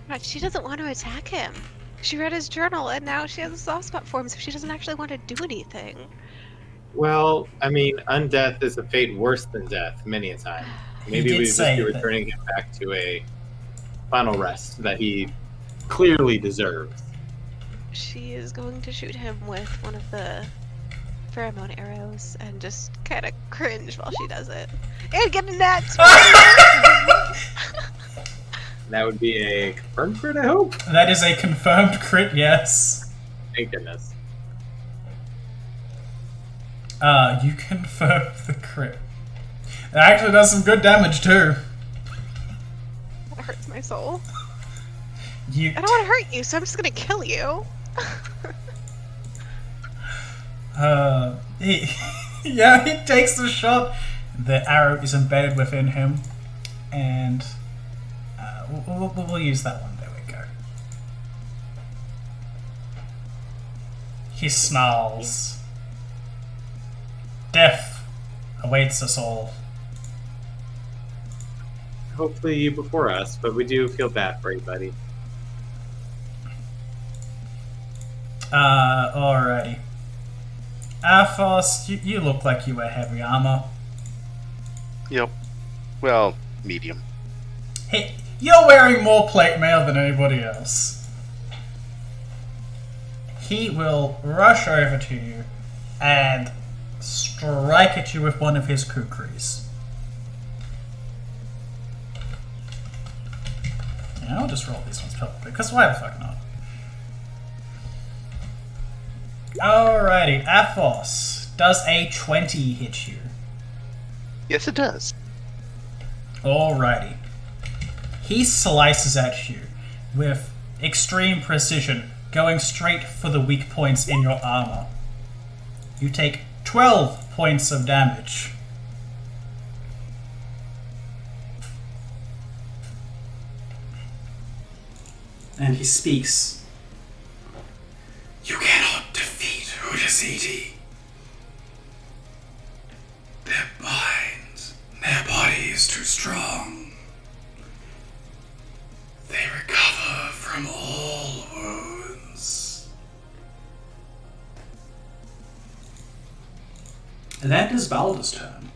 Speaker 5: But she doesn't want to attack him. She read his journal and now she has a soft spot for him, so she doesn't actually want to do anything.
Speaker 2: Well, I mean, undeath is a fate worse than death many a time. Maybe
Speaker 1: did
Speaker 2: we just
Speaker 1: say
Speaker 2: be
Speaker 1: that-
Speaker 2: returning him back to a final rest that he clearly deserves.
Speaker 5: She is going to shoot him with one of the pheromone arrows and just kind of cringe while she does it. And get a net!
Speaker 2: That would be a confirmed crit, I hope.
Speaker 1: That is a confirmed crit, yes.
Speaker 2: Thank goodness.
Speaker 1: You confirmed the crit. It actually does some good damage too.
Speaker 5: That hurts my soul.
Speaker 1: You
Speaker 5: I don't want to hurt you, so I'm just gonna kill you.
Speaker 6: He, yeah, he takes the shot. The arrow is embedded within him, and we'll use that one. There we go. He snarls. Death awaits us all.
Speaker 2: Hopefully you before us, but we do feel bad for you, buddy.
Speaker 6: Alrighty. Athos, you look like you wear heavy armor.
Speaker 3: Yep. Well, medium.
Speaker 6: Hey, you're wearing more plate mail than anybody else. He will rush over to you and strike at you with one of his kukris. Yeah, I'll just roll these ones probably, because why the fuck not? Alrighty, Athos. Does a 20 hit you?
Speaker 3: Yes, it does.
Speaker 6: Alrighty. He slices at you with extreme precision, going straight for the weak points in your armor. You take 12 points of damage.
Speaker 1: And he speaks. You cannot defeat Huteziti. Their minds, their body is too strong. They recover from all wounds. And that is Balder's turn.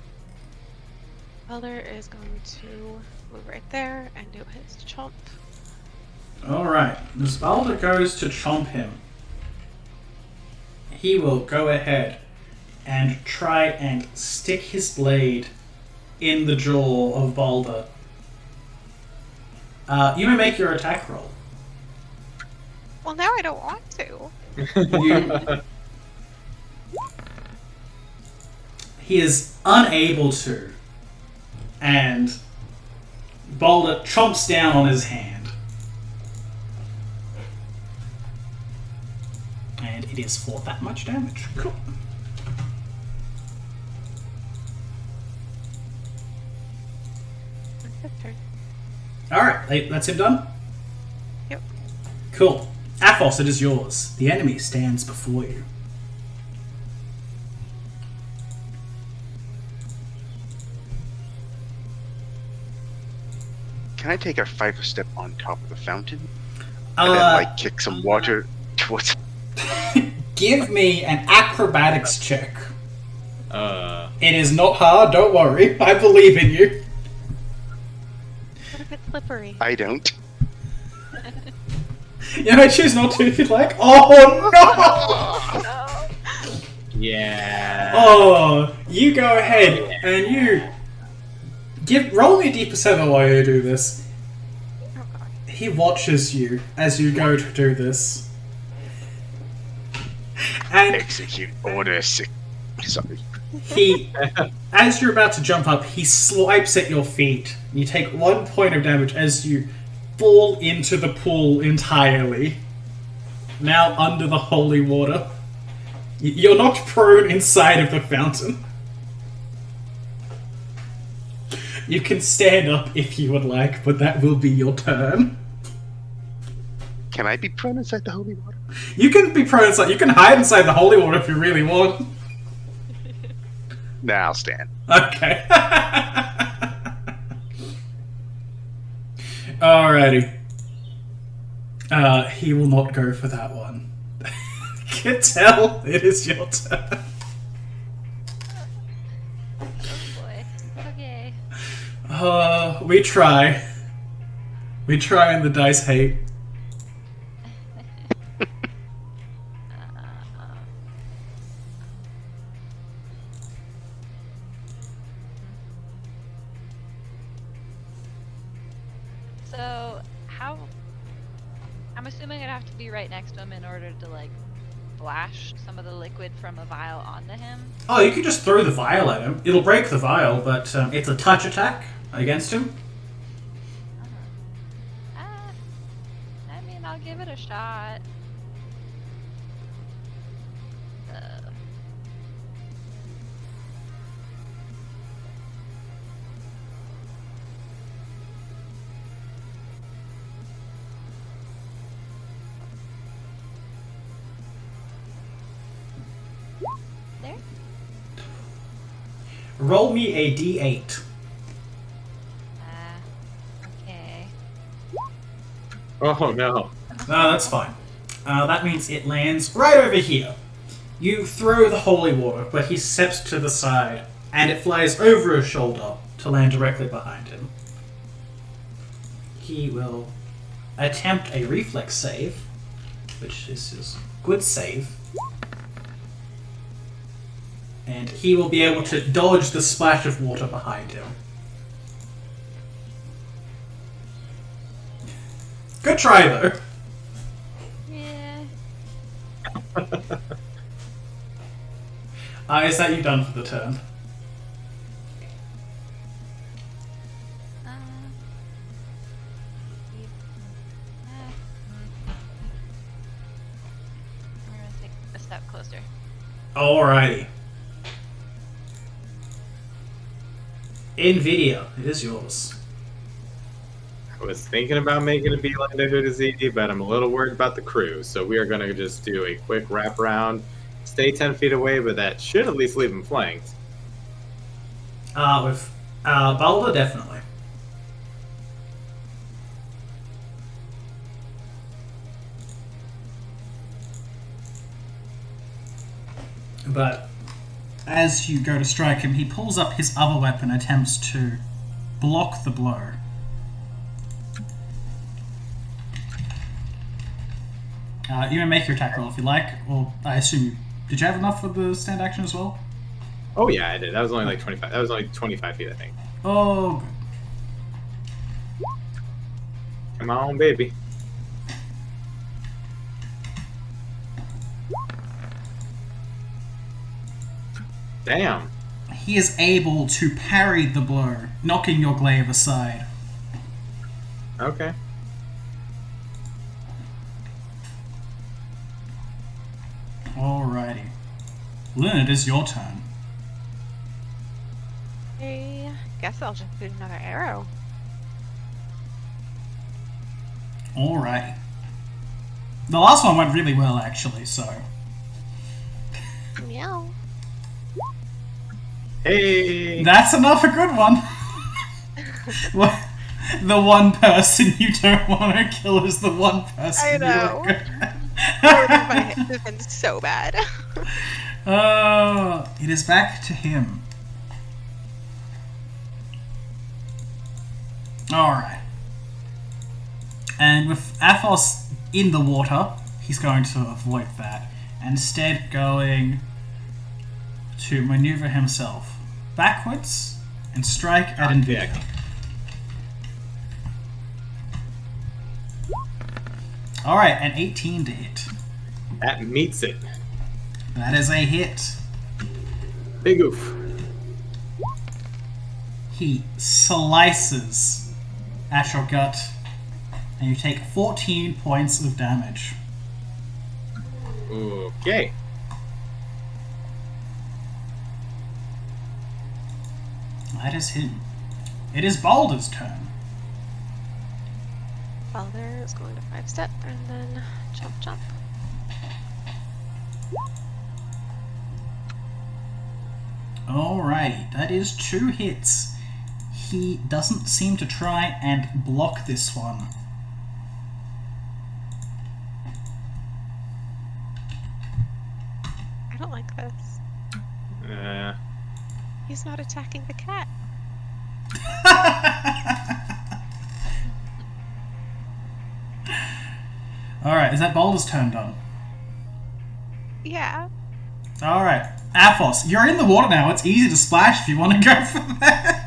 Speaker 5: Balder is going to move right there and do his chomp.
Speaker 1: Alright, as Balder goes to chomp him, he will go ahead and try and stick his blade in the jaw of Balder. You may make your attack roll.
Speaker 5: Well, now I don't want to.
Speaker 1: He is unable to, and Balder chomps down on his hand. And it is for that much damage. Cool.
Speaker 5: That's his turn.
Speaker 1: Alright, that's him done?
Speaker 5: Yep.
Speaker 1: Cool. Athos, it is yours. The enemy stands before you.
Speaker 3: Can I take a 5 step on top of the fountain? And then, kick some water towards...
Speaker 1: Give me an acrobatics check.
Speaker 2: It
Speaker 1: is not hard, don't worry. I believe in you.
Speaker 5: What if it's slippery?
Speaker 3: I don't.
Speaker 1: Yeah, I choose not to if you'd like. Oh no!
Speaker 2: Yeah.
Speaker 1: Oh, you go ahead and you roll me a d% while you do this.
Speaker 5: Oh god.
Speaker 1: He watches you as you go to do this. And
Speaker 3: Execute order 6. Sorry.
Speaker 1: he, as you're about to jump up, he swipes at your feet. You take 1 point of damage as you fall into the pool entirely. Now under the holy water. You're not prone inside of the fountain. You can stand up if you would like, but that will be your turn.
Speaker 3: Can I be prone inside the holy water?
Speaker 1: You can be prone inside. You can hide inside the holy water if you really want.
Speaker 3: Nah, I'll stand.
Speaker 1: Okay. Alrighty. He will not go for that one. Can tell it is your turn.
Speaker 4: Oh boy. Okay.
Speaker 1: We try. We try and the dice hate.
Speaker 4: So, how... I'm assuming I'd have to be right next to him in order to, like, splash some of the liquid from a vial onto him.
Speaker 1: Oh, you can just throw the vial at him. It'll break the vial, but it's a touch attack against him.
Speaker 4: I mean, I'll give it a shot.
Speaker 1: Roll me a d8.
Speaker 4: Okay.
Speaker 2: Oh no.
Speaker 1: No, that's fine. That means it lands right over here. You throw the holy water, but he steps to the side, and it flies over his shoulder to land directly behind him. He will attempt a reflex save, which is his good save. And he will be able to dodge the splash of water behind him. Good try, though.
Speaker 4: Yeah.
Speaker 1: Is that you done for the turn?
Speaker 4: We're gonna take a step closer.
Speaker 1: Alrighty. Nvidia, it is yours.
Speaker 2: I was thinking about making a beeline to Huteziti, but I'm a little worried about the crew, so we are going to just do a quick wrap around, stay 10 feet away, but that should at least leave him flanked.
Speaker 1: With Balder, definitely. But as you go to strike him, he pulls up his other weapon and attempts to block the blow. You may make your attack roll if you like, or I assume you... Did you have enough for the stand action as well?
Speaker 2: Oh yeah, I did. That was only like 25. That was only 25 feet, I think.
Speaker 1: Oh, good.
Speaker 2: Come on, baby. Damn.
Speaker 1: He is able to parry the blow, knocking your glaive aside.
Speaker 2: Okay.
Speaker 1: Alrighty. Lynn, it is your turn.
Speaker 5: I guess I'll just shoot another arrow.
Speaker 1: Alrighty. The last one went really well, actually, so...
Speaker 5: Meow.
Speaker 2: Hey.
Speaker 1: That's another good one! What- the one person you don't want to kill is the one person
Speaker 5: I
Speaker 1: you
Speaker 5: know.
Speaker 1: want to
Speaker 5: My hits have been so bad.
Speaker 1: It is back to him. Alright. And with Athos in the water, he's going to avoid that. Instead going to maneuver himself backwards and strike at Nvidia. Alright, an 18 to hit.
Speaker 2: That meets it.
Speaker 1: That is a hit.
Speaker 2: Big oof.
Speaker 1: He slices at your gut, and you take 14 points of damage.
Speaker 2: Okay.
Speaker 1: That is him. It is Balder's turn.
Speaker 5: Balder is going to 5-step and then jump, jump.
Speaker 1: Alrighty, that is 2 hits. He doesn't seem to try and block this one.
Speaker 5: I don't like this. He's not attacking the cat.
Speaker 1: Alright, is that Balder's turn done?
Speaker 5: Yeah.
Speaker 1: Alright, Athos, you're in the water now. It's easy to splash if you want to go for that.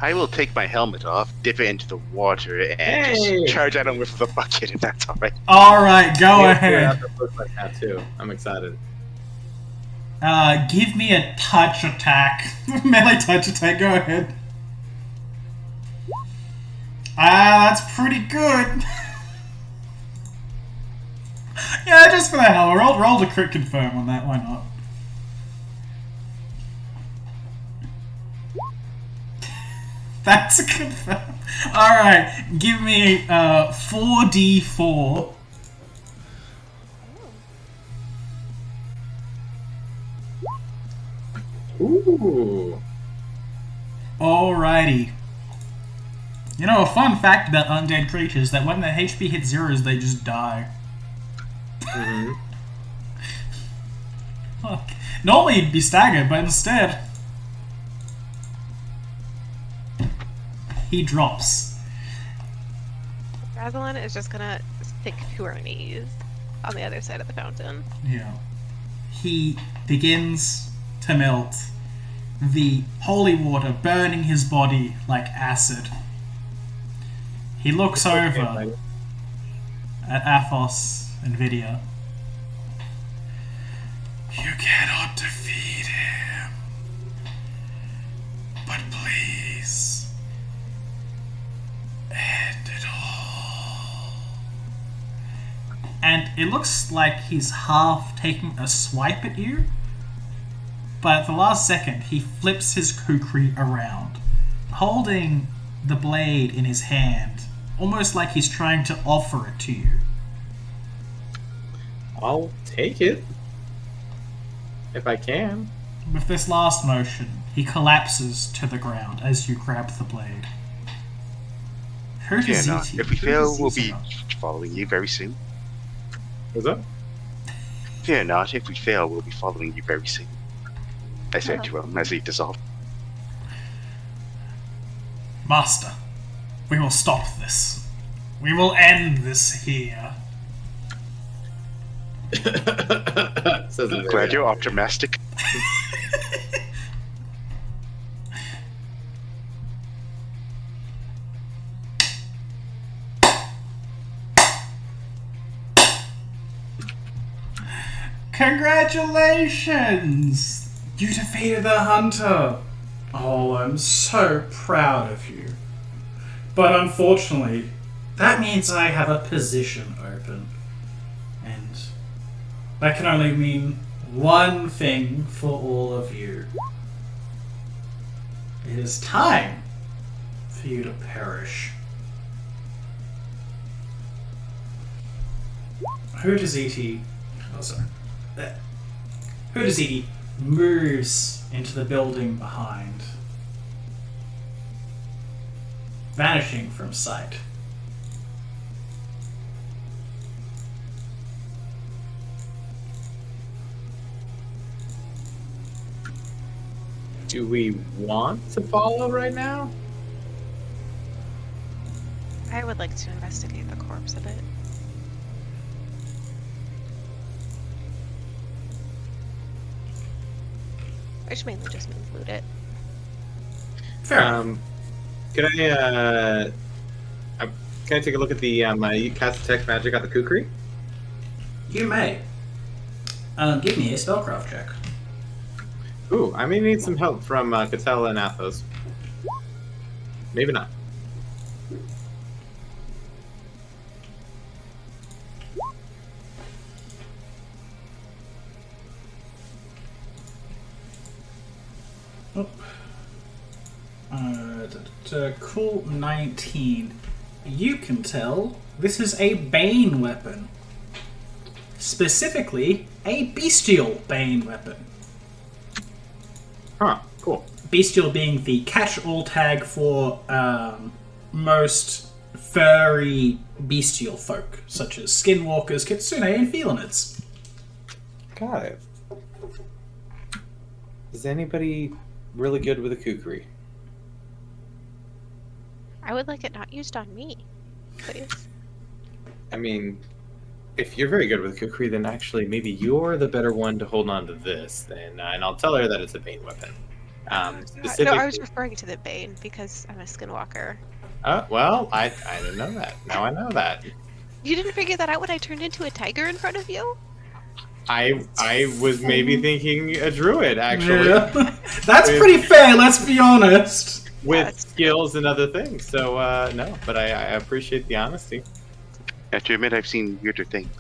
Speaker 3: I will take my helmet off, dip it into the water, and
Speaker 2: Hey!
Speaker 3: just charge at him with the bucket, if that's alright.
Speaker 1: Alright, go
Speaker 2: Yeah,
Speaker 1: ahead.
Speaker 2: that looks like that too. I'm excited.
Speaker 1: Give me a touch attack. Melee touch attack, go ahead. That's pretty good. Yeah, just for the hell, roll the crit confirm on that, why not? That's a confirm. Alright, give me 4d4.
Speaker 2: Ooh.
Speaker 6: Alrighty. You know, a fun fact about undead creatures that when their HP hits zeros, they just die.
Speaker 2: Mm-hmm.
Speaker 6: Look, normally you'd be staggered, but instead... he drops.
Speaker 5: Rosalind is just gonna stick to her knees on the other side of the fountain.
Speaker 6: Yeah. He begins to melt, the holy water burning his body like acid. He looks over at Athos and Vidya. You cannot defeat him. But please, end it all. And it looks like he's half taking a swipe at you, but at the last second, he flips his kukri around, holding the blade in his hand, almost like he's trying to offer it to you.
Speaker 2: I'll take it. If I can.
Speaker 6: With this last motion, he collapses to the ground as you grab the blade.
Speaker 3: Fear not.
Speaker 6: Huteziti.
Speaker 3: If we fail, we'll be following you very soon.
Speaker 2: What's up?
Speaker 3: Fear not. If we fail, we'll be following you very soon. I said to him as he dissolved.
Speaker 6: Master, we will stop this. We will end this here.
Speaker 2: Says it
Speaker 3: Glad you're optimistic.
Speaker 6: Congratulations! You defeated the hunter! Oh, I'm so proud of you. But unfortunately, that means I have a position open. And that can only mean one thing for all of you. It is time for you to perish. Huteziti... Oh, sorry. Huteziti moves into the building behind, vanishing from sight.
Speaker 2: Do we want to follow right now?
Speaker 5: I would like to investigate the corpse a bit. Which mainly just means loot it.
Speaker 6: Fair enough.
Speaker 2: Can I take a look at the you cast detect magic on the kukri?
Speaker 6: You may. Give me a spellcraft check.
Speaker 2: Ooh, I may need some help from Catella and Athos. Maybe not.
Speaker 6: Cool 19. You can tell this is a Bane weapon. Specifically, a bestial Bane weapon.
Speaker 2: Huh, cool.
Speaker 6: Bestial being the catch-all tag for most furry bestial folk, such as skinwalkers, kitsune, and felinids.
Speaker 2: Got it. Is anybody really good with a kukri?
Speaker 5: I would like it not used on me, please.
Speaker 2: I mean, if you're very good with kukri, then actually maybe you're the better one to hold on to this. Then, and I'll tell her that it's a Bane weapon.
Speaker 5: No, I was referring to the Bane because I'm a skinwalker.
Speaker 2: Well, I didn't know that. Now I know that.
Speaker 5: You didn't figure that out when I turned into a tiger in front of you?
Speaker 2: I was maybe thinking a druid, actually.
Speaker 6: Yeah. That's pretty fair, let's be honest.
Speaker 2: With skills and other things. So, no, but I appreciate the honesty.
Speaker 3: I have to admit, I've seen weirder things.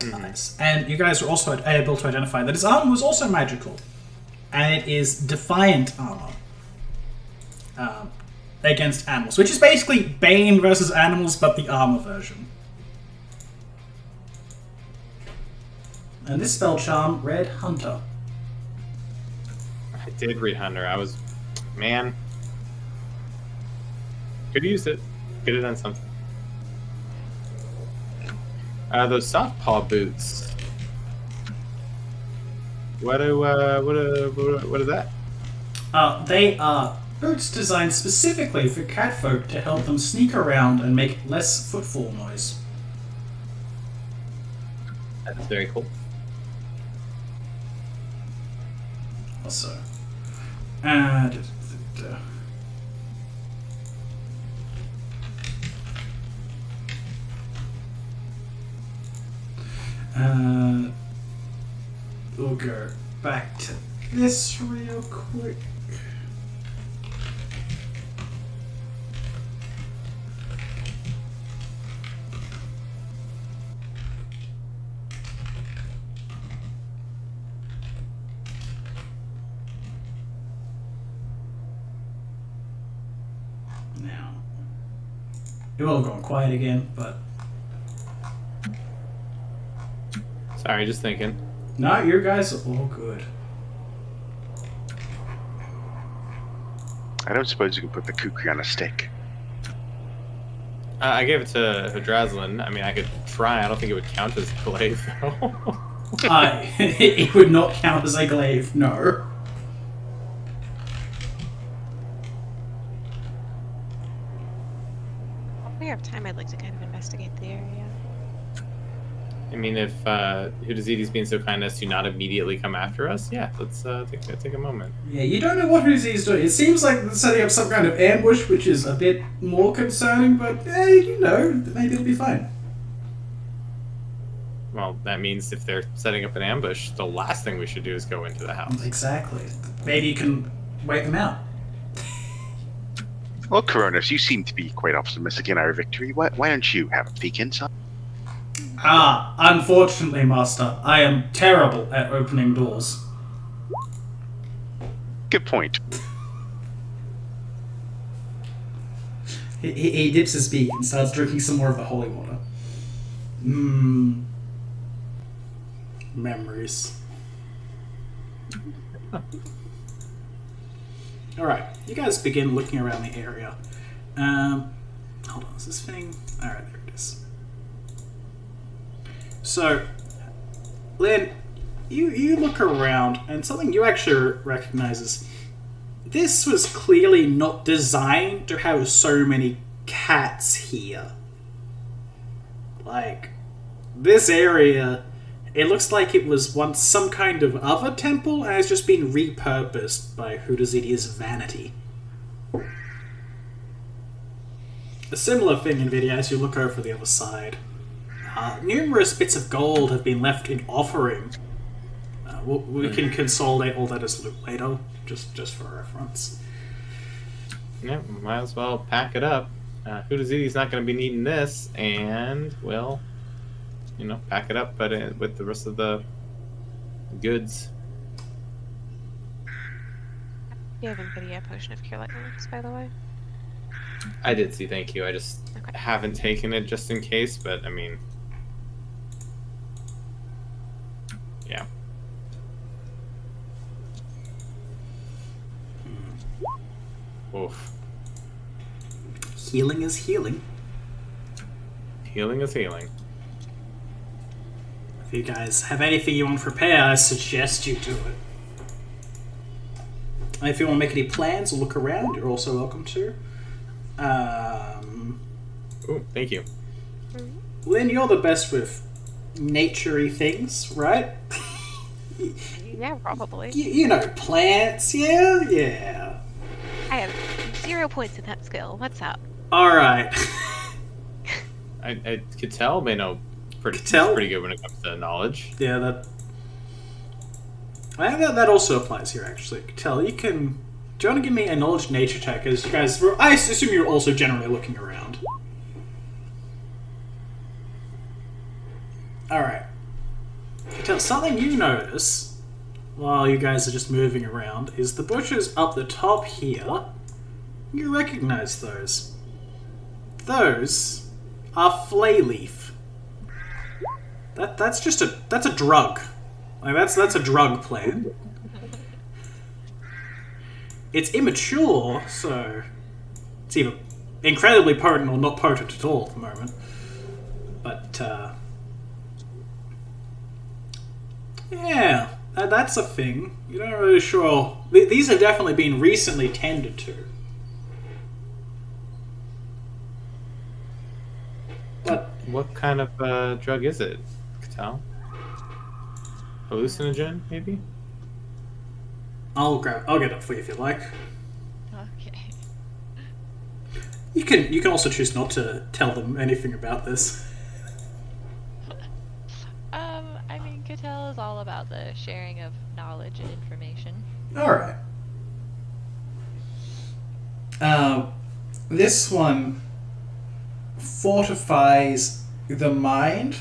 Speaker 6: Nice. And you guys were also able to identify that his armor was also magical. And it is Defiant armor. Against animals. Which is basically Bane versus animals, but the armor version. And this spell charm read Hunter.
Speaker 2: I did read Hunter. Man. Could have used it. Could have done something. Those soft paw boots. What is that?
Speaker 6: They are boots designed specifically for catfolk to help them sneak around and make less footfall noise.
Speaker 2: That's very cool.
Speaker 6: Also, we'll go back to this real quick. Now, it will have gone quiet again, but
Speaker 2: Sorry, just thinking.
Speaker 6: no, you guys are all good.
Speaker 3: I don't suppose you can put the kukri on a stick.
Speaker 2: I gave it to Hadraslin. I mean, I could try. I don't think it would count as glaive, though.
Speaker 6: It would not count as a glaive, no.
Speaker 5: If we have time, I'd like to kind of investigate the area.
Speaker 2: I mean, if Huteziti's being so kind as to not immediately come after us, yeah, let's take a moment.
Speaker 6: Yeah, you don't know what Huteziti's doing. It seems like they're setting up some kind of ambush, which is a bit more concerning, but maybe it'll be fine.
Speaker 2: Well, that means if they're setting up an ambush, the last thing we should do is go into the house.
Speaker 6: Exactly. Maybe you can wait them out.
Speaker 3: Well, Coronis, you seem to be quite optimistic in our victory. Why don't you have a peek inside?
Speaker 6: Unfortunately, Master, I am terrible at opening doors.
Speaker 3: Good point.
Speaker 6: He dips his beak and starts drinking some more of the holy water. Memories. Alright, you guys begin looking around the area. Hold on, is this thing? Alright, there it is. So, Lynn, you look around, and something you actually recognize is this was clearly not designed to have so many cats here. Like, this area, it looks like it was once some kind of other temple and has just been repurposed by Huteziti's vanity. A similar thing in video as you look over the other side. Numerous bits of gold have been left in offering. We can consolidate all that as loot later, just for reference.
Speaker 2: Yeah, might as well pack it up. Huteziti's not going to be needing this, and, well, pack it up, but with the rest of the goods.
Speaker 5: Do you have anybody a potion of cure lightnings, by the way?
Speaker 2: I did see, thank you. I just haven't taken it just in case, but, I mean... Yeah. Oof.
Speaker 6: Healing is healing.
Speaker 2: Healing is healing.
Speaker 6: If you guys have anything you want to prepare, I suggest you do it. And if you want to make any plans or look around, you're also welcome to.
Speaker 2: Ooh, thank you.
Speaker 6: Lynn, you're the best with nature-y things, right?
Speaker 5: Yeah, probably.
Speaker 6: You know, plants, yeah.
Speaker 5: I have 0 points in that skill. What's up?
Speaker 6: Alright.
Speaker 2: I could tell they know pretty good when it comes to knowledge.
Speaker 6: Yeah, that also applies here, actually. Tell, you can... Do you want to give me a knowledge nature check? As you guys... I assume you're also generally looking around. Alright. Tell, something you notice, while you guys are just moving around, is the bushes up the top here. You recognize those. Those are flay leaf. That's a drug. Like that's a drug plant.
Speaker 1: It's immature, so it's either incredibly potent or not potent at all at the moment. But, yeah, that's a thing. You're not really sure. These have definitely been recently tended to. But
Speaker 2: What kind of drug is it, Catal? Hallucinogen, maybe?
Speaker 1: I'll get it for you if you like.
Speaker 4: Okay.
Speaker 1: You can also choose not to tell them anything about this.
Speaker 4: I mean, Cattell is all about the sharing of knowledge and information.
Speaker 1: Alright. This one fortifies the mind,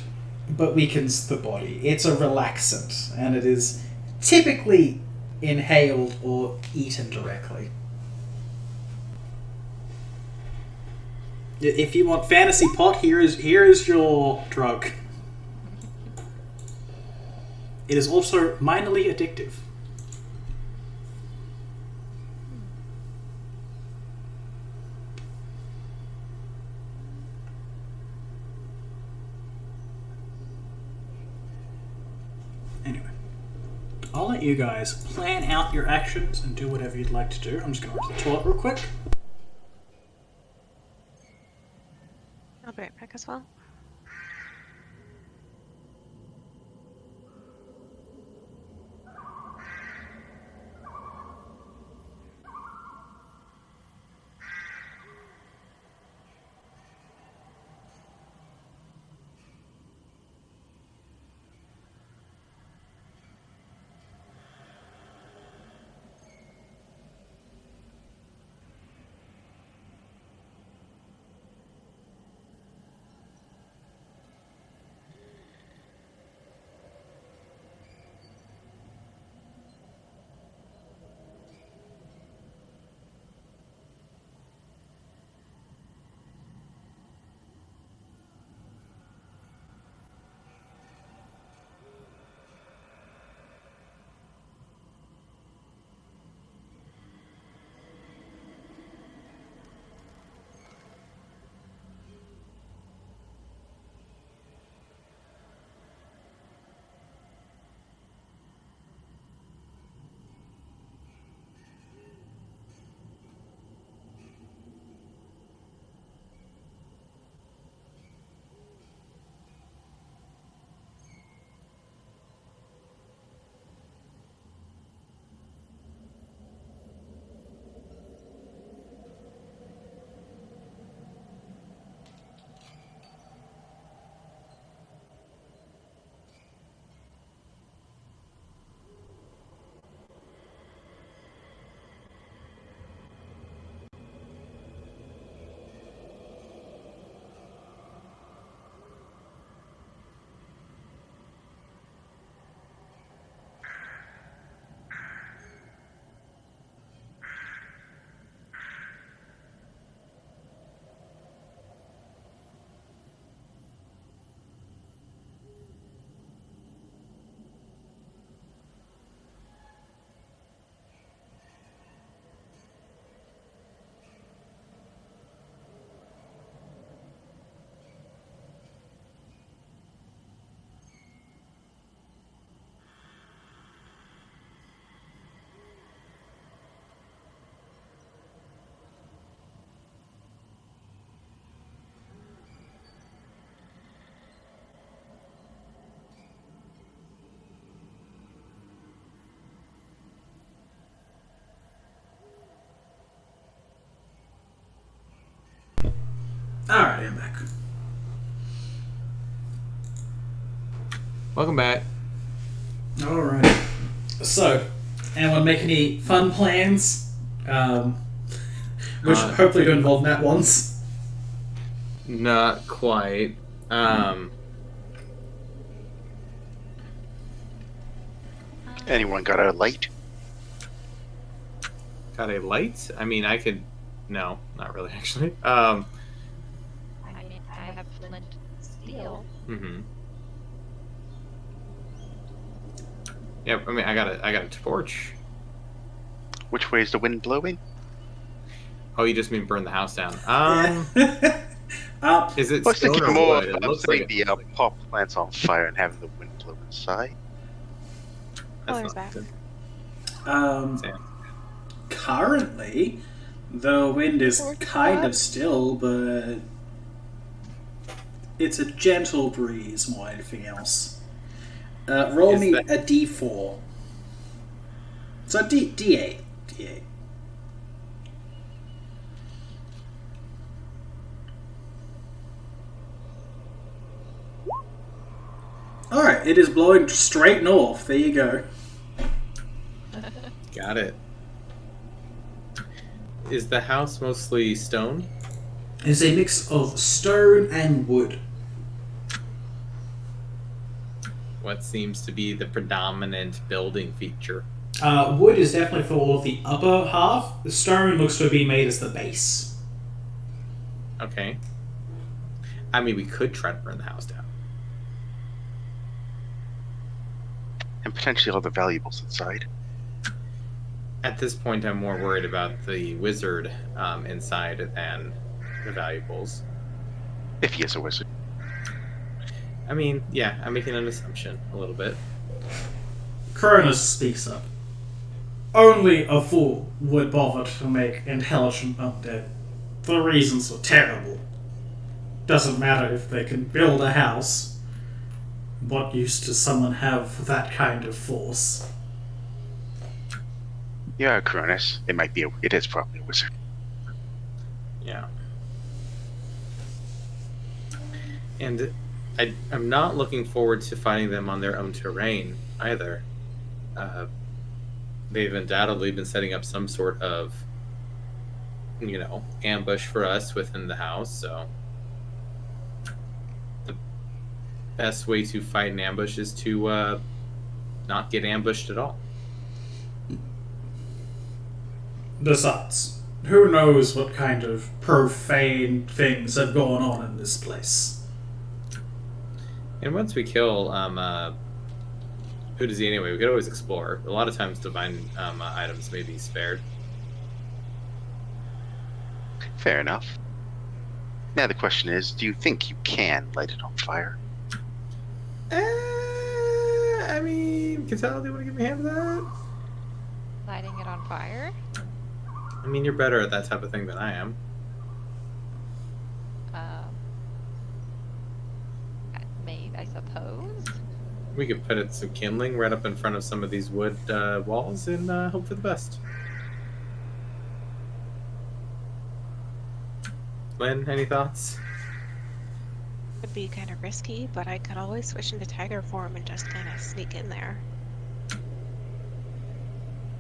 Speaker 1: but weakens the body. It's a relaxant, and it is typically inhaled or eaten directly. If you want fantasy pot, here is your drug. It is also minorly addictive. Anyway, I'll let you guys plan out your actions and do whatever you'd like to do. I'm just going to run to the toilet real quick.
Speaker 5: I'll be right back as well.
Speaker 1: Alright, I'm back.
Speaker 2: Welcome back.
Speaker 1: Alright. So, anyone make any fun plans? Which hopefully don't involve nat ones.
Speaker 2: Not quite.
Speaker 3: Anyone got a light?
Speaker 2: Got a light? I mean, I could. No, not really, actually.
Speaker 4: I mean, I have flint steel.
Speaker 2: Mm-hmm. Yeah, I mean, I got a torch.
Speaker 3: Which way is the wind blowing?
Speaker 2: Oh, you just mean burn the house down. Is it
Speaker 3: I was
Speaker 2: stone
Speaker 3: thinking
Speaker 2: or
Speaker 3: more
Speaker 2: wood? It
Speaker 3: of
Speaker 2: looks
Speaker 3: setting
Speaker 2: like
Speaker 3: the pot plants on fire and having the wind blow inside.
Speaker 5: Color's back.
Speaker 2: Sand.
Speaker 1: Currently, the wind is
Speaker 4: Or
Speaker 1: kind
Speaker 4: what?
Speaker 1: of still, but it's a gentle breeze more than anything else. Roll
Speaker 2: Is
Speaker 1: me
Speaker 2: that-
Speaker 1: a d4. So d8. D8. Alright, it is blowing straight north. There you go.
Speaker 2: Got it. Is the house mostly stone?
Speaker 1: It's a mix of stone and wood.
Speaker 2: What seems to be the predominant building feature?
Speaker 1: Wood is definitely for all of the upper half. The stone looks to have been made as the base.
Speaker 2: Okay. I mean, we could try to burn the house down.
Speaker 3: And potentially all the valuables inside.
Speaker 2: At this point, I'm more worried about the wizard inside than the valuables.
Speaker 3: If he is a wizard.
Speaker 2: I mean, yeah, I'm making an assumption a little bit.
Speaker 1: Cronus speaks up. Only a fool would bother to make intelligent undead. The reasons are terrible. Doesn't matter if they can build a house. What use does someone have that kind of force?
Speaker 3: Yeah, Cronus. It is probably a wizard.
Speaker 2: Yeah. And I'm not looking forward to fighting them on their own terrain either. They've undoubtedly been setting up some sort of, ambush for us within the house, so the best way to fight an ambush is to not get ambushed at all.
Speaker 1: Besides, who knows what kind of profane things have gone on in this place?
Speaker 2: And once we kill Huteziti anyway, we could always explore. A lot of times divine items may be spared.
Speaker 3: Fair enough. Now the question is, do you think you can light it on fire?
Speaker 2: I mean, Cattell, do you want to give me a hand with that?
Speaker 4: Lighting it on fire?
Speaker 2: I mean, you're better at that type of thing than I am.
Speaker 4: I suppose.
Speaker 2: We could put some kindling right up in front of some of these wood walls and hope for the best. Lynn, any thoughts?
Speaker 5: Would be kind of risky, but I could always switch into tiger form and just kind of sneak in there.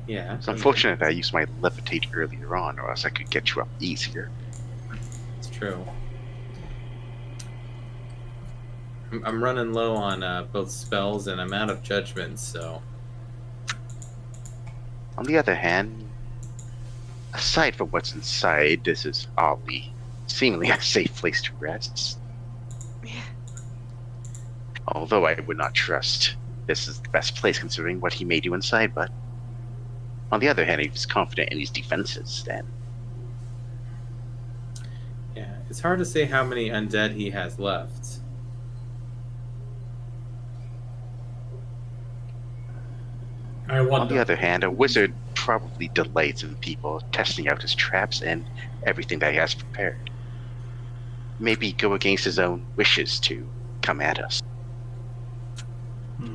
Speaker 2: Yeah.
Speaker 3: It's unfortunate that I used my levitate earlier on, or else I could get you up easier.
Speaker 2: It's true. I'm running low on both spells and I'm out of judgment, so...
Speaker 3: On the other hand, aside from what's inside, this is oddly, seemingly a safe place to rest.
Speaker 5: Yeah.
Speaker 3: Although I would not trust this is the best place considering what he may do inside, but on the other hand, if he's confident in his defenses, then
Speaker 2: Yeah, it's hard to say how many undead he has left.
Speaker 1: I
Speaker 3: on
Speaker 1: wonder.
Speaker 3: the other hand, a wizard probably delights in people testing out his traps and everything that he has prepared. Maybe go against his own wishes to come at us.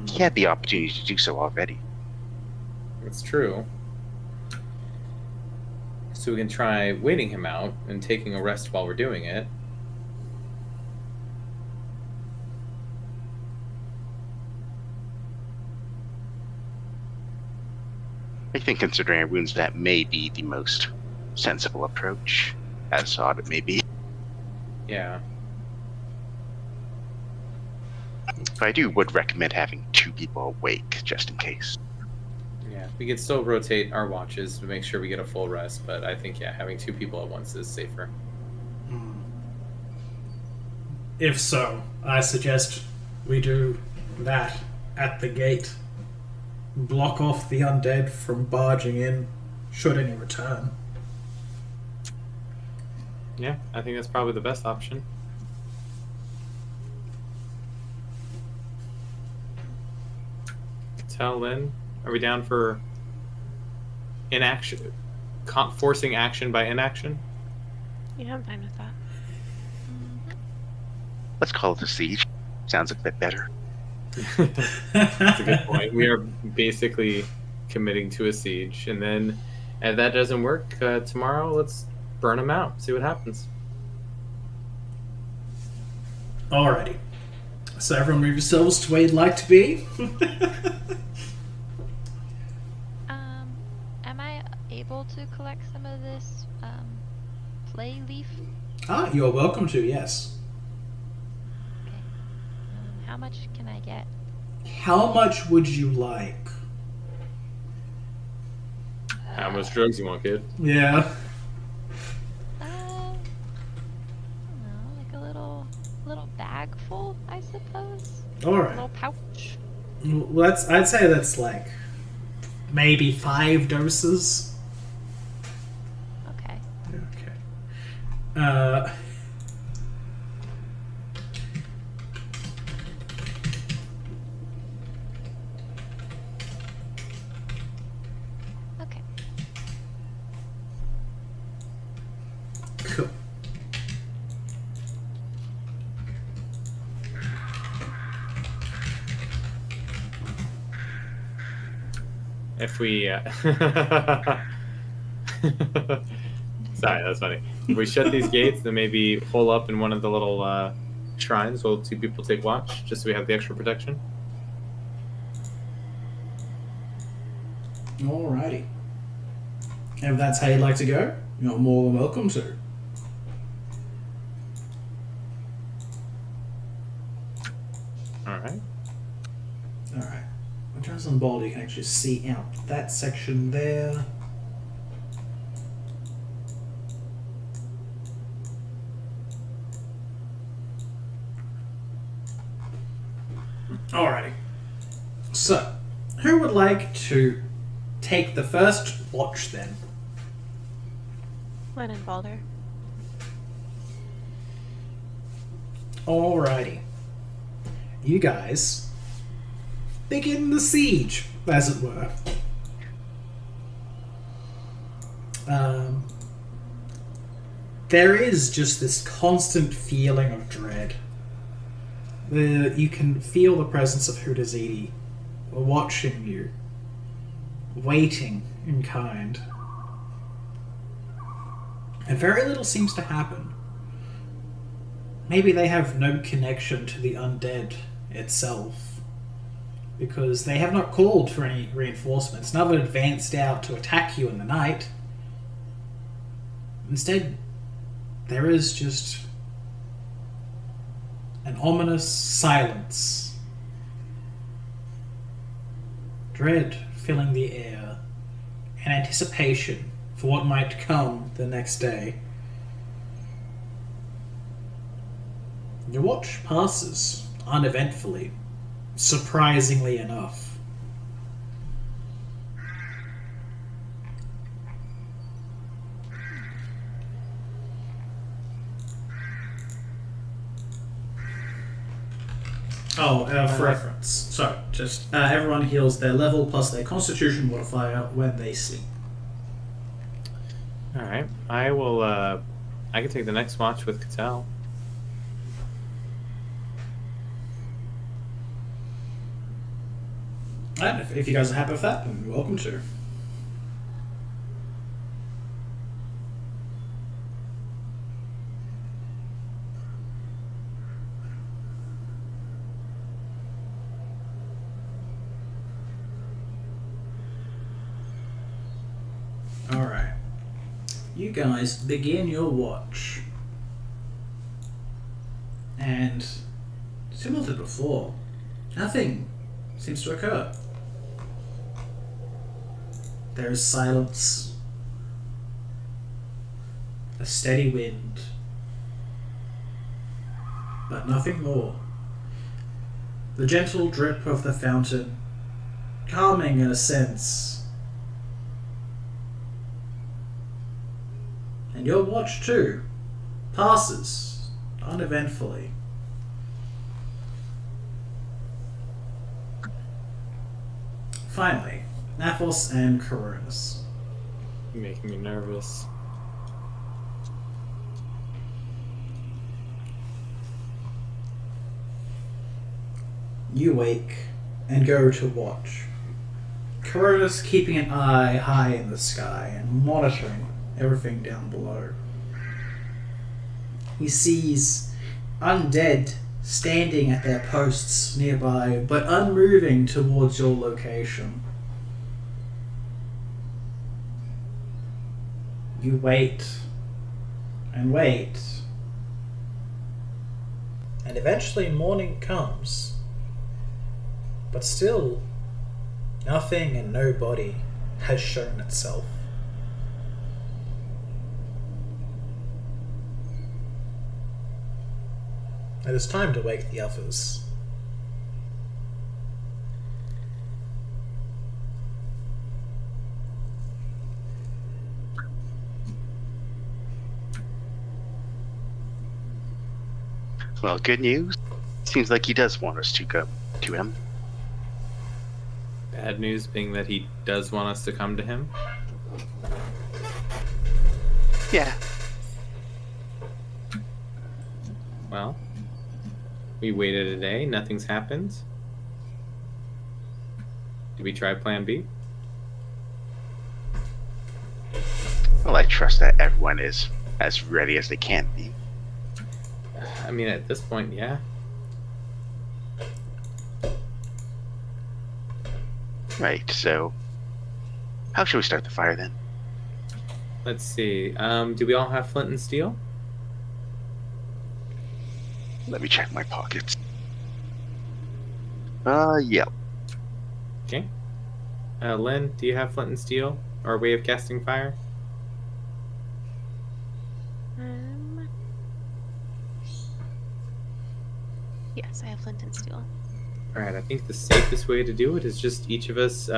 Speaker 3: He had the opportunity to do so already.
Speaker 2: It's true. So we can try waiting him out and taking a rest while we're doing it.
Speaker 3: I think considering our wounds, that may be the most sensible approach, as odd it may be.
Speaker 2: Yeah.
Speaker 3: But I would recommend having 2 people awake, just in case.
Speaker 2: Yeah. We can still rotate our watches to make sure we get a full rest, but I think, yeah, having 2 people at once is safer.
Speaker 1: If so, I suggest we do that at the gate. Block off the undead from barging in should any return.
Speaker 2: Yeah, I think that's probably the best option. Tell Lynn, are we down for inaction? Forcing action by inaction?
Speaker 5: Yeah, I'm fine with that.
Speaker 3: Let's call it a siege. Sounds a bit better.
Speaker 2: That's a good point. We are basically committing to a siege, and then if that doesn't work, tomorrow let's burn them out. See what happens.
Speaker 1: Alrighty. So everyone move yourselves to where you'd like to be.
Speaker 4: Am I able to collect some of this play leaf?
Speaker 1: You're welcome to, yes.
Speaker 4: Okay. How much can I get?
Speaker 1: How much would you like?
Speaker 2: How much drugs you want, kid?
Speaker 1: Yeah.
Speaker 4: I don't know, like a little bag full, I suppose. A
Speaker 1: Alright.
Speaker 4: little pouch.
Speaker 1: Well, I'd say that's like maybe 5 doses.
Speaker 4: Okay.
Speaker 1: Okay.
Speaker 4: Okay.
Speaker 1: Cool.
Speaker 2: If we sorry, that's funny. If we shut these gates, then maybe hole up in one of the little shrines while 2 people take watch, just so we have the extra protection.
Speaker 1: Alrighty. If that's how you'd like to go, you're more than welcome to.
Speaker 2: Alright.
Speaker 1: Alright. When it turns on the board, you can actually see out that section there. Alrighty. So, who would like to take the first watch then?
Speaker 5: Len and Balder.
Speaker 1: Alrighty. You guys begin the siege, as it were. There is just this constant feeling of dread. You can feel the presence of Huteziti watching you, waiting in kind. And very little seems to happen. Maybe they have no connection to the undead itself, because they have not called for any reinforcements, never advanced out to attack you in the night. Instead, there is just an ominous silence. Dread filling the air, and anticipation for what might come the next day. Your watch passes uneventfully, surprisingly enough. For reference. So, just everyone heals their level plus their constitution modifier when they sleep.
Speaker 2: Alright. I will I can take the next watch with Cattell.
Speaker 1: And if you guys are happy with that, then you're welcome to. Alright. You guys begin your watch. And similar to before, nothing seems to occur. There is silence, a steady wind, but nothing more. The gentle drip of the fountain, calming in a sense, And your watch too passes uneventfully. Finally, Naphos and Coronis.
Speaker 2: You're making me nervous.
Speaker 1: You wake and go to watch. Coronis keeping an eye high in the sky and monitoring everything down below. He sees undead standing at their posts nearby, but unmoving towards your location. You wait and wait, and eventually morning comes, but still nothing and nobody has shown itself. It is time to wake the others.
Speaker 3: Well, good news. Seems like he does want us to go to him.
Speaker 2: Bad news being that he does want us to come to him.
Speaker 3: Yeah.
Speaker 2: Well, we waited a day, nothing's happened. Did we try plan B?
Speaker 3: Well, I trust that everyone is as ready as they can be.
Speaker 2: I mean, at this point, yeah.
Speaker 3: Right, so how should we start the fire then?
Speaker 2: Let's see. Do we all have flint and steel?
Speaker 3: Let me check my pockets. Yeah.
Speaker 2: Okay. Lynn, do you have flint and steel? Or a way of casting fire?
Speaker 5: Yes, I have flint and steel.
Speaker 2: Alright, I think the safest way to do it is just each of us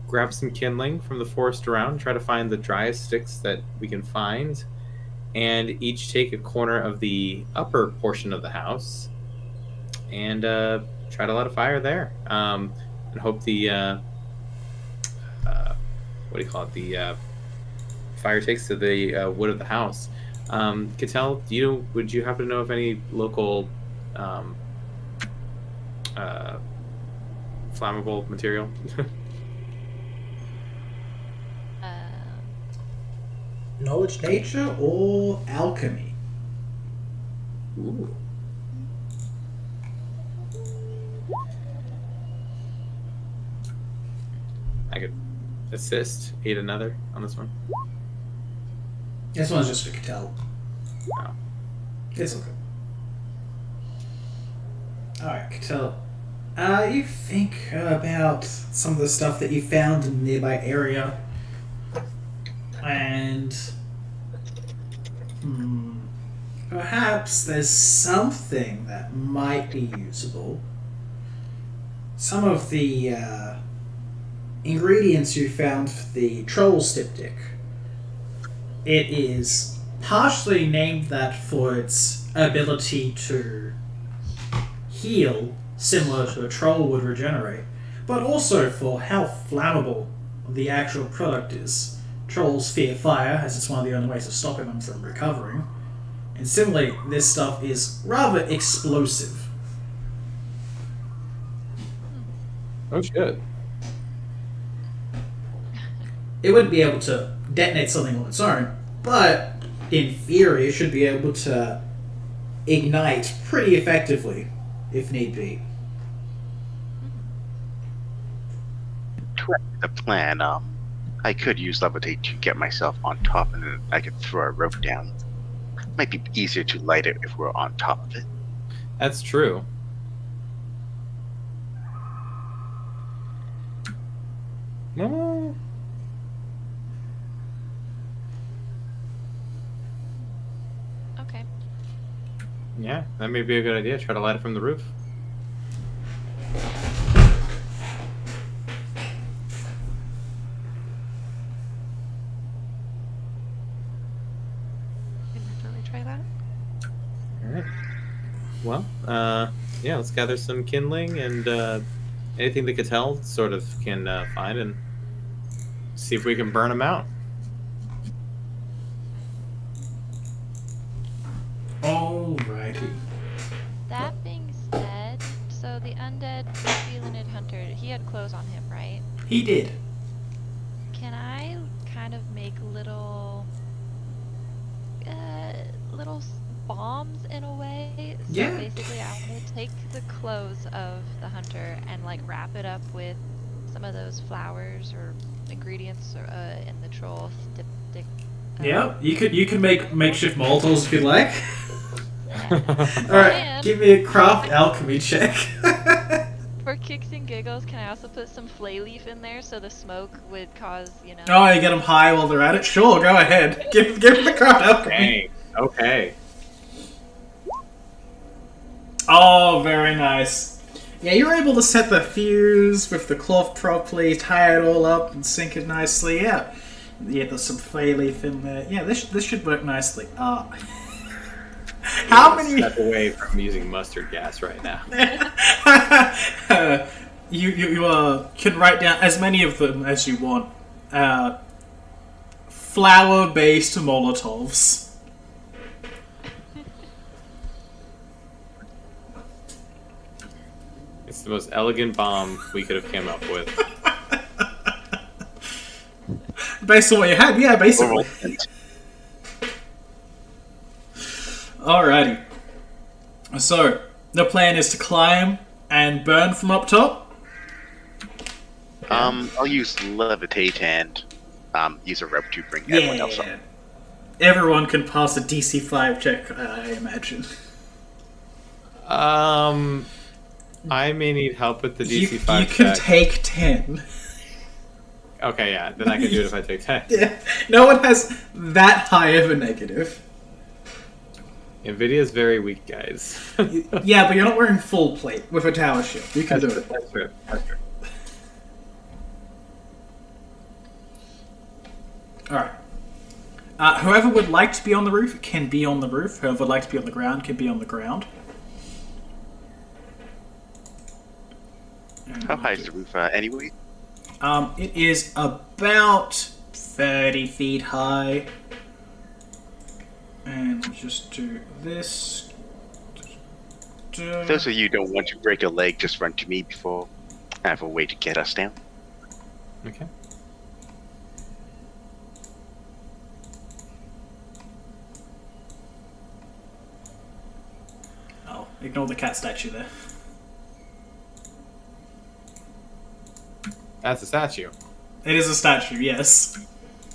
Speaker 2: grab some kindling from the forest around, try to find the driest sticks that we can find, and each take a corner of the upper portion of the house and try to light a fire there. And hope the what do you call it? The fire takes to the wood of the house. Cattell, would you happen to know of any local flammable material?
Speaker 1: Knowledge nature or alchemy?
Speaker 2: Ooh. I could assist, aid another on this one.
Speaker 1: This one's just for Cattell.
Speaker 2: Oh.
Speaker 1: It's okay. Alright, Cattell. You think about some of the stuff that you found in the nearby area, and perhaps there's something that might be usable. Some of the ingredients you found for the troll styptic. It is partially named that for its ability to heal, similar to a troll would regenerate, but also for how flammable the actual product is. Trolls fear fire, as it's one of the only ways of stopping them from recovering. And similarly, this stuff is rather explosive.
Speaker 2: Oh shit.
Speaker 1: It wouldn't be able to detonate something on its own, but in theory it should be able to ignite pretty effectively, if need be.
Speaker 3: The plan, I could use levitate to get myself on top and then I could throw a rope down. Might be easier to light it if we're on top of it.
Speaker 2: That's true. No.
Speaker 4: Okay.
Speaker 2: Yeah, that may be a good idea. Try to light it from the roof. Well, yeah, let's gather some kindling and anything that Cattell sort of can find and see if we can burn them out.
Speaker 1: Alrighty.
Speaker 4: That being said, so the undead Felinid hunter, he had clothes on him, right?
Speaker 1: He did.
Speaker 4: Can I kind of make little bombs in a way? So
Speaker 1: Yeah.
Speaker 4: basically I want to take the clothes of the hunter and like wrap it up with some of those flowers or ingredients in the troll stick.
Speaker 1: Yeah, you could make makeshift Molotovs if you'd like.
Speaker 4: And
Speaker 1: Alright, give me a craft alchemy check.
Speaker 4: for kicks and giggles, can I also put some flay leaf in there so the smoke would cause,
Speaker 1: Oh, you get them high while they're at it? Sure, go ahead. Give me the craft alchemy.
Speaker 2: Dang. Okay.
Speaker 1: Oh, very nice. Yeah, you're able to set the fuse with the cloth properly, tie it all up, and sync it nicely. Yeah, there's some flay leaf in there. Yeah, this should work nicely. How many?
Speaker 2: Step away from using mustard gas right now.
Speaker 1: You can write down as many of them as you want. Flower-based Molotovs.
Speaker 2: It's the most elegant bomb we could have came up with.
Speaker 1: Based on what you had, yeah, basically. Alrighty. So, the plan is to climb and burn from up top?
Speaker 3: I'll use levitate and use a rope to bring everyone else up.
Speaker 1: Everyone can pass a DC 5 check, I imagine.
Speaker 2: I may need help with the DC
Speaker 1: You
Speaker 2: 5
Speaker 1: can
Speaker 2: check.
Speaker 1: take 10.
Speaker 2: Okay, yeah, then I can do it if I take 10.
Speaker 1: Yeah, no one has that high of a negative.
Speaker 2: Nvidia's very weak, guys.
Speaker 1: Yeah, but you're not wearing full plate with a tower shield. You can do it.
Speaker 2: That's true. That's true.
Speaker 1: Alright. Whoever would like to be on the roof can be on the roof. Whoever would like to be on the ground can be on the ground.
Speaker 3: How high is the roof anyway?
Speaker 1: It is about 30 feet high. And we'll just do this.
Speaker 3: For those of you who don't want to break a leg, just run to me before I have a way to get us down.
Speaker 2: Okay.
Speaker 1: Oh, ignore the cat statue there.
Speaker 2: That's a statue.
Speaker 1: It is a statue, yes.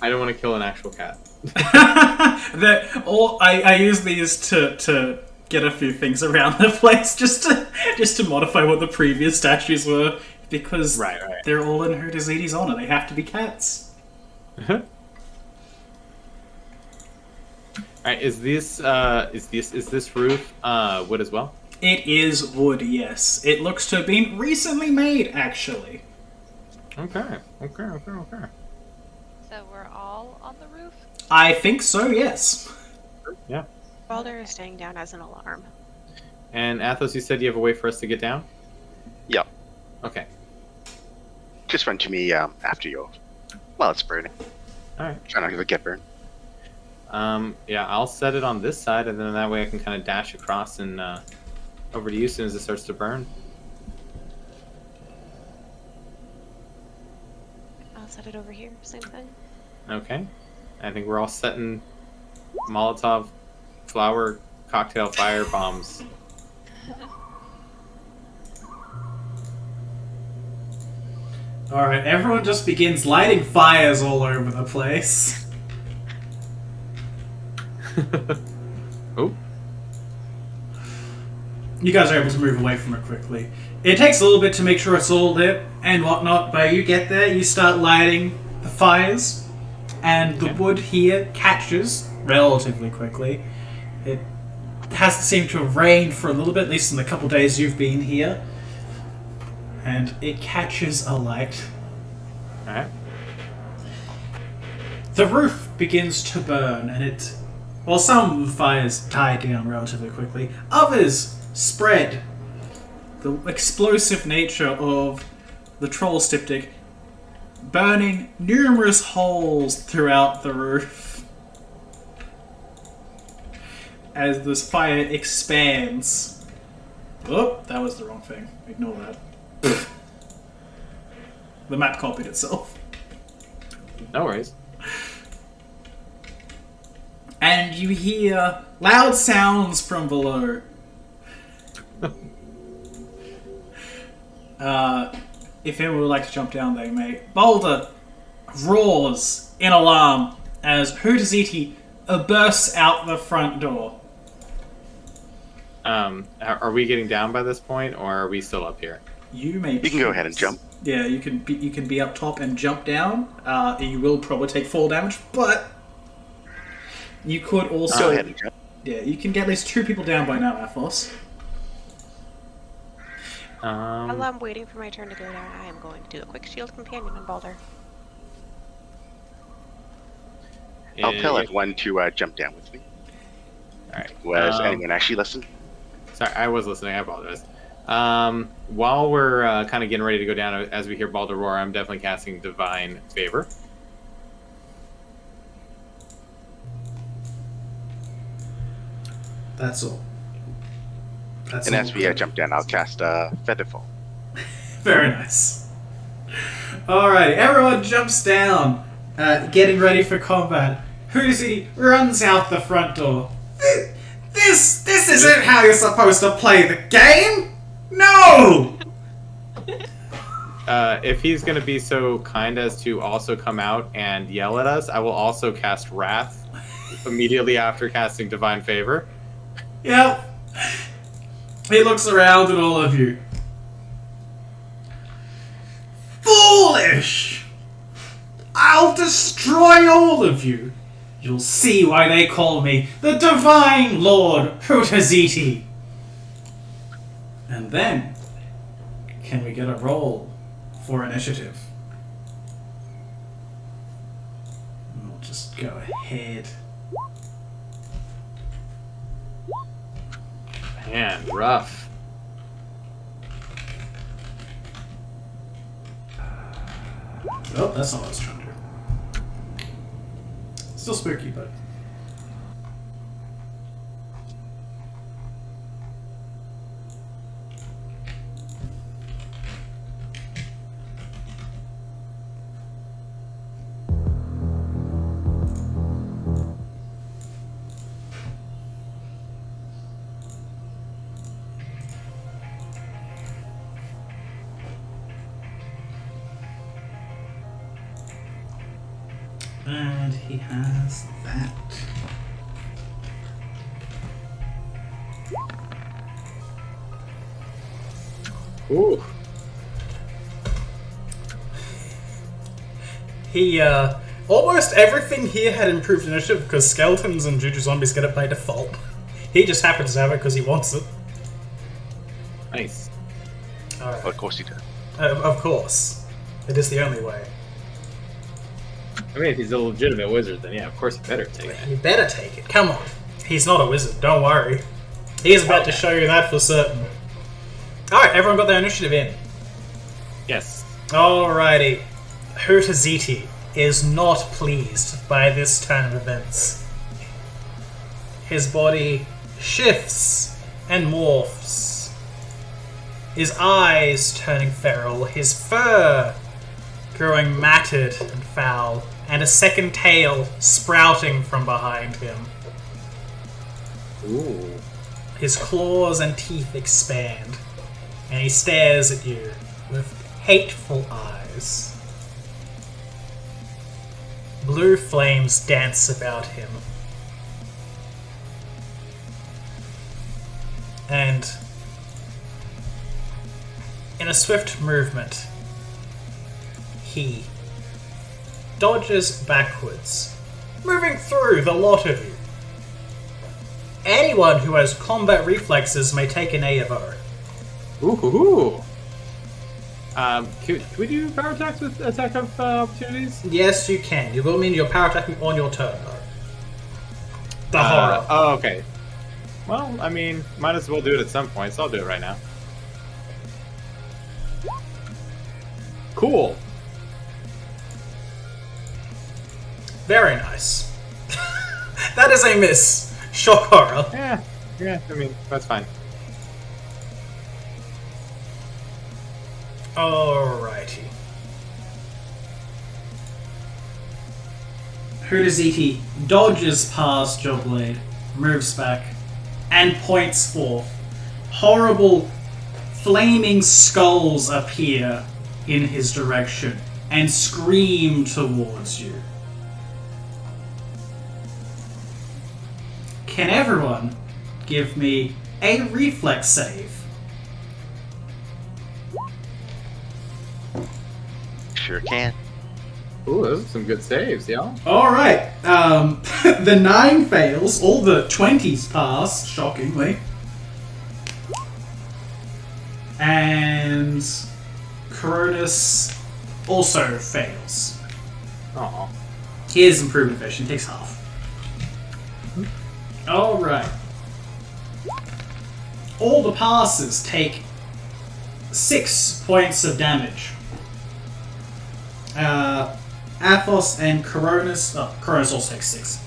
Speaker 2: I don't want to kill an actual cat.
Speaker 1: I use these to get a few things around the place just to modify what the previous statues were because
Speaker 2: Right.
Speaker 1: they're all in Huteziti's honor. They have to be cats.
Speaker 2: Alright, is this roof wood as well?
Speaker 1: It is wood, yes. It looks to have been recently made, actually.
Speaker 2: Okay.
Speaker 4: So we're all on the roof?
Speaker 1: I think so, yes.
Speaker 2: Yeah.
Speaker 5: Balder is staying down as an alarm.
Speaker 2: And Athos, you said you have a way for us to get down?
Speaker 3: Yeah,
Speaker 2: Okay.
Speaker 3: just run to me after you. Well, it's burning.
Speaker 2: Alright.
Speaker 3: Try not to get burned.
Speaker 2: Yeah, I'll set it on this side, and then that way I can kind of dash across and over to you as soon as it starts to burn.
Speaker 5: I'll set it over here. Same thing.
Speaker 2: Okay. I think we're all setting Molotov flower cocktail fire bombs.
Speaker 1: Alright, everyone just begins lighting fires all over the place.
Speaker 2: Oh.
Speaker 1: You guys are able to move away from it quickly. It takes a little bit to make sure it's all lit and whatnot, but you get there, you start lighting the fires, and the wood here catches relatively quickly. It hasn't seemed to have rained for a little bit, at least in the couple days you've been here. And it catches alight.
Speaker 2: Alright.
Speaker 1: The roof begins to burn, and well, some fires die down relatively quickly. Others
Speaker 6: spread. The explosive nature of the troll styptic burning numerous holes throughout the roof as this fire expands. Oh, that was the wrong thing. Ignore that. The map copied itself.
Speaker 2: No worries.
Speaker 6: And you hear loud sounds from below. If anyone would like to jump down, they may. Boulder roars in alarm as Huteziti bursts out the front door.
Speaker 2: Are we getting down by this point, or are we still up here?
Speaker 6: You may.
Speaker 3: You can go ahead and jump.
Speaker 6: Yeah, you can be up top and jump down. You will probably take fall damage, but you could also.
Speaker 3: Go ahead and jump.
Speaker 6: Yeah, you can get at least 2 people down by now, Athos.
Speaker 5: While I'm waiting for my turn to go down, I am going to do a quick shield companion on Balder.
Speaker 3: I'll tell everyone to jump down with me.
Speaker 2: Alright.
Speaker 3: Was anyone actually listening?
Speaker 2: Sorry, I was listening. I apologize. While we're kind of getting ready to go down as we hear Balder roar, I'm definitely casting Divine Favor.
Speaker 1: That's all. That's
Speaker 3: And
Speaker 1: all
Speaker 3: as we
Speaker 1: good.
Speaker 3: jump down, I'll cast Featherfall.
Speaker 1: Very nice. Alright, everyone jumps down, getting ready for combat. Huteziti runs out the front door. This isn't how you're supposed to play the game! No!
Speaker 2: If he's going to be so kind as to also come out and yell at us, I will also cast Wrath immediately after casting Divine Favor.
Speaker 1: Yep. He looks around at all of you. Foolish! I'll destroy all of you. You'll see why they call me the Divine Lord Huteziti. And then, can we get a roll for initiative? We'll just go ahead.
Speaker 2: Man, rough.
Speaker 1: Oh, that's not what I was trying to do. Still spooky, but... And he has that.
Speaker 2: Ooh.
Speaker 1: He, almost everything here had improved initiative because skeletons and juju zombies get it by default. He just happens to have it because he wants it.
Speaker 2: Nice.
Speaker 1: Alright.
Speaker 3: Well, of course you do.
Speaker 1: Of course. It is the only way.
Speaker 2: I mean, if he's a legitimate wizard, then yeah, of course he better take it.
Speaker 1: You better take it. Come on. He's not a wizard, don't worry. He's about to show you that for certain. Alright, everyone got their initiative in.
Speaker 2: Yes.
Speaker 1: Alrighty. Huteziti is not pleased by this turn of events. His body shifts and morphs. His eyes turning feral, his fur growing matted and foul, and a second tail sprouting from behind him.
Speaker 2: Ooh.
Speaker 1: His claws and teeth expand, and he stares at you with hateful eyes. Blue flames dance about him. And in a swift movement, he dodges backwards, moving through the lot of you. Anyone who has combat reflexes may take an A of O.
Speaker 2: Ooh. Can we do power attacks with attack of opportunities?
Speaker 1: Yes, you can. You will mean you're power attacking on your turn, though. The horror.
Speaker 2: Oh, okay. Well, I mean, might as well do it at some point, so I'll do it right now. Cool.
Speaker 1: Very nice. That is a miss. Shock horror.
Speaker 2: Yeah, I mean, that's fine.
Speaker 1: Alrighty. Huteziti dodges past Jobblade, moves back, and points forth. Horrible, flaming skulls appear in his direction and scream towards you. Can everyone give me a reflex save?
Speaker 3: Sure can.
Speaker 2: Ooh, those are some good saves, y'all.
Speaker 1: Alright, the 9 fails, all the 20s pass, shockingly. And Cronus also fails.
Speaker 2: Aw.
Speaker 1: He is improved evasion, takes half. Alright. All the passes take 6 points of damage. Athos and Cronus... Oh, Cronus also takes 6.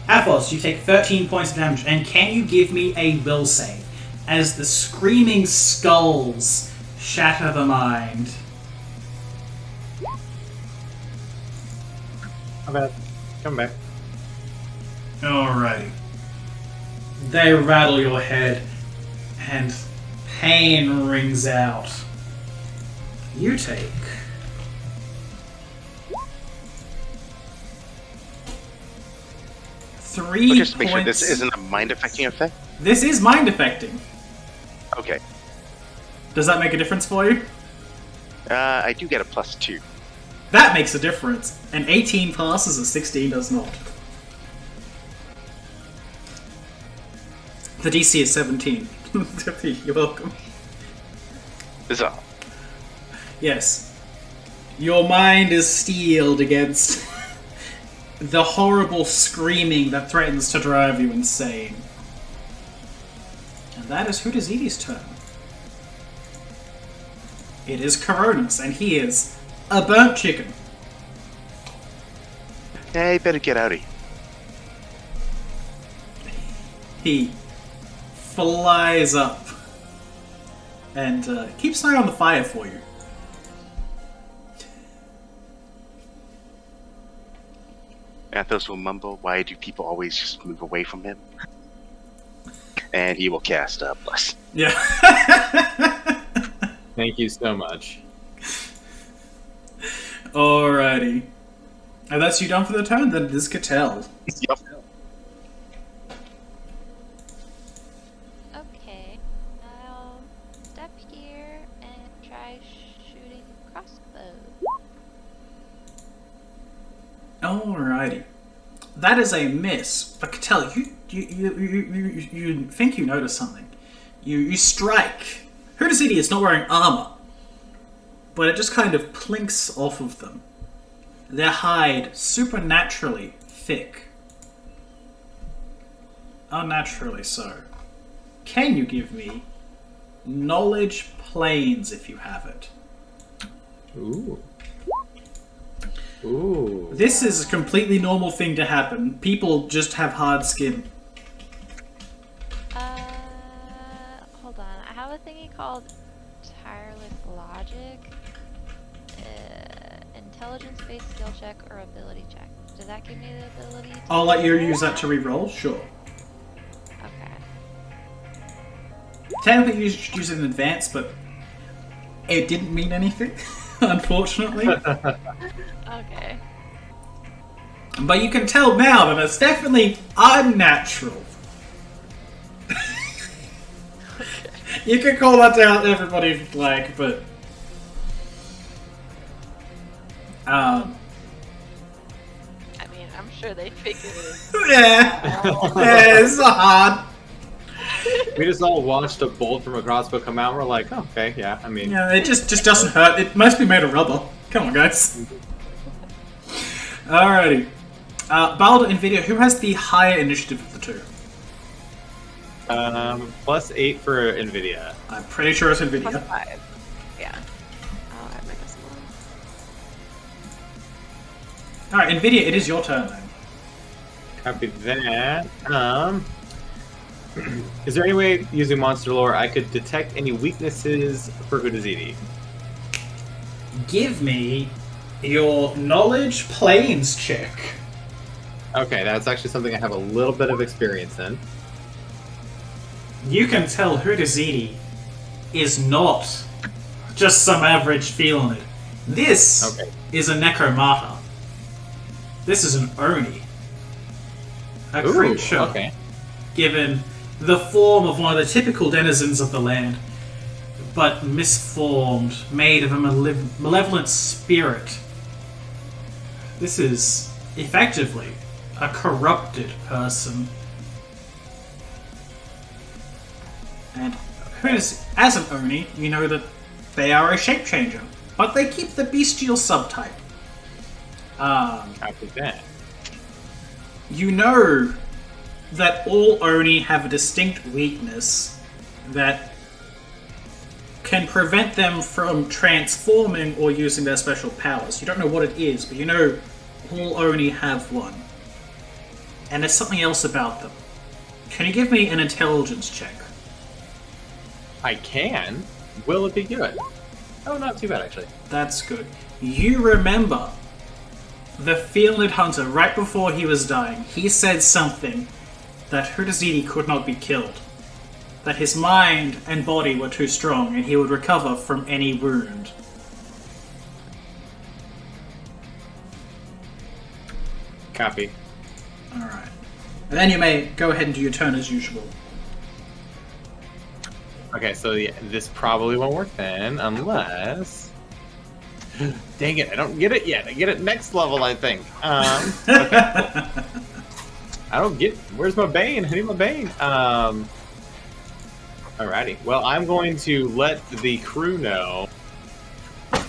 Speaker 1: Athos, you take 13 points of damage, and can you give me a will save? As the screaming skulls shatter the mind.
Speaker 2: How bad? Come back.
Speaker 1: Alrighty. They rattle your head, and pain rings out. You take...
Speaker 3: Well, just to make sure
Speaker 1: points.
Speaker 3: this isn't a mind-affecting effect.
Speaker 1: This is mind affecting.
Speaker 3: Okay.
Speaker 1: Does that make a difference for you?
Speaker 3: I do get a +2.
Speaker 1: That makes a difference. An 18 passes, a 16 does not. The DC is 17. You're welcome.
Speaker 3: This
Speaker 1: Yes. Your mind is steeled against the horrible screaming that threatens to drive you insane. And that is Huteziti's turn. It is Coronis, and he is a burnt chicken.
Speaker 3: Yeah, you better get out of here.
Speaker 1: He flies up and keeps an eye on the fire for you.
Speaker 3: Athos will mumble, "Why do people always just move away from him?" And he will cast Bless.
Speaker 1: Yeah.
Speaker 2: Thank you so much.
Speaker 1: Alrighty. And that's you done for the turn, then it is Cattell.
Speaker 3: Yep.
Speaker 4: Okay, I'll step here and try shooting crossbow.
Speaker 1: Alrighty. That is a miss. But Cattell, you think you notice something. You strike. Huteziti is not wearing armor, but it just kind of plinks off of them. Their hide supernaturally thick. Unnaturally so. Can you give me knowledge planes if you have it?
Speaker 2: Ooh. Ooh.
Speaker 1: This is a completely normal thing to happen. People just have hard skin.
Speaker 4: Hold on. I have a thingy called tireless logic. Intelligence-based skill check or ability check. Does that give me the ability to...
Speaker 1: I'll let you use that to re-roll, sure.
Speaker 4: Okay.
Speaker 1: Technically you should use it in advance, but it didn't mean anything, unfortunately.
Speaker 4: Okay.
Speaker 1: But you can tell now that it's definitely unnatural. You can call that out to everybody if you'd like, but...
Speaker 4: I mean, I'm sure they figured it.
Speaker 1: yeah, it's hard.
Speaker 2: We just all watched a bolt from a crossbow come out. We're like, oh, okay, yeah. I mean,
Speaker 1: Yeah, it just doesn't hurt. It must be made of rubber. Come on, guys. Alrighty. Baldur and Video, who has the higher initiative of the two?
Speaker 2: +8 for Nvidia.
Speaker 6: I'm pretty sure it's
Speaker 5: Plus
Speaker 6: Nvidia.
Speaker 5: 5. Yeah. I'll add my decimal.
Speaker 6: Alright, Nvidia, it is your turn then.
Speaker 2: Copy that. Is there any way using monster lore I could detect any weaknesses for Huteziti?
Speaker 1: Give me your knowledge planes check.
Speaker 2: Okay, that's actually something I have a little bit of experience in.
Speaker 1: You can tell Huteziti is not just some average feline. This is a necromata. This is an Oni. A
Speaker 2: Ooh,
Speaker 1: creature
Speaker 2: okay.
Speaker 1: given the form of one of the typical denizens of the land, but misformed, made of a malevolent spirit. This is effectively a corrupted person. And as an Oni, you know that they are a shape changer, but they keep the bestial subtype.
Speaker 2: Copy that.
Speaker 1: You know that all Oni have a distinct weakness that can prevent them from transforming or using their special powers. You don't know what it is, but you know all Oni have one. And there's something else about them. Can you give me an intelligence check?
Speaker 2: I can. Will it be good? Oh, not too bad, actually.
Speaker 1: That's good. You remember the Fielded Hunter, right before he was dying, he said something that Huteziti could not be killed. That his mind and body were too strong and he would recover from any wound.
Speaker 2: Copy.
Speaker 1: Alright. And then you may go ahead and do your turn as usual.
Speaker 2: Okay, so yeah, this probably won't work then, unless... Dang it, I don't get it yet. I get it next level, I think. Okay, cool. I don't get... Where's my Bane? I need my Bane. Alrighty. Well, I'm going to let the crew know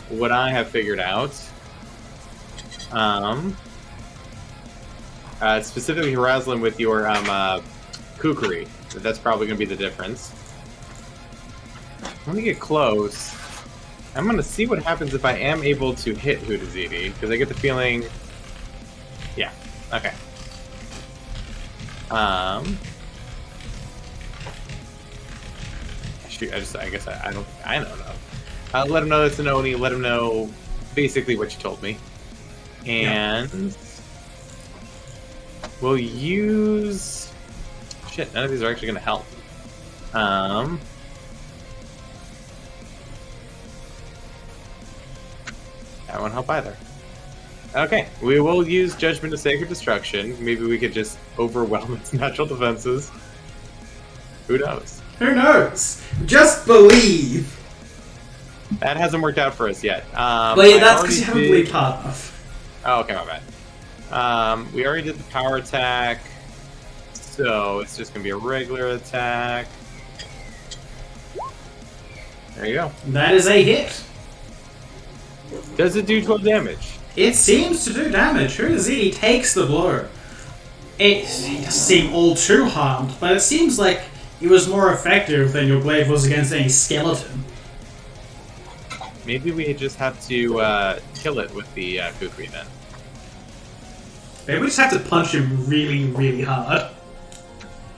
Speaker 2: what I have figured out. Specifically, Rosalind, with your kukri. That's probably going to be the difference. Let me get close. I'm going to see what happens if I am able to hit Huteziti, because I get the feeling... Yeah, okay. Shoot, I guess I don't know. Let him know it's an Oni, let him know basically what you told me. And... We'll use... Shit, none of these are actually going to help. That won't help either. Okay, we will use Judgment of Sacred Destruction. Maybe we could just overwhelm its natural defenses. Who knows?
Speaker 1: Who knows? Just believe!
Speaker 2: That hasn't worked out for us yet.
Speaker 1: But yeah, that's because you haven't believed hard enough.
Speaker 2: Oh, okay, my bad. We already did the power attack, so it's just gonna be a regular attack. There you go.
Speaker 1: That is a hit.
Speaker 2: Does it do 12 damage?
Speaker 1: It seems to do damage. Huteziti takes the blow. It doesn't seem all too harmed, but it seems like it was more effective than your blade was against any skeleton.
Speaker 2: Maybe we just have to kill it with the kukri then.
Speaker 1: Maybe we just have to punch him really, really hard.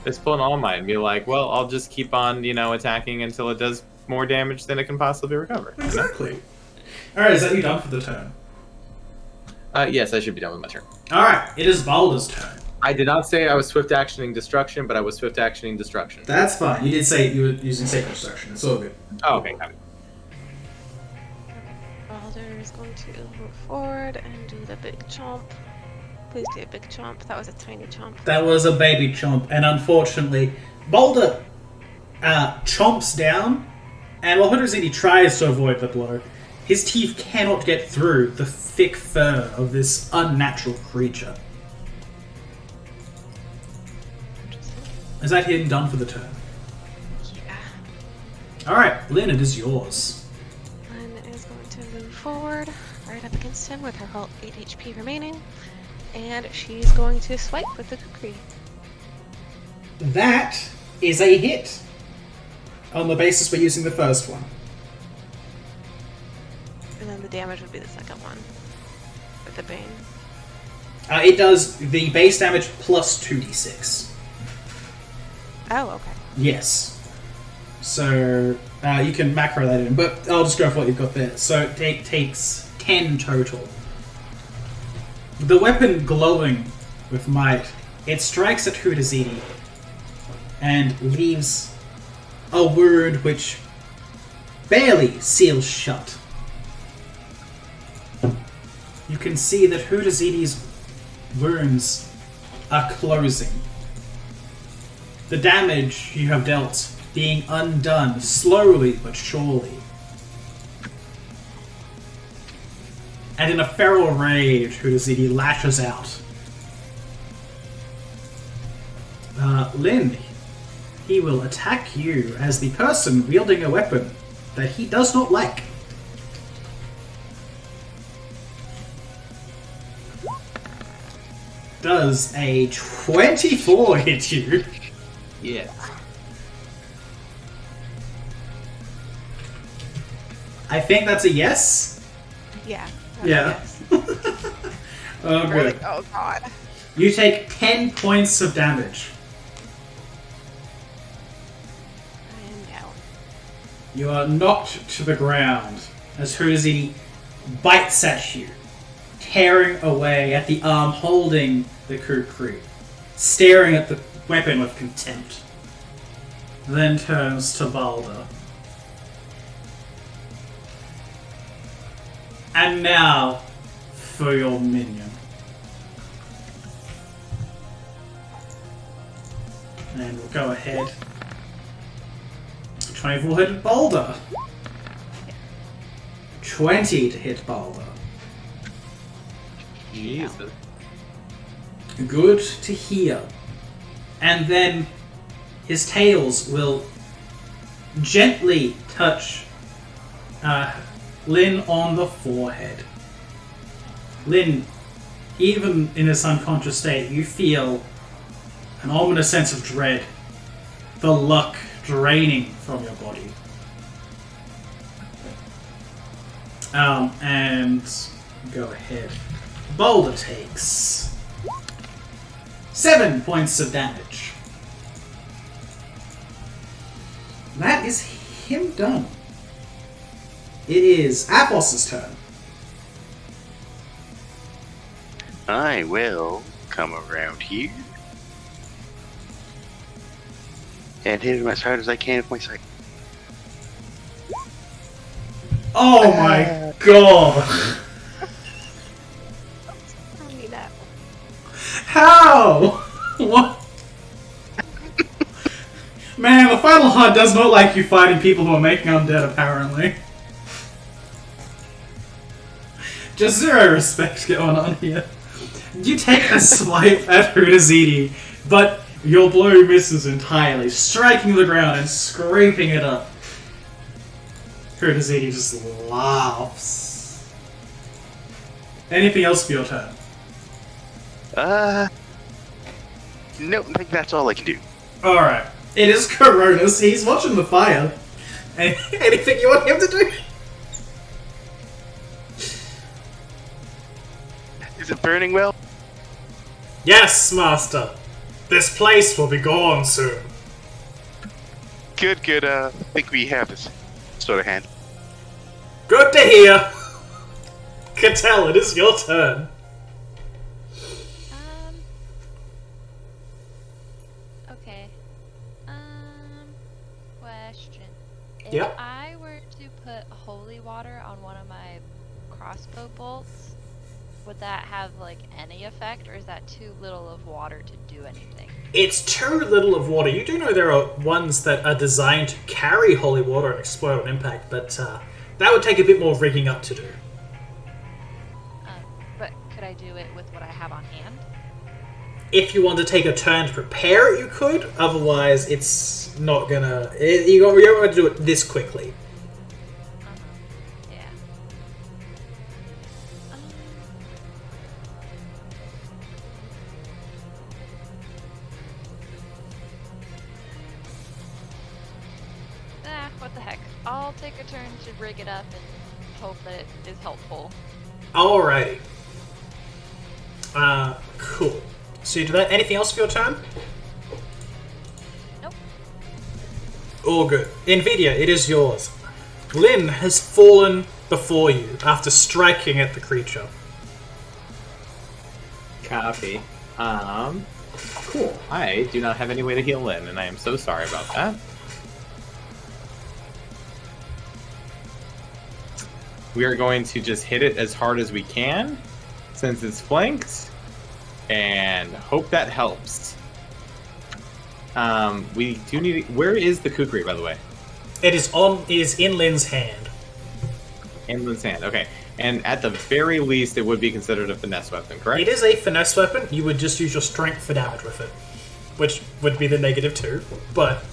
Speaker 2: Just pull an All Might and be like, well, I'll just keep on, attacking until it does more damage than it can possibly recover.
Speaker 1: Exactly. Alright, is that you done for the turn?
Speaker 2: Yes, I should be done with my turn.
Speaker 1: Alright, it is Balder's turn.
Speaker 2: I did not say I was swift actioning destruction, but I was swift actioning destruction.
Speaker 1: That's fine. You did say you were using Sacred Destruction. It's all good.
Speaker 2: Oh, okay, got it.
Speaker 5: Balder is going to move forward and do the big chomp. Please do a big chomp. That was a tiny chomp.
Speaker 1: That was a baby chomp, and unfortunately, Balder chomps down, and while Huteziti tries to avoid the blow, his teeth cannot get through the thick fur of this unnatural creature. Is that him done for the turn?
Speaker 5: Yeah.
Speaker 1: Alright, Lynn, it is yours.
Speaker 5: Lynn is going to move forward, right up against him with her whole 8 HP remaining, and she's going to swipe with the kukri.
Speaker 1: That is a hit. On the basis we're using the first one.
Speaker 5: And then the damage would be the second one. With the Bane.
Speaker 1: It does the base damage plus 2d6.
Speaker 5: Oh, okay.
Speaker 1: Yes. So, you can macro that in, but I'll just go for what you've got there. So it takes 10 total. The weapon glowing with might, it strikes at Huteziti and leaves a wound which barely seals shut. You can see that Huteziti's wounds are closing. The damage you have dealt being undone slowly but surely. And in a feral rage, Huteziti lashes out. Lynn, he will attack you as the person wielding a weapon that he does not like. Does a 24 hit you?
Speaker 2: Yeah.
Speaker 1: I think that's a yes.
Speaker 5: Yeah.
Speaker 1: Yeah.
Speaker 5: Yes.
Speaker 1: Oh, good.
Speaker 5: Oh, God.
Speaker 1: You take 10 points of damage.
Speaker 5: I am down.
Speaker 1: You are knocked to the ground as Huteziti bites at you, tearing away at the arm holding the kukri, staring at the weapon with contempt. Then turns to Balder. And now, for your minion. And we'll go ahead. 24 hit Balder. 20 to hit Balder.
Speaker 2: Jesus.
Speaker 1: Good to hear. And then his tails will gently touch Lynn on the forehead. Lynn, even in this unconscious state, you feel an ominous sense of dread. The luck draining from your body. And go ahead. Boulder takes 7 points of damage. That is him done. It is Athos's turn.
Speaker 3: I will come around here and hit him as hard as I can with my sight.
Speaker 1: Oh my god!
Speaker 5: I need that.
Speaker 1: How? What? Man, the Final Hunt does not like you fighting people who are making undead, apparently. Just zero respect going on here. You take a swipe at Huteziti, but your blow misses entirely, striking the ground and scraping it up. Huteziti just laughs. Anything else for your turn?
Speaker 3: No, I think that's all I can do.
Speaker 1: Alright. It is Coronas. He's watching the fire. Anything you want him to do?
Speaker 3: Is it burning well?
Speaker 1: Yes, Master. This place will be gone soon.
Speaker 3: Good, good. I think we have this sort of hand.
Speaker 1: Good to hear. Cattell, it is your turn.
Speaker 4: Okay. Question. If
Speaker 1: Yep.
Speaker 4: I were to put holy water on one of my crossbow bolts, would that have like any effect, or is that too little of water to do anything?
Speaker 1: It's too little of water. You do know there are ones that are designed to carry holy water and explode on impact, but that would take a bit more rigging up to do.
Speaker 4: But could I do it with what I have on hand?
Speaker 1: If you want to take a turn to prepare it, you could. Otherwise, it's not gonna... You don't want to do it this quickly.
Speaker 4: Yeah. I'll take a turn to rig it up and hope that it is helpful.
Speaker 1: Alrighty. Cool. So you do that. Anything else for your turn?
Speaker 4: Nope.
Speaker 1: All good. Nvidia, it is yours. Lynn has fallen before you after striking at the creature.
Speaker 2: Copy. Cool. I do not have any way to heal Lynn, and I am so sorry about that. We are going to just hit it as hard as we can, since it's flanked, and hope that helps. We do need... Where is the kukri, by the way?
Speaker 1: It is in Lynn's hand.
Speaker 2: In Lynn's hand, okay. And at the very least, it would be considered a finesse weapon, correct?
Speaker 1: It is a finesse weapon. You would just use your strength for damage with it, which would be the -2, but...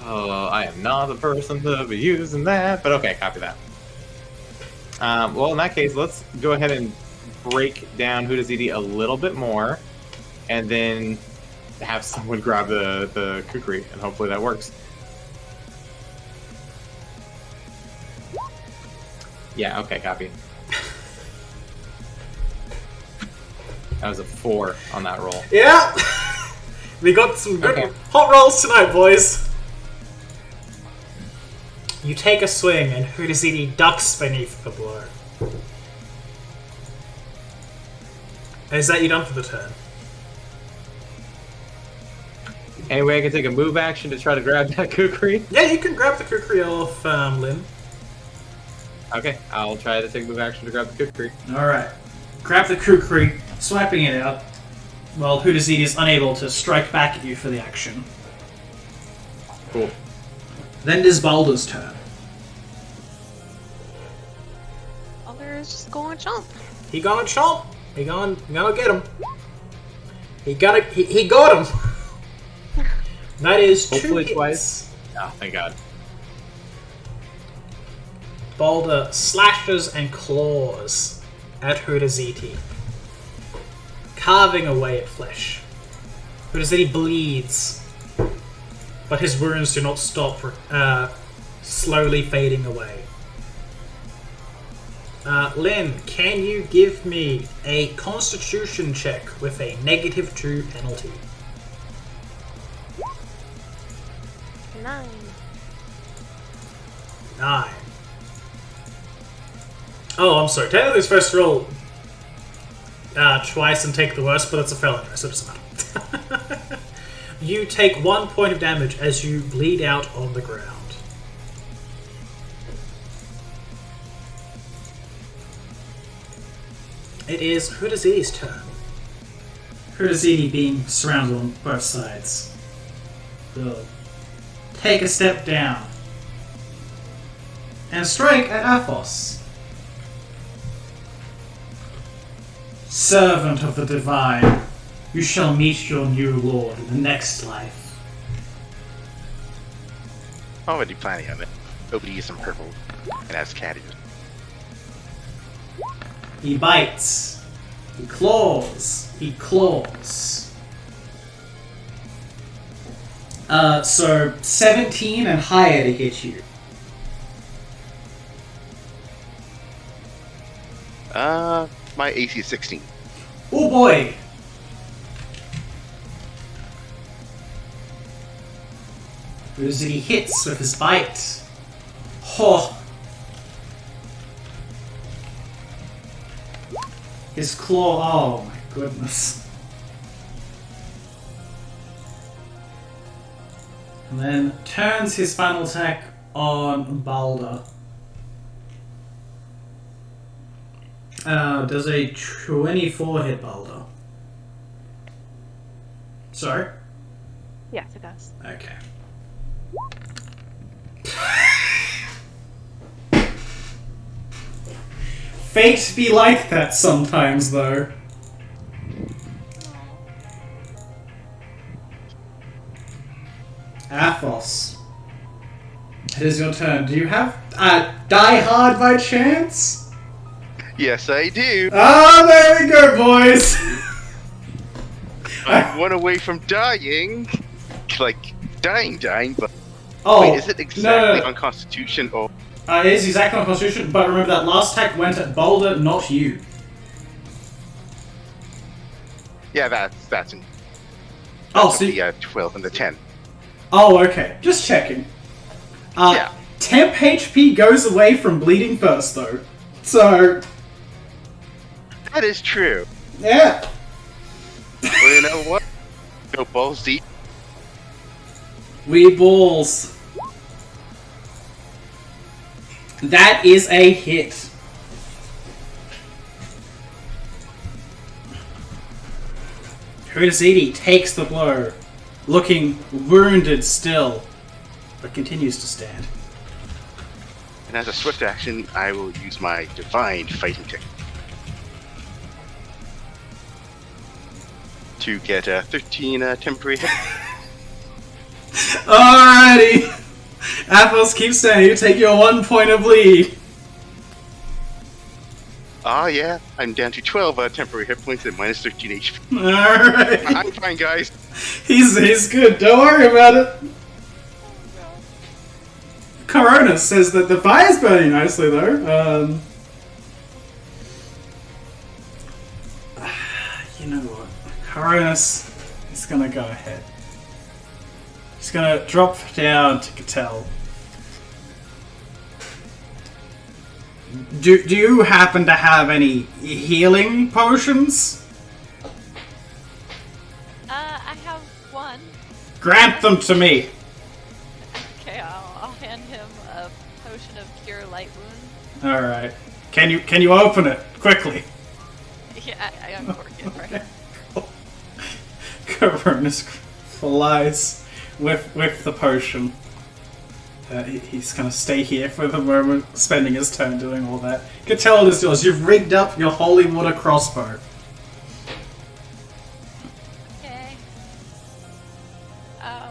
Speaker 2: Oh, I am not the person to be using that, but okay, copy that. Well, in that case, let's go ahead and break down Huteziti a little bit more, and then have someone grab the kukri, and hopefully that works. Yeah, okay, copy. That was a 4 on that roll.
Speaker 1: Yeah! We got some good hot rolls tonight, boys. You take a swing, and Huteziti ducks beneath the blow. Is that you done for the turn?
Speaker 2: Anyway, I can take a move action to try to grab that kukri.
Speaker 1: Yeah, you can grab the kukri off Lynn.
Speaker 2: Okay, I'll try to take a move action to grab the kukri.
Speaker 1: Alright. Grab the kukri, swiping it out, while Huteziti is unable to strike back at you for the action.
Speaker 2: Cool.
Speaker 1: Then it is Balder's turn.
Speaker 5: Balder is just going chomp.
Speaker 1: He gonna chomp. He gonna get him. He got him. That is
Speaker 2: Hopefully
Speaker 1: 2 hits.
Speaker 2: twice. Oh, thank God.
Speaker 1: Balder slashes and claws at Huteziti, carving away at flesh. Huteziti bleeds, but his wounds do not stop, slowly fading away. Lynn, can you give me a Constitution check with a -2 penalty?
Speaker 5: 9.
Speaker 1: 9. Oh, I'm sorry. Technically, it's supposed to roll twice and take the worst, but it's a felony, so it doesn't matter. You take 1 point of damage as you bleed out on the ground. It is Huteziti's turn. Huteziti being surrounded on both sides will take a step down and strike at Athos. Servant of the Divine, you shall meet your new lord in the next life.
Speaker 3: Already planning on it. Hoping to use some purple and ask Caddy.
Speaker 1: He bites. He claws. He claws. So 17 and higher to hit you.
Speaker 3: My AC is 16.
Speaker 1: Oh boy! Huteziti hits with his bite. Oh! His claw, oh my goodness. And then turns his final attack on Balder. Does a 24 hit Balder? Sorry?
Speaker 5: Yes, it does.
Speaker 1: Okay. Fate be like that sometimes, though. Athos. It is your turn. Do you have Die Hard by chance?
Speaker 3: Yes, I do.
Speaker 1: Ah, there we go, boys!
Speaker 3: I'm one away from dying. Like, dying, but
Speaker 1: Oh,
Speaker 3: Wait, is it exactly
Speaker 1: no.
Speaker 3: on Constitution or?
Speaker 1: It is exactly on Constitution, but remember that last attack went at Boulder, not you.
Speaker 3: Yeah, that's in
Speaker 1: Oh, so
Speaker 3: the 12 and the 10.
Speaker 1: oh, okay. Just checking.
Speaker 3: Yeah.
Speaker 1: Temp HP goes away from bleeding first, though. So,
Speaker 3: That is true.
Speaker 1: yeah.
Speaker 3: Well, you know what? Go balls deep.
Speaker 1: We balls. That is a hit. Huteziti takes the blow, looking wounded still, but continues to stand.
Speaker 3: And as a swift action, I will use my divine fighting technique to get a 13 temporary hit.
Speaker 1: Alrighty! Athos keeps saying you take your 1 point of lead.
Speaker 3: Ah, yeah, I'm down to 12 temporary hit points and minus 13 HP.
Speaker 1: Alright.
Speaker 3: I'm fine, guys.
Speaker 1: He's good, don't worry about it. Corona says that the fire's burning nicely, though. You know what? Coronis is gonna go ahead. He's gonna drop down to Cattell. Do you happen to have any healing potions?
Speaker 4: I have one.
Speaker 1: Grant them to me.
Speaker 4: Okay, I'll hand him a potion of cure light wounds.
Speaker 1: All right. Can you open it quickly?
Speaker 4: Yeah, I uncork it right.
Speaker 1: Coronis flies with the potion. He's gonna stay here for the moment, spending his turn doing all that. Cattell is yours. You've rigged up your holy water crossbow.
Speaker 4: Okay. I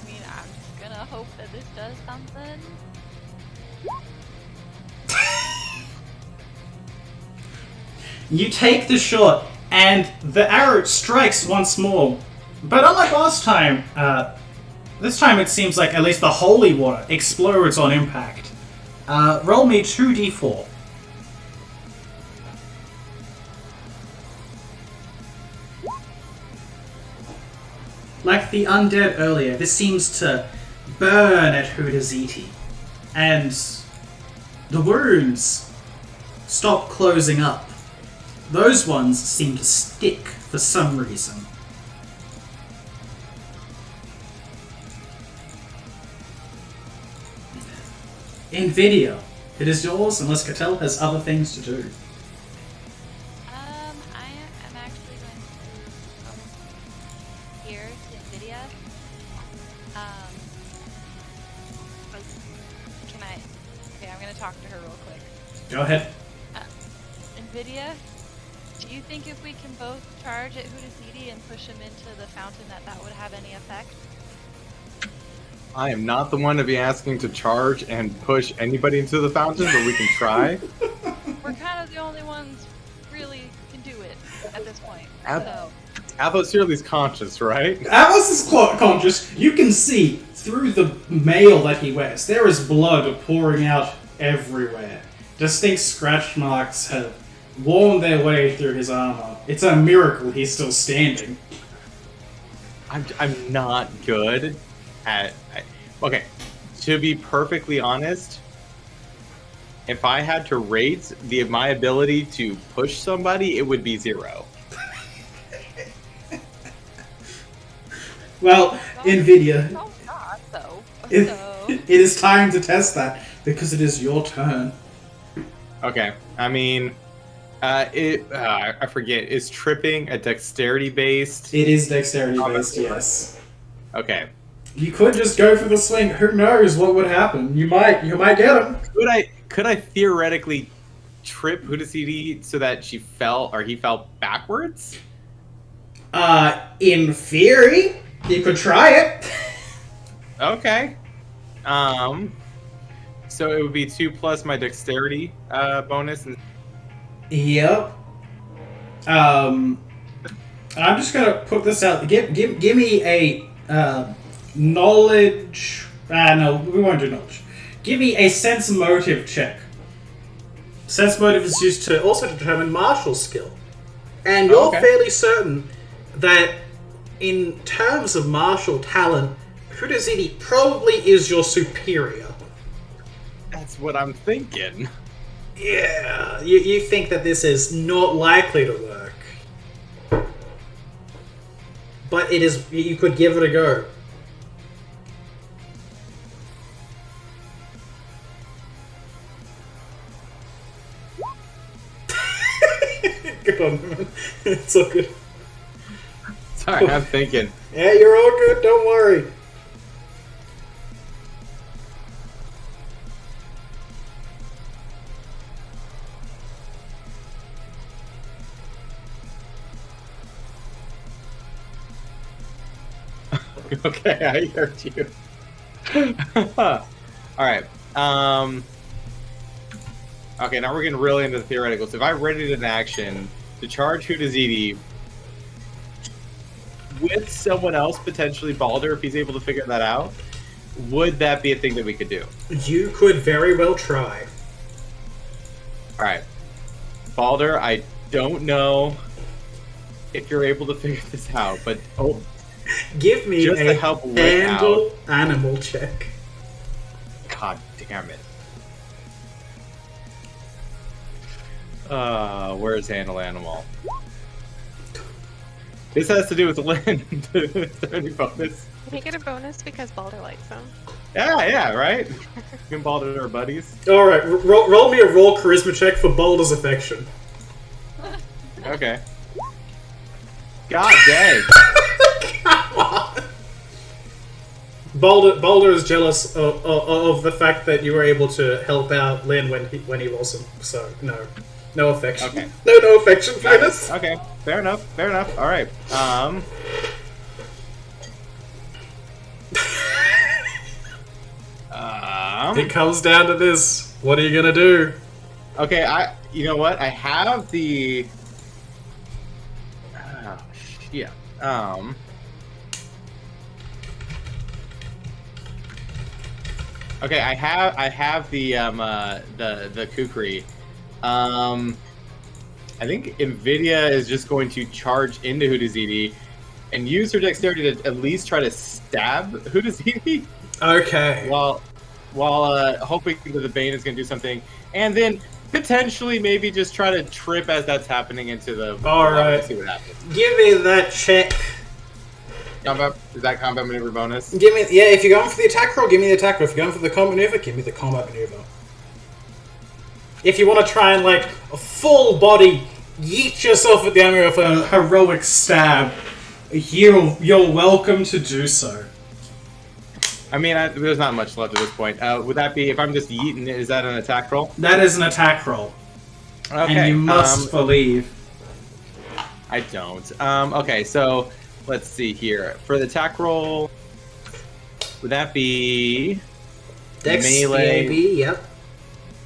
Speaker 4: mean, I'm just gonna hope that this does something.
Speaker 1: You take the shot, and the arrow strikes once more. But unlike last time, this time it seems like at least the holy water explodes on impact. Roll me 2d4. Like the undead earlier, this seems to burn at Huteziti, and the wounds stop closing up. Those ones seem to stick for some reason. Nvidia, it is yours unless Cattell has other things to do.
Speaker 4: I am actually going to come here to Nvidia. Can I? Okay, I'm gonna talk to her real quick.
Speaker 1: Go ahead.
Speaker 4: Nvidia, do you think if we can both charge at Huteziti and push him into the fountain that would have any effect?
Speaker 2: I am not the one to be asking to charge and push anybody into the fountain, but we can try.
Speaker 4: We're kind of the only ones really can do it at this point.
Speaker 2: Ab-
Speaker 4: So,
Speaker 2: Athos Shirley's conscious, right?
Speaker 1: Atlas is conscious. You can see through the mail that he wears. There is blood pouring out everywhere. Distinct scratch marks have worn their way through his armor. It's a miracle he's still standing.
Speaker 2: I'm not good at... Okay, to be perfectly honest, if I had to rate my ability to push somebody, it would be 0.
Speaker 1: Well, Nvidia,
Speaker 4: oh god, though.
Speaker 1: it,
Speaker 4: So,
Speaker 1: it is time to test that because it is your turn.
Speaker 2: Okay, I mean, I forget, is tripping a dexterity based?
Speaker 1: It is dexterity based, yes.
Speaker 2: Okay.
Speaker 1: You could just go for the swing. Who knows what would happen? You might get him.
Speaker 2: Could I theoretically trip Huteziti so that he fell backwards?
Speaker 1: In theory, you could try it.
Speaker 2: Okay. So it would be 2 plus my dexterity bonus. And
Speaker 1: Yep. I'm just gonna put this out. Give me a knowledge. No, we won't do knowledge. Give me a sense motive check. Sense motive is used to also determine martial skill. And you're
Speaker 2: Okay.
Speaker 1: fairly certain that in terms of martial talent, Huteziti probably is your superior.
Speaker 2: That's what I'm thinking.
Speaker 1: Yeah, you think that this is not likely to work. But it is. You could give it a go. Good on, man. It's all good.
Speaker 2: Sorry, I'm thinking.
Speaker 1: Yeah, you're all good. Don't worry.
Speaker 2: Okay, I heard you. All right. Okay, now we're getting really into the theoretical. So if I readied an action to charge Huteziti with someone else, potentially Balder, if he's able to figure that out, would that be a thing that we could do?
Speaker 1: You could very well try.
Speaker 2: All right, Balder, I don't know if you're able to figure this out, but
Speaker 1: Give me
Speaker 2: Just
Speaker 1: a
Speaker 2: to help Rick
Speaker 1: handle animal check.
Speaker 2: God damn it. Where's handle animal? This has to do with Lynn. Is there any bonus?
Speaker 5: Can you get a bonus because Balder likes them?
Speaker 2: Yeah, right? You and Balder are buddies.
Speaker 1: Alright, roll me a raw charisma check for Balder's affection.
Speaker 2: Okay. God dang.
Speaker 1: Come on! Balder is jealous of the fact that you were able to help out Lynn when he lost him. So, no affection.
Speaker 2: Okay.
Speaker 1: No affection for this.
Speaker 2: Okay, fair enough. Alright.
Speaker 1: It comes down to this. What are you gonna do?
Speaker 2: Okay, you know what? I have the... Oh, shit. Okay, I have the kukri. I think Nvidia is just going to charge into Huteziti and use her dexterity to at least try to stab Huteziti.
Speaker 1: Okay.
Speaker 2: While hoping that the Bane is going to do something, and then potentially maybe just try to trip as that's happening into the.
Speaker 1: All right.
Speaker 2: See what happens.
Speaker 1: Give me that check.
Speaker 2: Combat, is that combat maneuver bonus?
Speaker 1: Give me, yeah, if you're going for the attack roll, give me the attack roll. If you're going for the combat maneuver, give me the combat maneuver. If you want to try and, like, a full body yeet yourself at the enemy with a heroic stab, you're welcome to do so.
Speaker 2: I mean, there's not much left at this point. Would that be, if I'm just yeeting it, is that an attack roll?
Speaker 1: That is an attack roll.
Speaker 2: Okay.
Speaker 1: And you must believe.
Speaker 2: I don't. Okay, so let's see here. For the attack roll, would that be
Speaker 1: Dex,
Speaker 2: melee?
Speaker 1: AB, yep.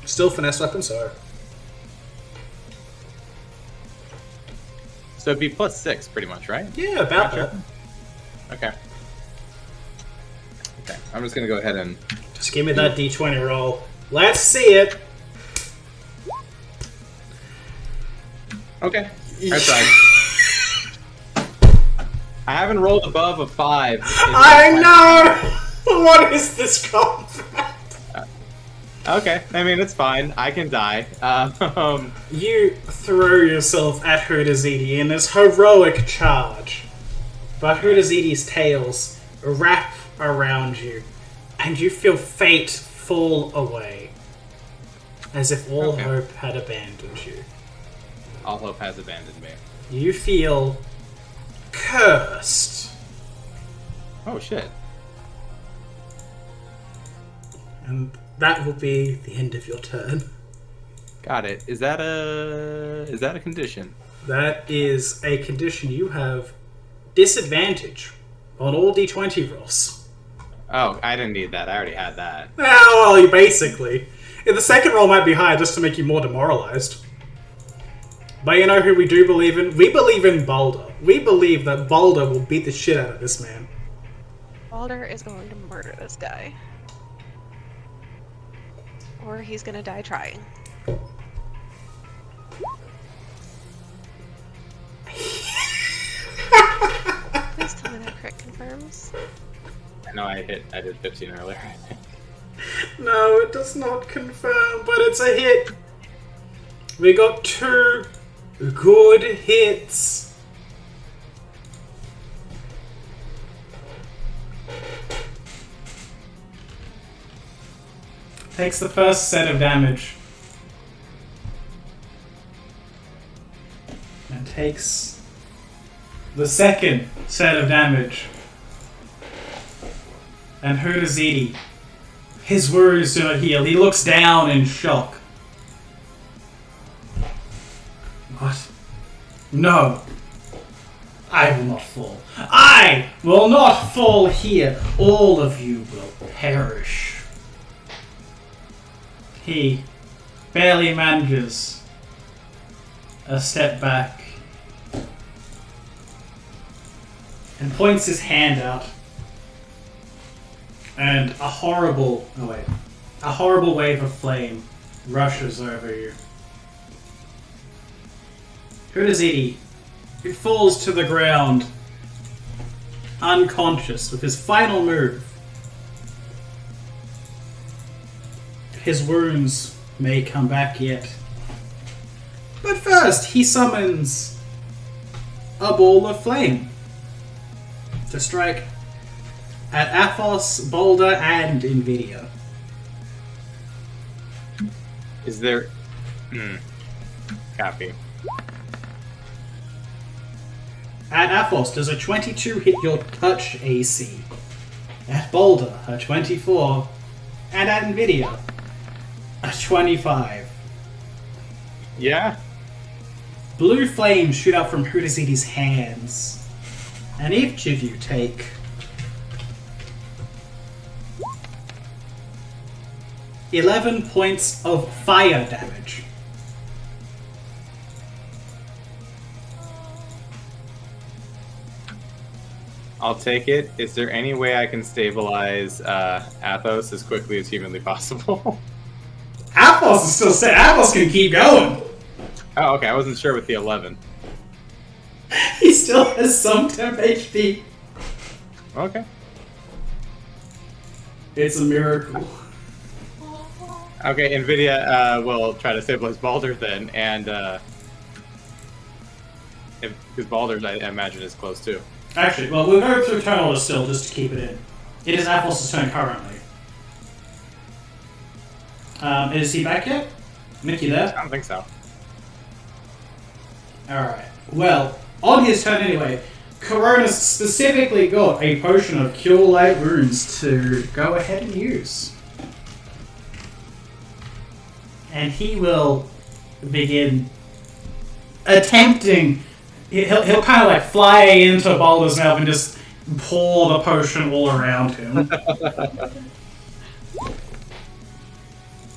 Speaker 1: Still finesse weapon, so.
Speaker 2: So it'd be +6, pretty much, right?
Speaker 1: Yeah, about
Speaker 2: Gotcha.
Speaker 1: that.
Speaker 2: Okay. Okay, I'm just gonna go ahead and...
Speaker 1: Just give me that d20 roll. Let's see it.
Speaker 2: Okay. That's right. I haven't rolled above a 5.
Speaker 1: I know! What is this combat?
Speaker 2: Okay, I mean, it's fine. I can die.
Speaker 1: You throw yourself at Huteziti in this heroic charge. But Huteziti's tails wrap around you, and you feel fate fall away. As if all
Speaker 2: Okay.
Speaker 1: hope had abandoned you.
Speaker 2: All hope has abandoned me.
Speaker 1: You feel cursed.
Speaker 2: Oh, shit.
Speaker 1: And that will be the end of your turn.
Speaker 2: Got it. Is that a condition?
Speaker 1: That is a condition. You have disadvantage on all d20 rolls.
Speaker 2: Oh, I didn't need that. I already had that.
Speaker 1: Oh, well, you basically. Yeah, the second roll might be higher just to make you more demoralized. But you know who we do believe in? We believe in Balder. We believe that Balder will beat the shit out of this man.
Speaker 5: Balder is going to murder this guy. Or he's gonna die trying. Please tell me that crit confirms.
Speaker 2: No, I did 15 earlier.
Speaker 1: No, it does not confirm, but it's a hit. We got 2 good hits. Takes the first set of damage. And takes the second set of damage. And Huteziti, his wounds do not heal. He looks down in shock. What? No. I will not fall. I will not fall here. All of you will perish. He barely manages a step back and points his hand out. And a horrible wave of flame rushes over you. Huteziti, he falls to the ground, unconscious, with his final move. His wounds may come back yet. But first, he summons a ball of flame to strike at Athos, Boulder, and Nvidia.
Speaker 2: Is there... Copy.
Speaker 1: At Athos, does a 22 hit your touch AC? At Boulder, a 24. And at Nvidia, a 25.
Speaker 2: Yeah?
Speaker 1: Blue flames shoot up from Huteziti's hands. And each of you take 11 points of fire damage.
Speaker 2: I'll take it. Is there any way I can stabilize Athos as quickly as humanly possible?
Speaker 1: Athos is still set. Athos can keep going.
Speaker 2: Oh, okay. I wasn't sure with the 11.
Speaker 1: He still has some temp HP.
Speaker 2: Okay.
Speaker 1: It's a miracle.
Speaker 2: Okay, Nvidia will try to stabilize Balder then, and because Balder, I imagine, is close too.
Speaker 1: Actually, well, we'll go through turn order still, just to keep it in. It is Athos' turn currently. Is he back yet? Nick, you there?
Speaker 2: I don't think so.
Speaker 1: Alright. Well, on his turn anyway, Coronis specifically got a potion of Cure Light Wounds to go ahead and use. And he will begin attempting... He'll kind of like fly into Balder's mouth and just pour the potion all around him.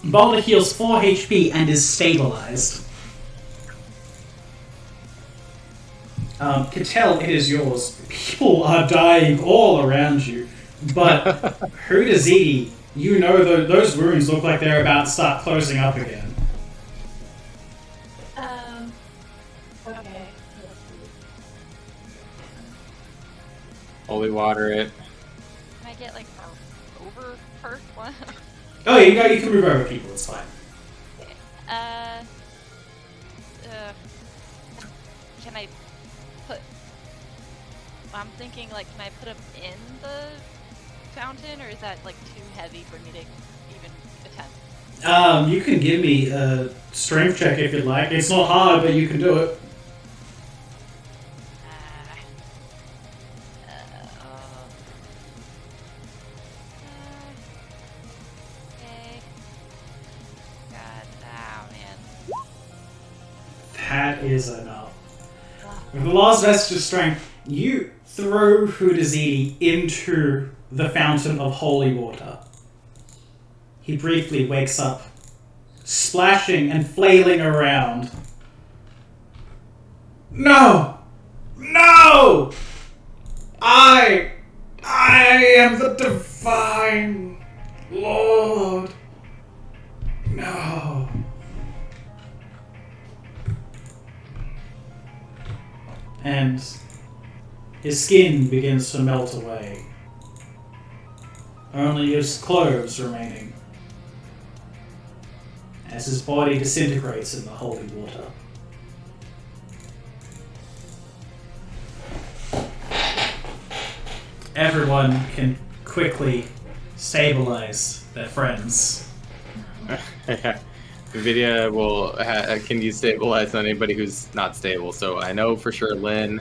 Speaker 1: Balder heals 4 HP and is stabilized. Cattell, it is yours. People are dying all around you. But Huteziti, you know those wounds look like they're about to start closing up again.
Speaker 7: Okay.
Speaker 2: Holy water it.
Speaker 4: Can I get like over first one?
Speaker 1: Oh yeah, you can move over people, it's fine.
Speaker 4: Can I put... I'm thinking, like, can I put them in the fountain, or is that, like, too heavy for me to even attempt?
Speaker 1: You can give me a strength check if you'd like. It's not hard, but you can do it.
Speaker 4: Okay. God, man.
Speaker 1: That is enough. With the last vestige of strength, you throw Huteziti into the fountain of holy water. He briefly wakes up, splashing and flailing around. No! No! I I am the divine Lord. No. And his skin begins to melt away. Only his clothes remaining. As his body disintegrates in the holy water. Everyone can quickly stabilize their friends.
Speaker 2: NVIDIA will can you stabilize on anybody who's not stable? So I know for sure Lynn,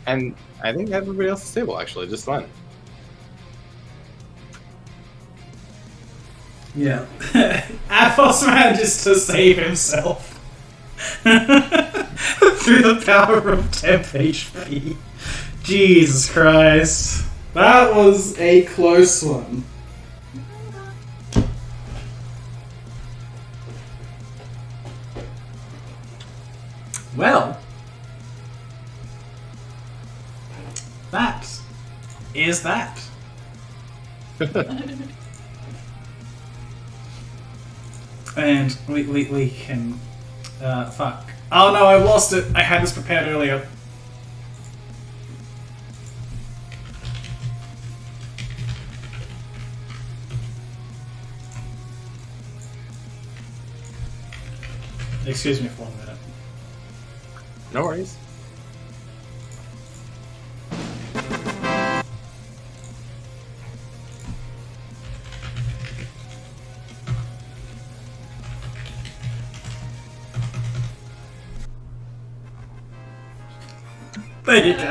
Speaker 2: and I think everybody else is stable actually, just fine.
Speaker 1: Yeah. Athos manages to save himself through the power of temp HP. Jesus Christ. That was a close one. Well, that is that. And we can... fuck. Oh no, I've lost it. I had this prepared earlier. Excuse me for 1 minute.
Speaker 2: No worries.
Speaker 1: There you go.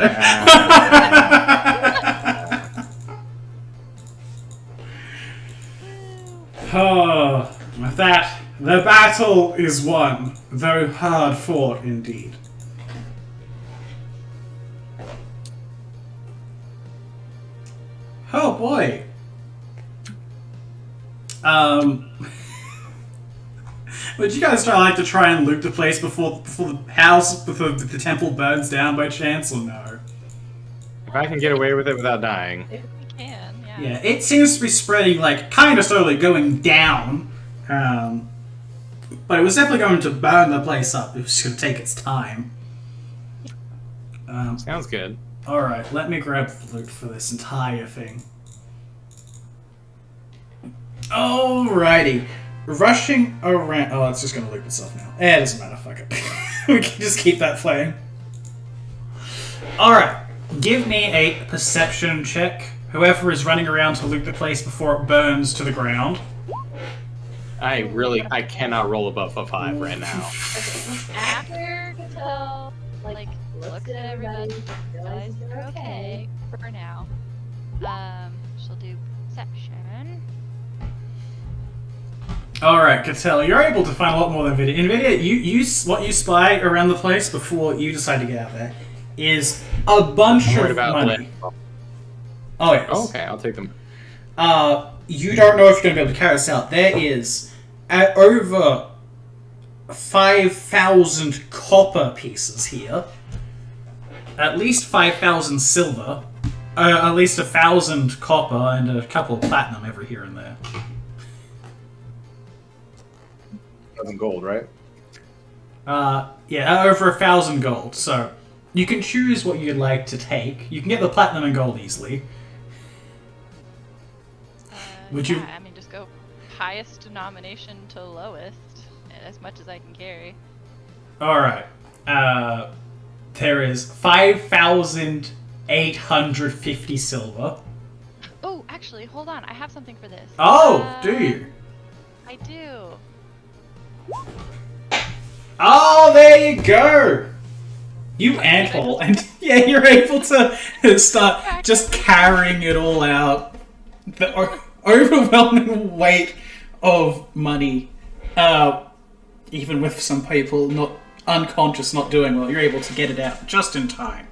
Speaker 1: Oh, with that, the battle is won, though hard fought indeed. Oh boy. Would you guys like to try and loot the place before the temple burns down by chance, or no?
Speaker 2: If I can get away with it without dying.
Speaker 4: We can, yeah.
Speaker 1: Yeah, it seems to be spreading, like, kind of slowly going down. But it was definitely going to burn the place up. It was going to take its time.
Speaker 2: Sounds good.
Speaker 1: Alright, let me grab the loot for this entire thing. Alrighty. Rushing around... Oh, it's just going to loop itself now. It doesn't matter, fuck it. We can just keep that playing. Alright, give me a perception check. Whoever is running around to loot the place before it burns to the ground.
Speaker 2: I cannot roll above a 5 right now.
Speaker 4: After Cattell, like, looks at everybody, realizes they're okay for now. She'll do perception.
Speaker 1: Alright, Cattell, you're able to find a lot more than NVIDIA. NVIDIA, what you spy around the place before you decide to get out there is a bunch
Speaker 2: I'm worried
Speaker 1: of
Speaker 2: about
Speaker 1: money.
Speaker 2: Lynn.
Speaker 1: Oh, yes.
Speaker 2: Oh, okay, I'll take them.
Speaker 1: You don't know if you're going to be able to carry this out. There is over 5,000 copper pieces here. At least 5,000 silver. At least 1,000 copper and a couple of platinum every here and there.
Speaker 2: 1,000 gold, right?
Speaker 1: Yeah, over 1,000 gold. So you can choose what you'd like to take. You can get the platinum and gold easily. Would you?
Speaker 4: Yeah, I mean, just go highest denomination to lowest, as much as I can carry.
Speaker 1: Alright. There is 5,850 silver.
Speaker 4: Oh, actually, hold on. I have something for this.
Speaker 1: Oh, do you?
Speaker 4: I do.
Speaker 1: Oh, there you go! You anthole, and yeah, you're able to start just carrying it all out. The overwhelming weight of money, even with some people not unconscious, not doing well, you're able to get it out just in time.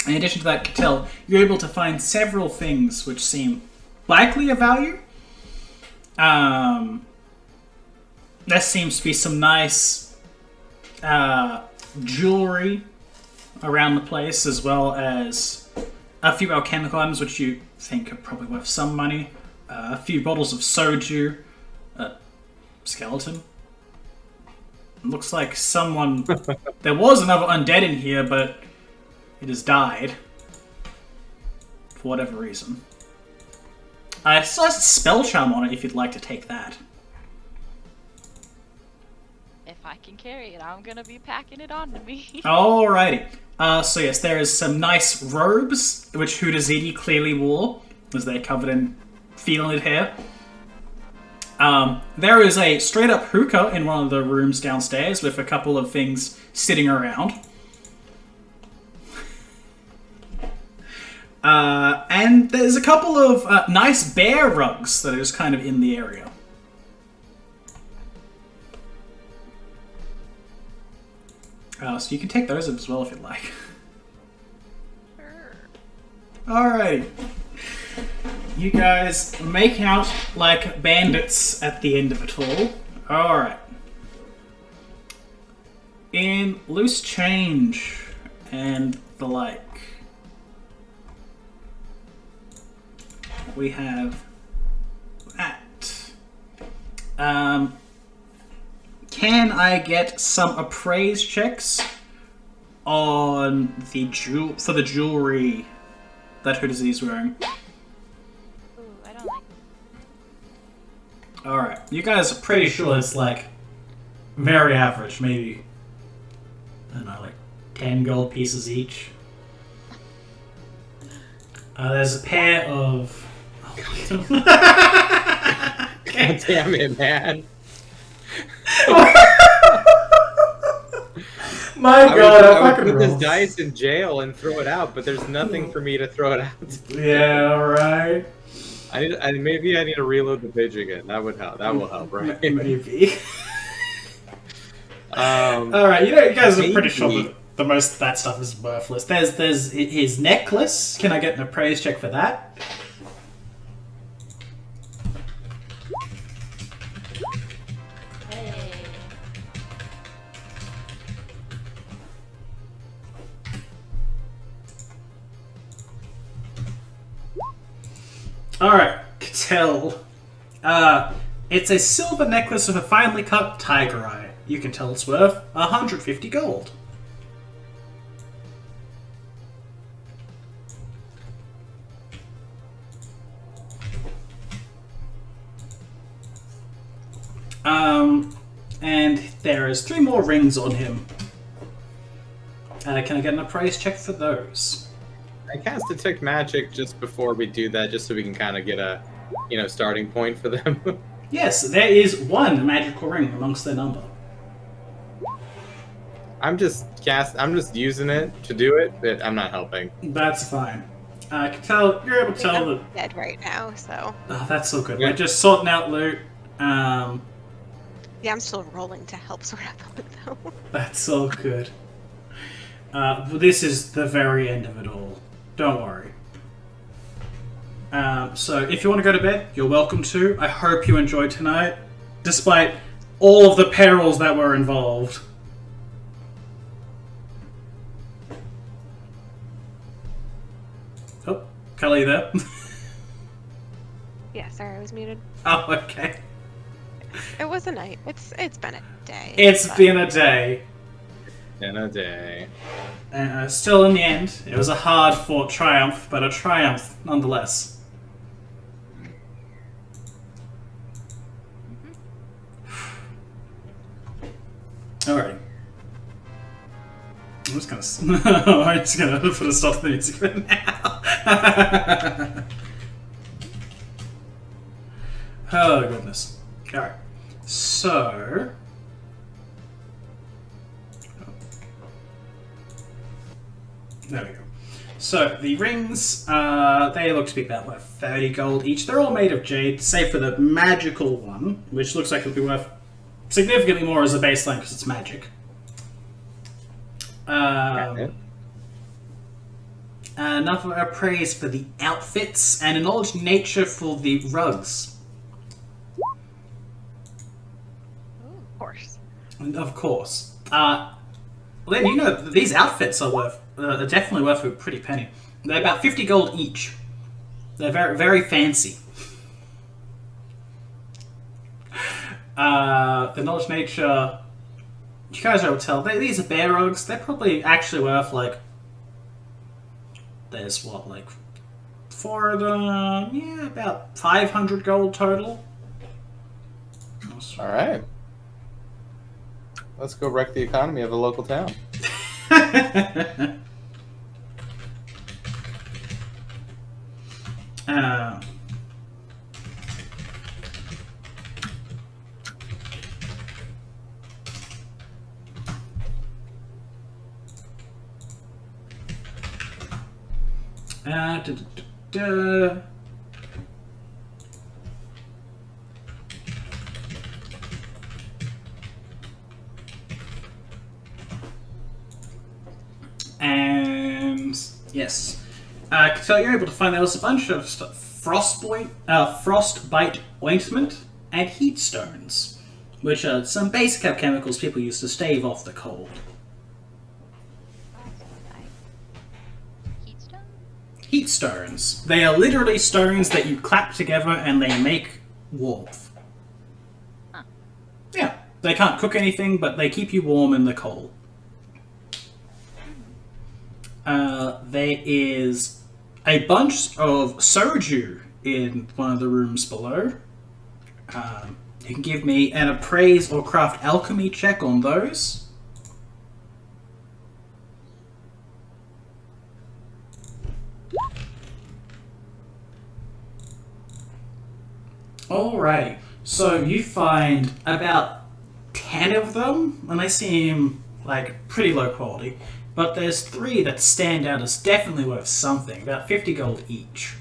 Speaker 1: In addition to that, Cattell, you're able to find several things which seem likely of value. There seems to be some nice jewelry,
Speaker 6: around the place, as well as a few alchemical items which you think are probably worth some money. A few bottles of soju. A skeleton. Looks like someone... There was another undead in here, but it has died. For whatever reason. It still has a spell charm on it if you'd like to take that.
Speaker 4: If I can carry it, I'm gonna be packing it onto me.
Speaker 6: Alrighty. So yes, there is some nice robes, which Huteziti clearly wore, as they're covered in feline hair. There is a straight-up hookah in one of the rooms downstairs with a couple of things sitting around. And there's a couple of nice bear rugs that are just kind of in the area. So you can take those as well if you'd like. Alright. You guys make out like bandits at the end of it all. Alright. In loose change and the like, we have that. Can I get some appraise checks on the jewelry that Huteziti is wearing?
Speaker 4: Ooh, I don't like.
Speaker 6: Alright, you guys are pretty sure it's like very average, maybe, I don't know, like 10 gold pieces each. There's a pair of...
Speaker 2: God damn it, man.
Speaker 6: My god, I
Speaker 2: would
Speaker 6: fucking
Speaker 2: put this
Speaker 6: rolled.
Speaker 2: dice in jail and throw it out, but there's nothing for me to throw it out.
Speaker 6: Yeah, alright.
Speaker 2: Maybe I need to reload the page again. That would help. That will help, right?
Speaker 6: Maybe.
Speaker 2: Alright,
Speaker 6: you guys are pretty
Speaker 2: maybe.
Speaker 6: sure that the most of that stuff is worthless. There's his necklace. Can I get an appraise check for that?
Speaker 4: Hey.
Speaker 6: Alright, Cattell. It's a silver necklace with a finely cut tiger eye. You can tell it's worth 150 gold. And there is 3 more rings on him. Can I get an appraise check for those?
Speaker 2: I cast Detect Magic just before we do that, just so we can kind of get a, starting point for them.
Speaker 6: Yes, there is 1 magical ring amongst their number.
Speaker 2: I'm just using it to do it, but I'm not helping.
Speaker 6: That's fine. I can tell, you're able to tell that...
Speaker 5: I'm dead right now, so...
Speaker 6: Oh, that's so good.
Speaker 2: Yeah.
Speaker 6: We're just sorting out loot.
Speaker 5: Yeah, I'm still rolling to help sort out the loot, though.
Speaker 6: That's so good. This is the very end of it all. Don't worry. So, if you want to go to bed, you're welcome to. I hope you enjoyed tonight, despite all of the perils that were involved. Oh, Kelly, you there?
Speaker 5: Yeah, sorry, I was muted.
Speaker 6: Oh, okay.
Speaker 5: It was a night. It's been a day.
Speaker 6: It's
Speaker 5: but-
Speaker 6: been a day.
Speaker 2: In a day.
Speaker 6: Still, in the end, it was a hard-fought triumph, but a triumph nonetheless. Alrighty. I'm just gonna put a stop to the music for now. Oh goodness. Alright. So there we go. So the rings, they look to be about worth 30 gold each. They're all made of jade, save for the magical one, which looks like it'll be worth significantly more as a baseline because it's magic. Another appraise for the outfits and a knowledge nature for the rugs.
Speaker 5: Of course.
Speaker 6: Of course. Lynn, you know these outfits are worth are definitely worth a pretty penny. They're about 50 gold each. They're very, very fancy. The knowledge nature, you guys are able to tell, these are bear rugs. They're probably actually worth like, there's what, like, for the, yeah, about 500 gold total.
Speaker 2: All right. Let's go wreck the economy of the local town.
Speaker 6: Da, da, da. And yes, so you're able to find there was a bunch of frostbite ointment and heat stones, which are some basic chemicals people use to stave off the cold.
Speaker 4: Heat stone?
Speaker 6: Heat stones. They are literally stones that you clap together and they make warmth.
Speaker 4: Huh.
Speaker 6: Yeah, they can't cook anything, but they keep you warm in the cold. There is a bunch of soju in one of the rooms below. You can give me an appraise or craft alchemy check on those. Alrighty, so you find about 10 of them, and they seem like pretty low quality. But there's 3 that stand out as definitely worth something, about 50 gold each.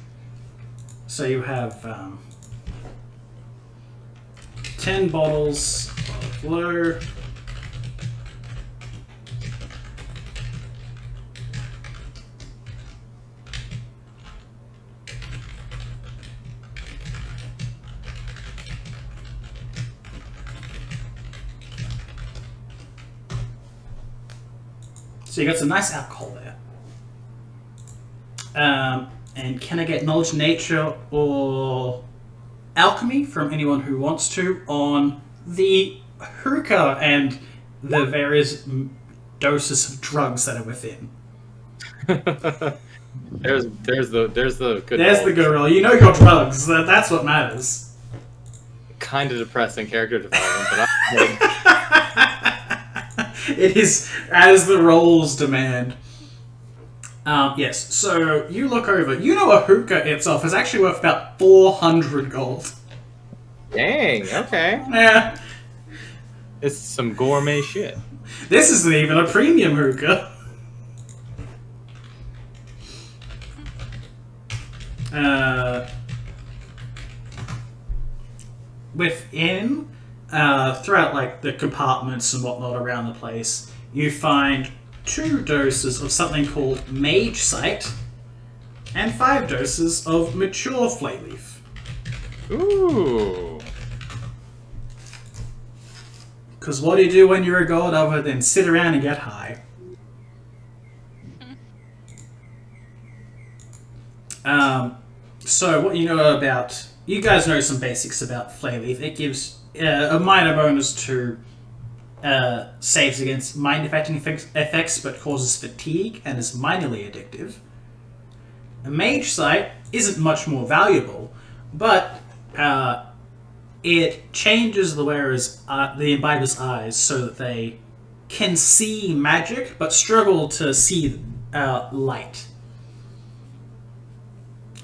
Speaker 6: So you have 10 bottles of blue. So you got some nice alcohol there. And can I get knowledge, nature, or alchemy from anyone who wants to on the hookah and the various doses of drugs that are within?
Speaker 2: There's the good.
Speaker 6: There's
Speaker 2: roll.
Speaker 6: the good roll. You know your drugs. That's what matters.
Speaker 2: Kind of depressing character development, but
Speaker 6: It is as the rolls demand. Yes, so you look over. You know a hookah itself is actually worth about 400 gold.
Speaker 2: dang. Okay,
Speaker 6: Yeah,
Speaker 2: this is some gourmet shit.
Speaker 6: this isn't even a premium hookah. Within, throughout like the compartments and whatnot around the place, you find 2 doses of something called Mage Sight and 5 doses of Mature Flayleaf.
Speaker 2: Ooh.
Speaker 6: Because what do you do when you're a god other than sit around and get high? So what you know about... You guys know some basics about Flayleaf. It gives a minor bonus to saves against mind-affecting effects, but causes fatigue and is minorly addictive. A Mage Sight isn't much more valuable, but it changes the wearer's, the imbiber's eyes so that they can see magic, but struggle to see light.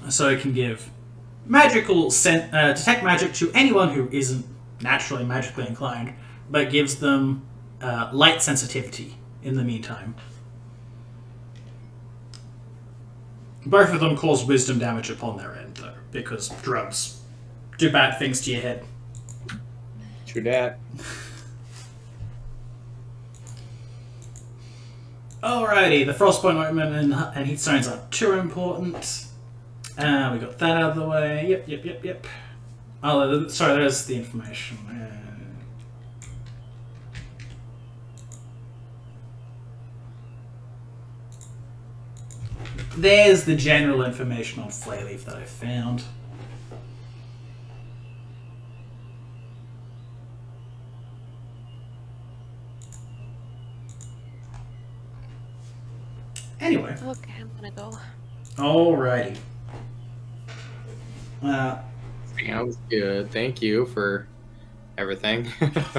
Speaker 6: So it can give detect magic to anyone who isn't naturally magically inclined, but gives them light sensitivity in the meantime. Both of them cause wisdom damage upon their end, though, because drugs do bad things to your head.
Speaker 2: True dat.
Speaker 6: Alrighty, the Frostbite ointment and heat stones aren't too important. We got that out of the way. Yep. Oh, sorry, there's the information.
Speaker 1: there's the general information on Flayleaf that I found. Anyway.
Speaker 5: Okay, I'm gonna go.
Speaker 1: Alrighty.
Speaker 2: Sounds good. Thank you for everything.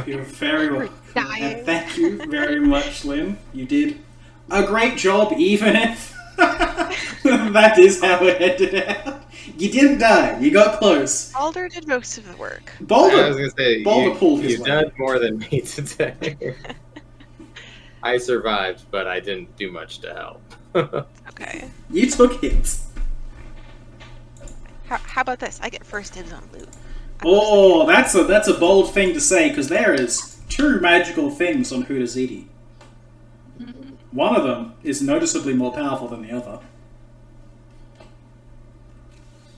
Speaker 1: You're very
Speaker 5: We're
Speaker 1: welcome.
Speaker 5: dying.
Speaker 1: Thank you very much, Lynn. You did a great job, even if that is how it ended out. You didn't die. You got close.
Speaker 5: Alder did most of the work.
Speaker 2: I was
Speaker 1: Boulder.
Speaker 2: gonna say
Speaker 1: Boulder pulled his
Speaker 2: you've
Speaker 1: weight.
Speaker 2: done more than me today. I survived, but I didn't do much to help.
Speaker 5: Okay.
Speaker 1: You took hits.
Speaker 5: How about this? I get first dibs on loot.
Speaker 1: Oh, that's a bold thing to say because there is 2 magical things on Huteziti. One of them is noticeably more powerful than the other.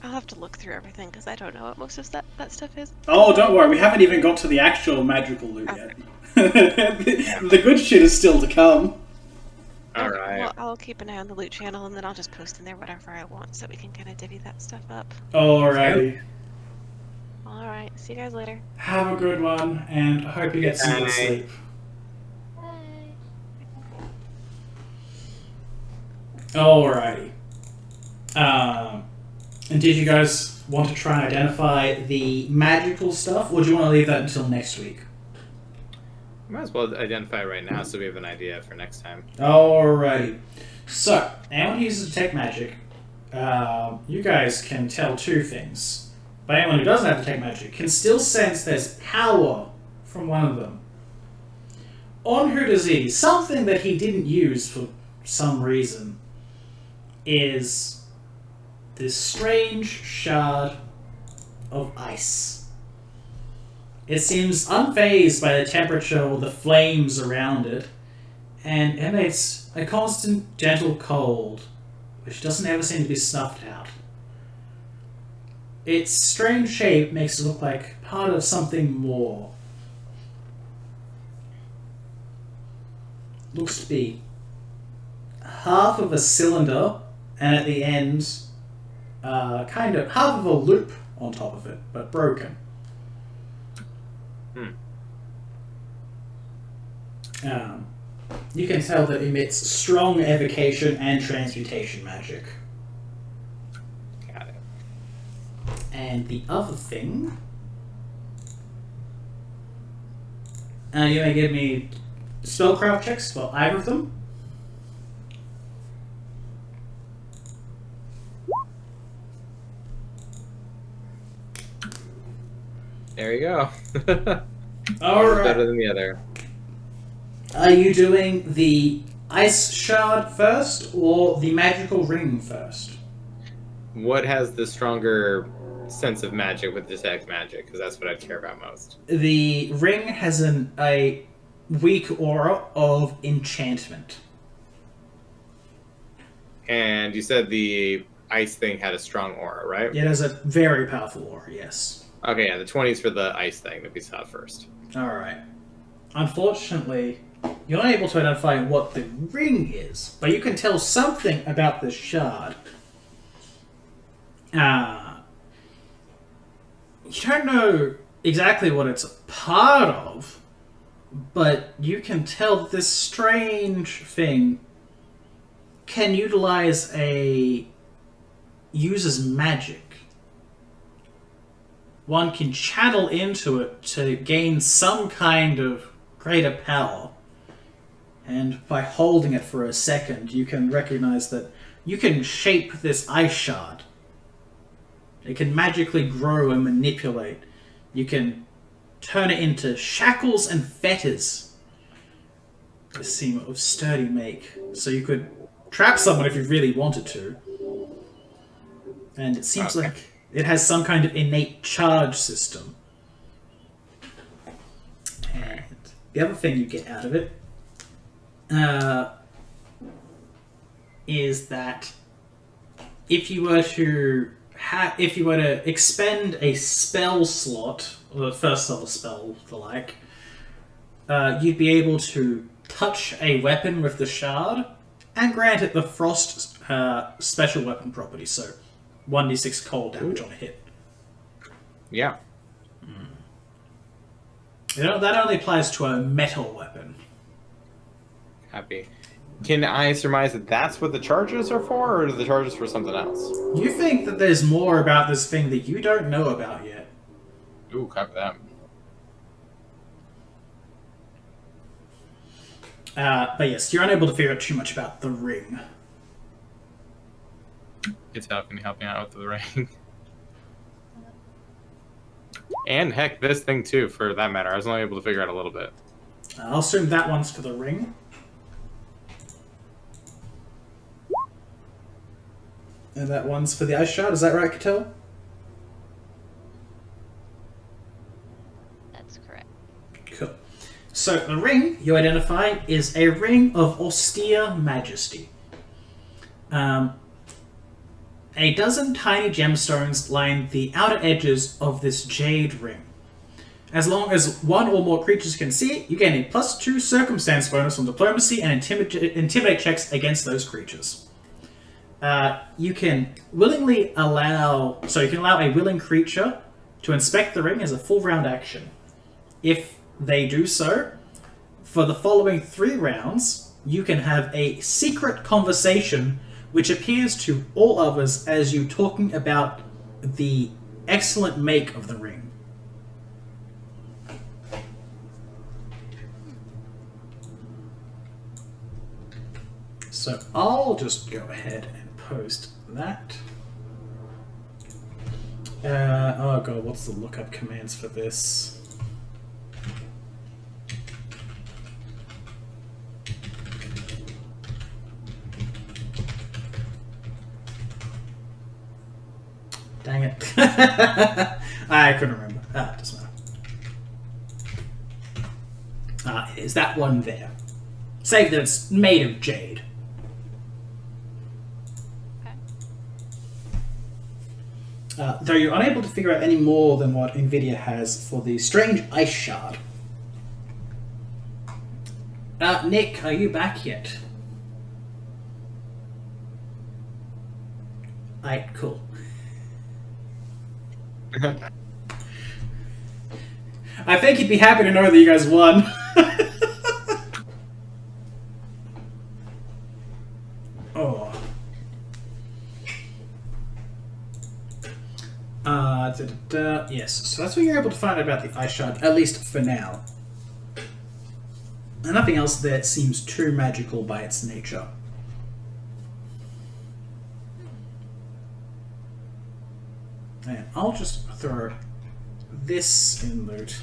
Speaker 5: I'll have to look through everything because I don't know what most of that stuff is.
Speaker 1: Oh, don't worry, we haven't even got to the actual magical loot
Speaker 5: Okay.
Speaker 1: yet. The good shit is still to come.
Speaker 2: All
Speaker 5: Okay,
Speaker 2: right.
Speaker 5: Well, I'll keep an eye on the loot channel and then I'll just post in there whatever I want so we can kind of divvy that stuff up.
Speaker 1: Alrighty.
Speaker 5: All right. See you guys later.
Speaker 1: Have a good one, and I hope you get some good
Speaker 2: Bye.
Speaker 1: sleep. Alrighty. And did you guys want to try and identify the magical stuff, or do you want to leave that until next week?
Speaker 2: Might as well identify it right now so we have an idea for next time.
Speaker 1: Alrighty. So, anyone who uses detect magic, you guys can tell 2 things. But anyone who doesn't have detect magic can still sense there's power from one of them. On Huteziti, something that he didn't use for some reason is this strange shard of ice. It seems unfazed by the temperature or the flames around it, and emanates a constant, gentle cold, which doesn't ever seem to be snuffed out. Its strange shape makes it look like part of something more. Looks to be half of a cylinder, and at the end, kind of half of a loop on top of it, but broken. You can tell that it emits strong evocation and transmutation magic.
Speaker 2: Got it.
Speaker 1: And the other thing... you may give me spellcraft checks for either of them.
Speaker 2: There you go.
Speaker 1: Alright.
Speaker 2: Better than the other.
Speaker 1: Are you doing the ice shard first or the magical ring first?
Speaker 2: What has the stronger sense of magic with detect magic? Because that's what I care about most.
Speaker 1: The ring has a weak aura of enchantment.
Speaker 2: And you said the ice thing had a strong aura, right?
Speaker 1: It has a very powerful aura, yes.
Speaker 2: Okay, yeah, the 20s for the ice thing that we saw first.
Speaker 1: Alright. Unfortunately, you're not able to identify what the ring is, but you can tell something about the shard. You don't know exactly what it's a part of, but you can tell that this strange thing can utilize uses magic. One can channel into it to gain some kind of greater power. And by holding it for a second, you can recognize that you can shape this ice shard. It can magically grow and manipulate. You can turn it into shackles and fetters. They seem of sturdy make, so you could trap someone if you really wanted to. And it seems
Speaker 2: Okay.
Speaker 1: like it has some kind of innate charge system. And the other thing you get out of it is that if you were to expend a spell slot, or a first level spell, the like, you'd be able to touch a weapon with the shard and grant it the frost special weapon property, so 1d6 cold damage on a hit.
Speaker 2: Yeah.
Speaker 1: You know, that only applies to a metal weapon.
Speaker 2: Happy. Can I surmise that that's what the charges are for, or are the charges for something else?
Speaker 1: You think that there's more about this thing that you don't know about yet.
Speaker 2: Ooh, cover that.
Speaker 1: But yes, you're unable to figure out too much about the ring.
Speaker 2: It's how can you help me out with the ring? And heck, this thing too, for that matter. I was only able to figure out a little bit.
Speaker 1: I'll assume that one's for the ring. And that one's for the ice shard, is that right, Cattell?
Speaker 4: That's correct.
Speaker 1: Cool. So the ring you identify is a ring of austere majesty. A dozen tiny gemstones line the outer edges of this jade ring. As long as one or more creatures can see it, you gain a +2 circumstance bonus on diplomacy and intimidate checks against those creatures. You can allow a willing creature to inspect the ring as a full round action. If they do so, for the following 3 rounds, you can have a secret conversation which appears to all others as you talking about the excellent make of the ring. So I'll just go ahead and post that. Oh god, what's the lookup commands for this? Dang it. I couldn't remember. It doesn't matter. It is that one there. Save that it's made of jade.
Speaker 4: Okay.
Speaker 1: Though you're unable to figure out any more than what NVIDIA has for the strange ice shard. Nick, are you back yet? Alright, cool. I think he'd be happy to know that you guys won. Oh. Yes, so that's what you're able to find out about the ice shard, at least for now. And nothing else that seems too magical by its nature. And I'll just throw this in loot.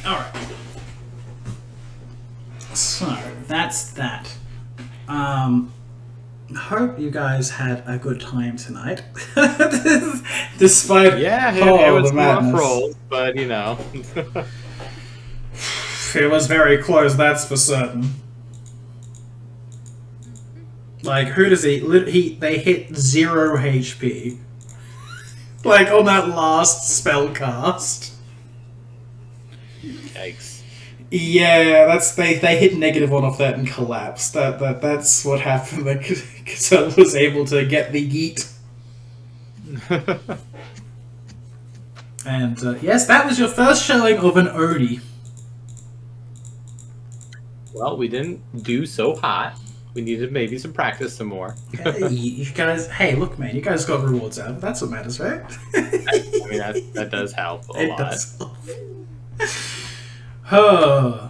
Speaker 1: Alright. So, that's that. Hope you guys had a good time tonight. Despite
Speaker 2: It was
Speaker 1: the madness.
Speaker 2: rough rolls, but you know.
Speaker 1: It was very close, that's for certain. Like, who does they hit 0 HP. Like, on that last spell cast.
Speaker 2: Yikes.
Speaker 1: Yeah, they hit -1 off that and collapsed. That's what happened. Because I was able to get the yeet. And yes, that was your first showing of an Odie.
Speaker 2: Well, we didn't do so hot. We needed maybe some practice some more.
Speaker 1: Hey, you guys, hey, look, man, you guys got rewards out of it. That's what matters, right?
Speaker 2: I mean, that does help a
Speaker 1: It
Speaker 2: lot.
Speaker 1: does. Huh.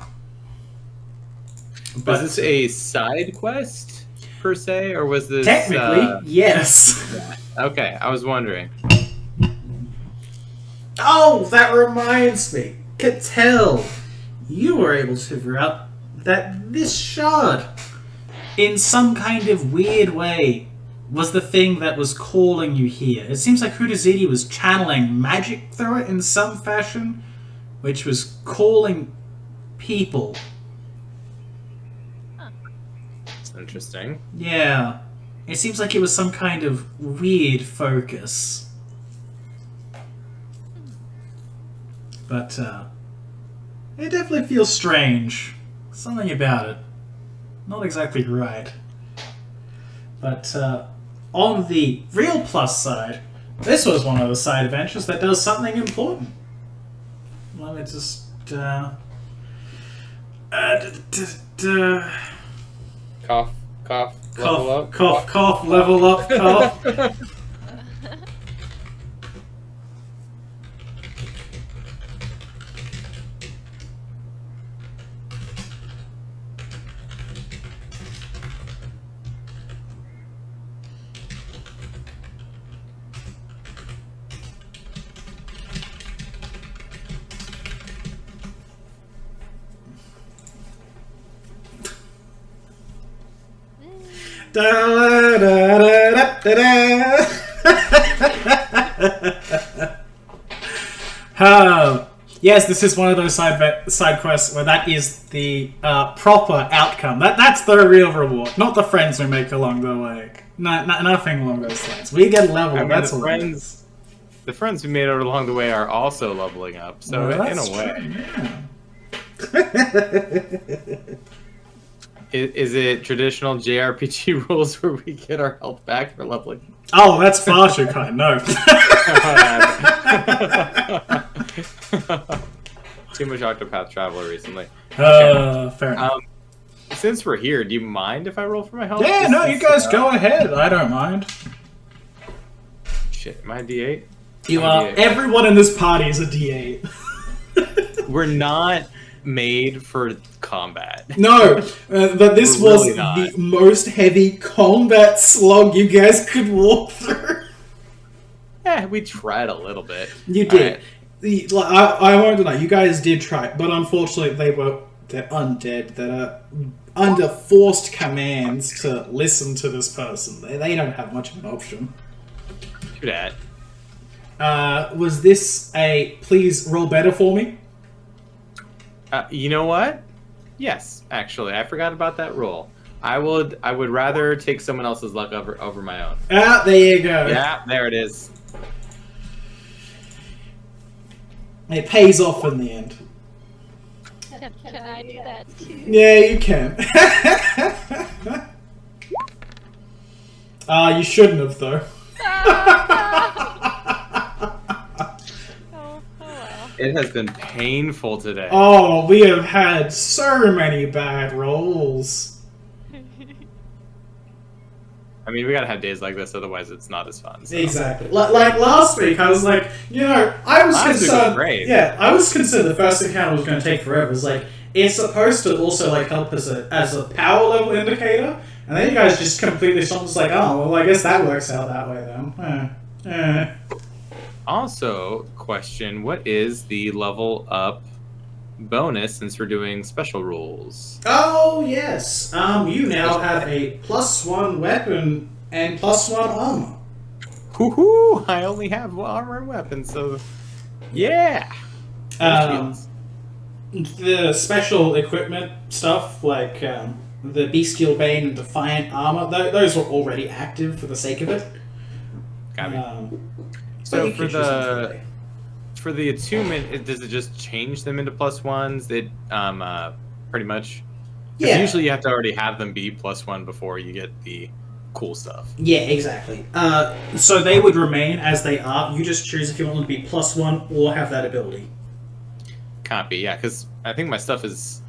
Speaker 2: Was this a side quest, per se, or was this...
Speaker 1: Technically, yes.
Speaker 2: Okay, I was wondering.
Speaker 1: Oh, that reminds me. Cattell, you were able to figure out that this shard, in some kind of weird way, was the thing that was calling you here. It seems like Huteziti was channeling magic through it in some fashion, which was calling people.
Speaker 2: It's interesting.
Speaker 1: Yeah. It seems like it was some kind of weird focus. But, it definitely feels strange. Something about it. Not exactly right. But, on the real plus side, this was one of the side adventures that does something important. Let me just,
Speaker 2: Cough, level up.
Speaker 1: cough, level up, cough. Da, da, da, da, da. Yes, this is one of those side quests where that is the proper outcome. That's the real reward, not the friends we make along the way. Nothing along those lines. We get level.
Speaker 2: I mean,
Speaker 1: That's
Speaker 2: the
Speaker 1: all.
Speaker 2: friends we made along the way are also leveling up. So
Speaker 1: Well,
Speaker 2: in
Speaker 1: that's
Speaker 2: a way,
Speaker 1: true, yeah.
Speaker 2: is it traditional JRPG rules where we get our health back for leveling?
Speaker 1: Oh, that's far too kind. No.
Speaker 2: Too much Octopath Traveler recently.
Speaker 1: Fair enough.
Speaker 2: Since we're here, do you mind if I roll for my health?
Speaker 1: Yeah,
Speaker 2: Just
Speaker 1: no, you
Speaker 2: since,
Speaker 1: guys go ahead. I don't mind.
Speaker 2: Shit, am I D8?
Speaker 1: You
Speaker 2: I'm
Speaker 1: are.
Speaker 2: D8.
Speaker 1: Everyone in this party is a D8.
Speaker 2: We're not made for combat.
Speaker 1: No, but this
Speaker 2: We're
Speaker 1: was
Speaker 2: really not.
Speaker 1: the most heavy combat slog you guys could walk through.
Speaker 2: Yeah, we tried a little bit.
Speaker 1: You did. I won't deny, you guys did try, but unfortunately they're undead that are under forced commands to listen to this person. They don't have much of an option.
Speaker 2: Do that.
Speaker 1: Was this a please roll better for me?
Speaker 2: You know what? Yes, actually, I forgot about that rule. I would rather take someone else's luck over my own.
Speaker 1: Ah, there you go.
Speaker 2: Yeah, there it is.
Speaker 1: It pays off in the end.
Speaker 4: Can I do that too?
Speaker 1: Yeah, you can. You shouldn't have, though.
Speaker 4: Oh well.
Speaker 2: It has been painful today.
Speaker 1: Oh, we have had so many bad rolls.
Speaker 2: I mean, we gotta have days like this, otherwise it's not as fun. So.
Speaker 1: Exactly. Like last week, I was like, I was
Speaker 2: Last week was
Speaker 1: concerned.
Speaker 2: great.
Speaker 1: Yeah, I was concerned the first encounter was going to take forever. It's like it's supposed to also like help as a power level indicator, and then you guys just completely stopped. It's like, oh, well, I guess that works out that way then.
Speaker 2: Also, question: what is the level up bonus since we're doing special rules?
Speaker 1: Oh yes. You now have a +1 weapon and +1 armor.
Speaker 2: Hoo-hoo! I only have armor and weapons, so yeah.
Speaker 1: The special equipment stuff, like the Bestial Bane and Defiant Armor, those were already active for the sake of it.
Speaker 2: Got me.
Speaker 1: But
Speaker 2: So
Speaker 1: you can choose them today.
Speaker 2: for the attunement, does it just change them into +1s? It pretty much. 'Cause
Speaker 1: Yeah.
Speaker 2: Usually you have to already have them be +1 before you get the cool stuff.
Speaker 1: Yeah, exactly. So they would remain as they are. You just choose if you want them to be +1 or have that ability.
Speaker 2: Copy, yeah, because I think my stuff is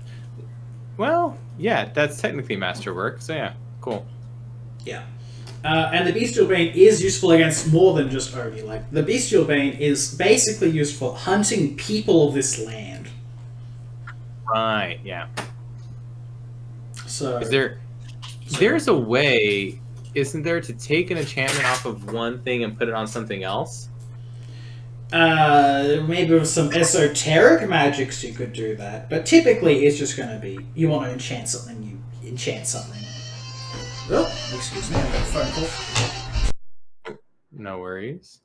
Speaker 2: Well, yeah, that's technically masterwork. So yeah, cool.
Speaker 1: Yeah. And the Bestial Bane is useful against more than just Oni. Like, the Bestial Bane is basically used for hunting people of this land.
Speaker 2: Right. Yeah.
Speaker 1: So
Speaker 2: There's a way, isn't there, to take an enchantment off of one thing and put it on something else?
Speaker 1: maybe with some esoteric magics you could do that, but typically it's just going to be you want to enchant something, you enchant something. Oh, excuse me, I got a phone call.
Speaker 2: No worries.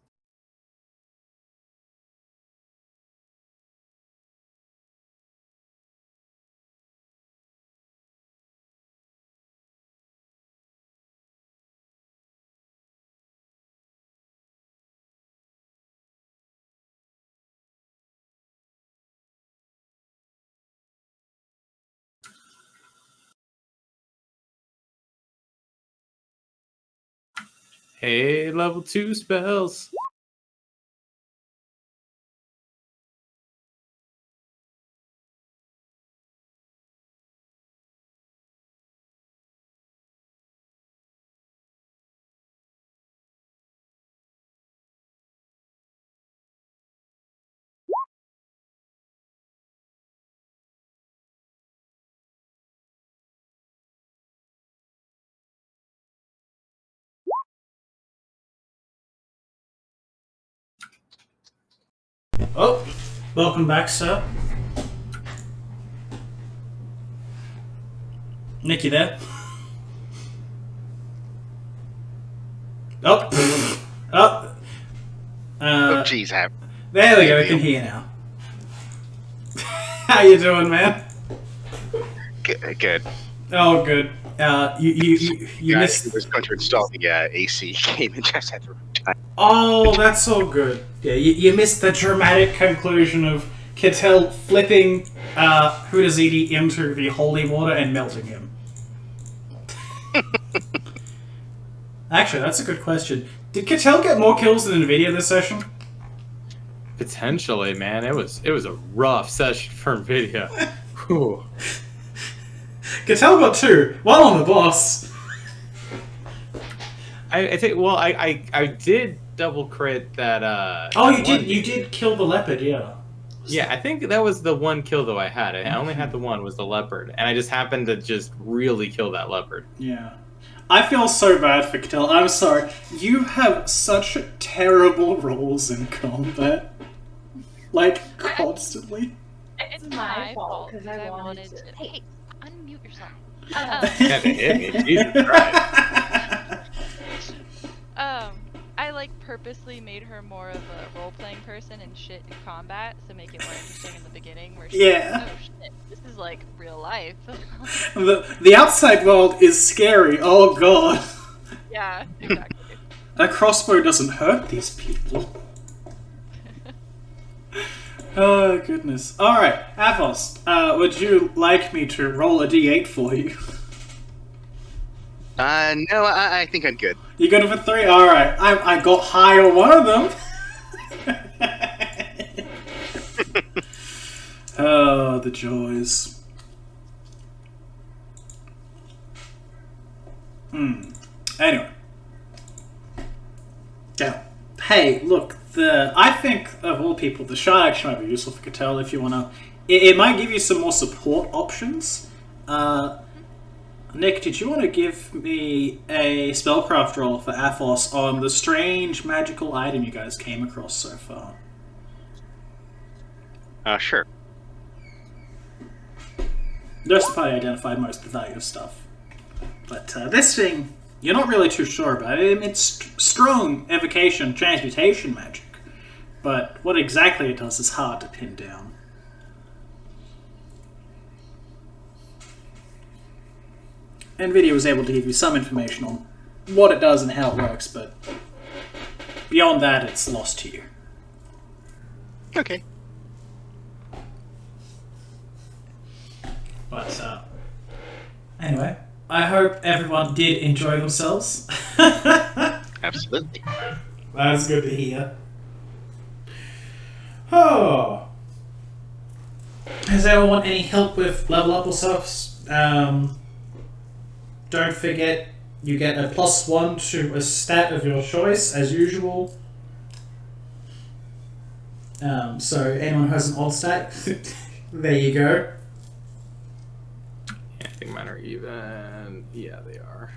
Speaker 2: Hey, level 2 spells.
Speaker 1: Oh, welcome back, sir. Nick, you there? Oh, oh.
Speaker 3: Oh, jeez,
Speaker 1: There we go. We can hear you now. How you doing, man?
Speaker 3: good.
Speaker 1: Oh, good. You
Speaker 3: Guy
Speaker 1: missed.
Speaker 3: who was going to install the AC came in just at the wrong time.
Speaker 1: Oh, that's so good. Yeah, you missed the dramatic conclusion of Kittel flipping Huteziti into the holy water and melting him. Actually, that's a good question. Did Kittel get more kills than Nvidia this session?
Speaker 2: Potentially, man. It was a rough session for Nvidia. Whew.
Speaker 1: Kittel got 2, while on the boss.
Speaker 2: I think. Well, I did double crit that.
Speaker 1: Oh,
Speaker 2: that
Speaker 1: you did.
Speaker 2: one.
Speaker 1: You did kill the leopard, yeah.
Speaker 2: Yeah, I think that was the one kill though I had. I only had the one, was the leopard, and I just happened to just really kill that leopard.
Speaker 1: Yeah. I feel so bad for Kittel. I'm sorry. You have such terrible rolls in combat. Like, constantly.
Speaker 4: It's
Speaker 7: my
Speaker 4: my
Speaker 7: fault,
Speaker 4: fault
Speaker 7: 'cause
Speaker 4: because
Speaker 7: I
Speaker 4: I
Speaker 7: wanted
Speaker 4: wanted
Speaker 7: to-
Speaker 4: to. Hey, unmute yourself.
Speaker 2: You had to hit me, Jesus Christ.
Speaker 4: I like purposely made her more of a role-playing person and shit in combat, so make it more interesting in the beginning. Where she's
Speaker 1: Yeah.
Speaker 4: like, oh shit, this is like real life.
Speaker 1: The outside world is scary. Oh god.
Speaker 4: Yeah, exactly.
Speaker 1: A crossbow doesn't hurt these people. Oh goodness. Alright, Athos, would you like me to roll a d8 for you?
Speaker 3: No, I think I'm good.
Speaker 1: You good with 3? Alright, I got high on one of them. Oh, the joys. Anyway. Yeah. Hey, look, I think of all people, the shard action might be useful for Kittel if you wanna. It might give you some more support options. Nick, did you want to give me a spellcraft roll for Athos on the strange magical item you guys came across so far?
Speaker 3: Sure.
Speaker 1: Just probably identified most of the value of stuff. But this thing, you're not really too sure about it. It's strong evocation, transmutation magic. But what exactly it does is hard to pin down. NVIDIA was able to give you some information on what it does and how it works, but beyond that, it's lost to you.
Speaker 3: Okay.
Speaker 1: But, anyway, I hope everyone did enjoy themselves.
Speaker 3: Absolutely.
Speaker 1: That's good to hear. Oh. Has anyone any help with level up or stuff Don't forget, you get a +1 to a stat of your choice, as usual. So anyone who has an odd stat, there you go.
Speaker 2: I think mine are even. Yeah, they are.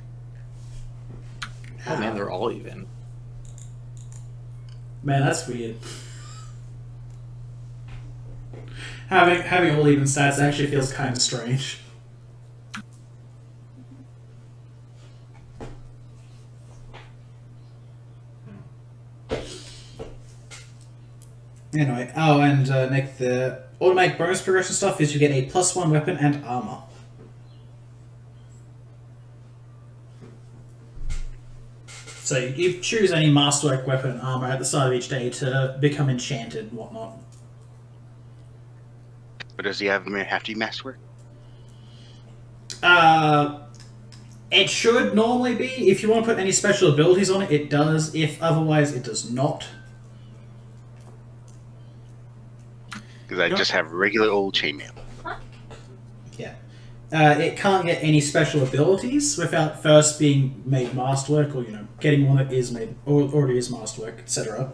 Speaker 2: Oh man, they're all even.
Speaker 1: Man, that's weird. Having all even stats actually feels kind of strange. Anyway, and Nick, the automatic bonus progression stuff is you get a +1 weapon and armor. So you choose any masterwork weapon and armor at the start of each day to become enchanted and whatnot.
Speaker 3: But does he have to be masterwork?
Speaker 1: It should normally be. If you want to put any special abilities on it, it does. If otherwise, it does not.
Speaker 3: Because I just have regular old chainmail.
Speaker 1: Yeah. It can't get any special abilities without first being made masterwork, or getting one that is made or already is masterwork, etc.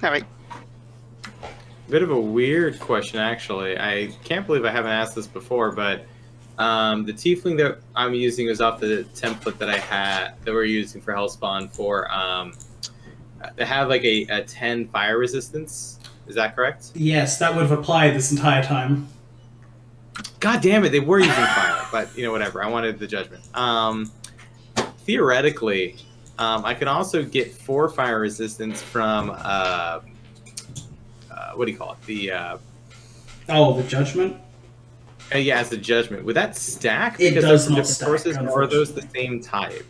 Speaker 3: All right.
Speaker 2: Bit of a weird question, actually. I can't believe I haven't asked this before, but the tiefling that I'm using is off the template that I had that we're using for Hellspawn for. They have like a 10 fire resistance. Is that correct?
Speaker 1: Yes, that would have applied this entire time.
Speaker 2: God damn it, they were using fire, but whatever. I wanted the judgment. Theoretically, I can also get 4 fire resistance from what do you call it? The
Speaker 1: the judgment.
Speaker 2: Yeah, as a judgment. Would that stack?
Speaker 1: It
Speaker 2: because
Speaker 1: does
Speaker 2: they're from
Speaker 1: not
Speaker 2: different
Speaker 1: stack,
Speaker 2: sources, or are those the same type?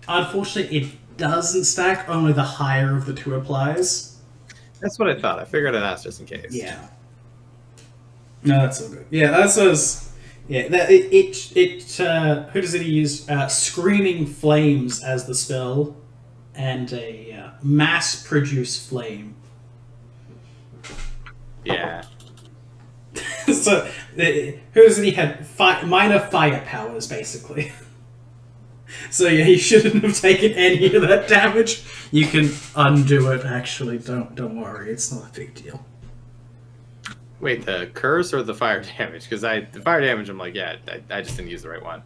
Speaker 1: Unfortunately, it doesn't stack. Only the higher of the two applies.
Speaker 2: That's what I thought. I figured I'd ask just in case.
Speaker 1: Yeah. No, that's all good. Yeah, that says. Yeah, that Huteziti used Screaming Flames as the spell, and a mass-produce flame.
Speaker 2: Yeah.
Speaker 1: So Huteziti had minor fire powers, basically. So yeah, you shouldn't have taken any of that damage. You can undo it. Actually, don't worry. It's not a big deal.
Speaker 2: Wait, the curse or the fire damage? Because the fire damage, I'm like, yeah, I just didn't use the right one.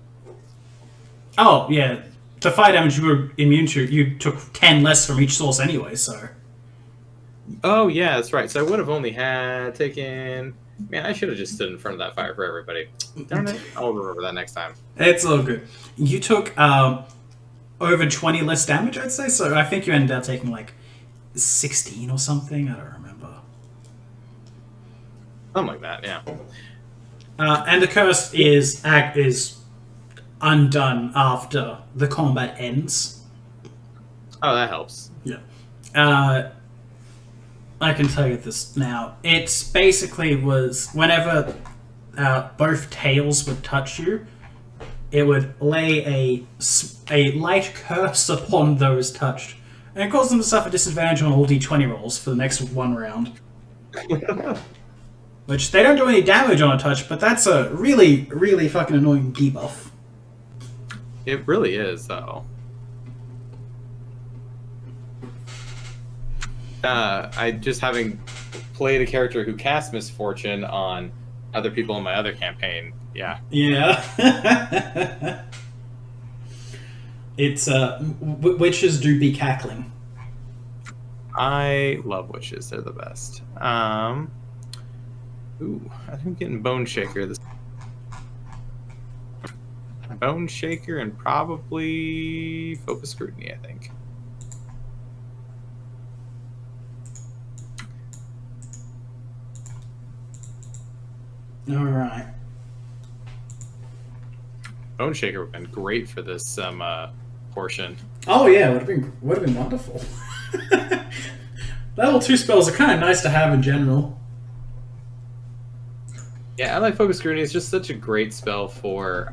Speaker 1: Oh yeah, the fire damage you were immune to. You took 10 less from each source anyway. So.
Speaker 2: Oh yeah, that's right. So I would have only had taken. Man, I should have just stood in front of that fire for everybody. Darn it! I'll remember that next time.
Speaker 1: It's all good. You took over 20 less damage, I'd say. So I think you ended up taking like 16 or something. I don't remember.
Speaker 2: Something like that, yeah.
Speaker 1: And the curse is undone after the combat ends.
Speaker 2: Oh, that helps.
Speaker 1: Yeah. I can tell you this now. It's basically was whenever both tails would touch you, it would lay a light curse upon those touched, and it caused them to suffer disadvantage on all d20 rolls for the next one round. Which they don't do any damage on a touch, but that's a really, really fucking annoying debuff.
Speaker 2: It really is, though. I just having played a character who cast Misfortune on other people in my other campaign. Yeah.
Speaker 1: Yeah. It's witches do be cackling.
Speaker 2: I love witches. They're the best. Ooh, I think I'm getting Bone Shaker this. Bone Shaker and probably Focus Scrutiny, I think.
Speaker 1: All right.
Speaker 2: Bone Shaker would have been great for this portion.
Speaker 1: Oh yeah, would have been wonderful. Level 2 spells are kind of nice to have in general.
Speaker 2: Yeah, I like Focus Scrutiny. It's just such a great spell for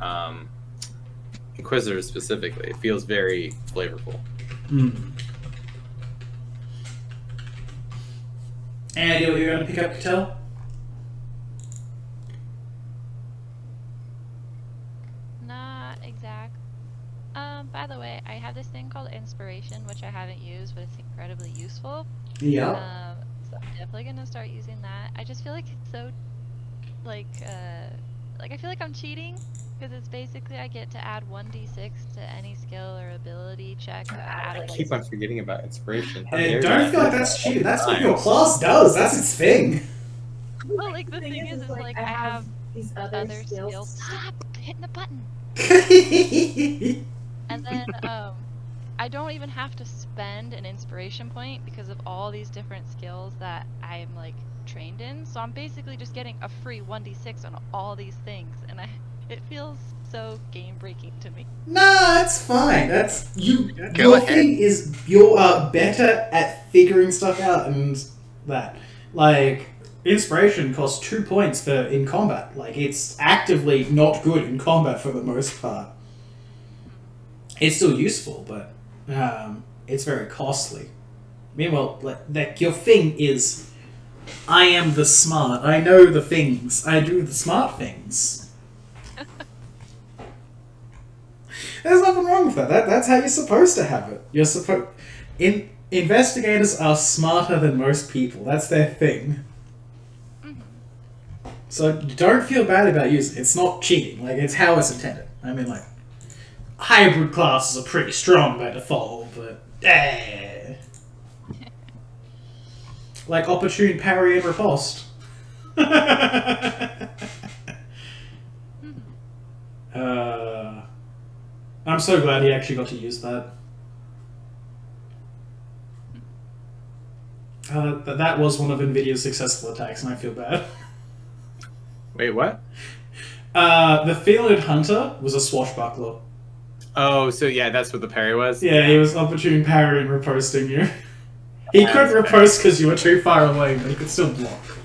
Speaker 2: Inquisitors specifically. It feels very flavorful.
Speaker 1: Mm. And you're going to pick up Cattell?
Speaker 4: use, but it's incredibly useful.
Speaker 1: Yeah.
Speaker 4: So I'm definitely gonna start using that. I just feel like it's so, like I feel like I'm cheating because it's basically I get to add 1d6 to any skill or ability check.
Speaker 2: I keep on forgetting about inspiration. How
Speaker 1: Hey,
Speaker 2: dare
Speaker 1: don't
Speaker 2: you?
Speaker 1: feel like that's cheating. That's what your class does. That's its thing.
Speaker 4: Well, like the thing is like I have
Speaker 7: these
Speaker 4: other skills. Stop hitting the button. And then I don't even have to spend an inspiration point because of all these different skills that I'm like trained in. So I'm basically just getting a free 1d6 on all these things, and it feels so game breaking to me.
Speaker 1: No, it's fine. That's you.
Speaker 3: Go
Speaker 1: Your
Speaker 3: ahead.
Speaker 1: thing is you're better at figuring stuff out and that. Like inspiration costs 2 points in combat. Like it's actively not good in combat for the most part. It's still useful, but it's very costly. Meanwhile, like your thing is, I am the smart. I know the things. I do the smart things. There's nothing wrong with that. That's how you're supposed to have it. You're supposed. Investigators are smarter than most people. That's their thing. So don't feel bad about using it. It's not cheating. Like it's how it's intended. I mean, like hybrid classes are pretty strong by default, but like opportune parry and riposte. I'm so glad he actually got to use that. That was one of NVIDIA's successful attacks, and I feel bad.
Speaker 2: Wait, what?
Speaker 1: The Field Hunter was a swashbuckler.
Speaker 2: Oh, so yeah, that's what the parry was?
Speaker 1: Yeah, he was opportune parry and riposting you. He couldn't riposte because you were too far away, but he could still block.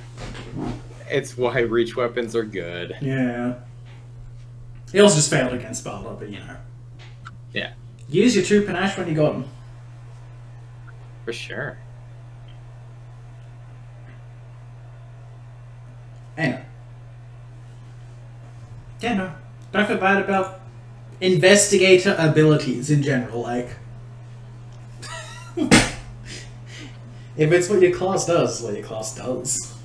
Speaker 2: It's why reach weapons are good.
Speaker 1: Yeah. He also just failed against Balder, but you know.
Speaker 2: Yeah.
Speaker 1: Use your 2 panache when you got him.
Speaker 2: For sure.
Speaker 1: Anyway. Yeah, no. Don't feel bad about investigator abilities in general, like. If it's what your class does, it's what your class does.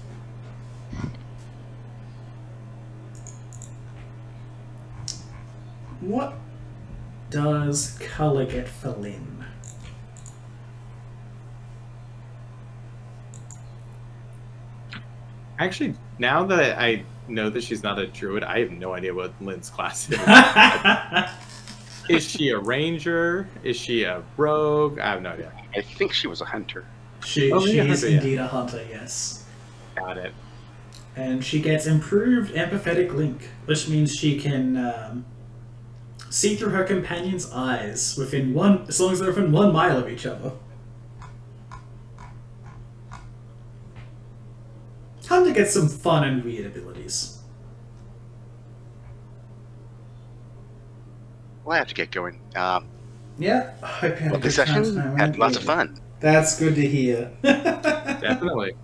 Speaker 1: What does colour get for Lynn?
Speaker 2: Actually, now that I know that she's not a druid, I have no idea what Lynn's class is. Is she a ranger? Is she a rogue? I have no idea.
Speaker 3: I think she was a hunter.
Speaker 1: She
Speaker 2: yeah,
Speaker 1: is
Speaker 2: hunter, yeah.
Speaker 1: indeed a hunter, yes.
Speaker 2: Got it.
Speaker 1: And she gets improved empathetic link, which means she can see through her companion's eyes as long as they're within 1 mile of each other. Hunter gets some fun and weird abilities.
Speaker 3: Well, I have to get going.
Speaker 1: Yeah, I hope you had a
Speaker 3: Well,
Speaker 1: good
Speaker 3: the session
Speaker 1: time.
Speaker 3: had lots of fun.
Speaker 1: That's good to hear.
Speaker 2: Definitely.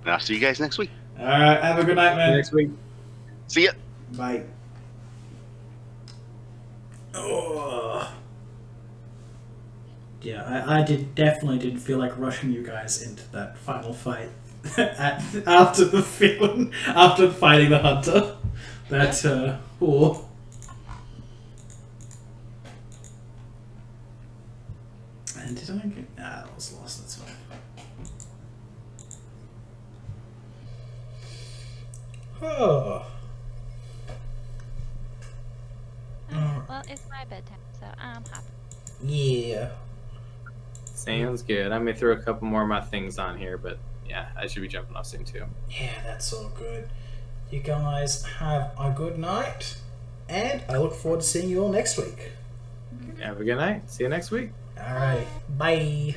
Speaker 3: And I'll see you guys next week.
Speaker 1: Alright, have a good night, man.
Speaker 2: Next week.
Speaker 3: See ya.
Speaker 1: Bye. Oh. Yeah, I definitely didn't feel like rushing you guys into that final fight after fighting the hunter. That oh. And did I get? Nah, I was lost. That's fine. Oh.
Speaker 4: Well, it's my bedtime, so I'm happy.
Speaker 1: Yeah.
Speaker 2: Sounds good. I may throw a couple more of my things on here, but yeah, I should be jumping off soon too.
Speaker 1: Yeah, that's all good. You guys have a good night, and I look forward to seeing you all next week.
Speaker 2: Have a good night. See you next week.
Speaker 1: Alright, bye.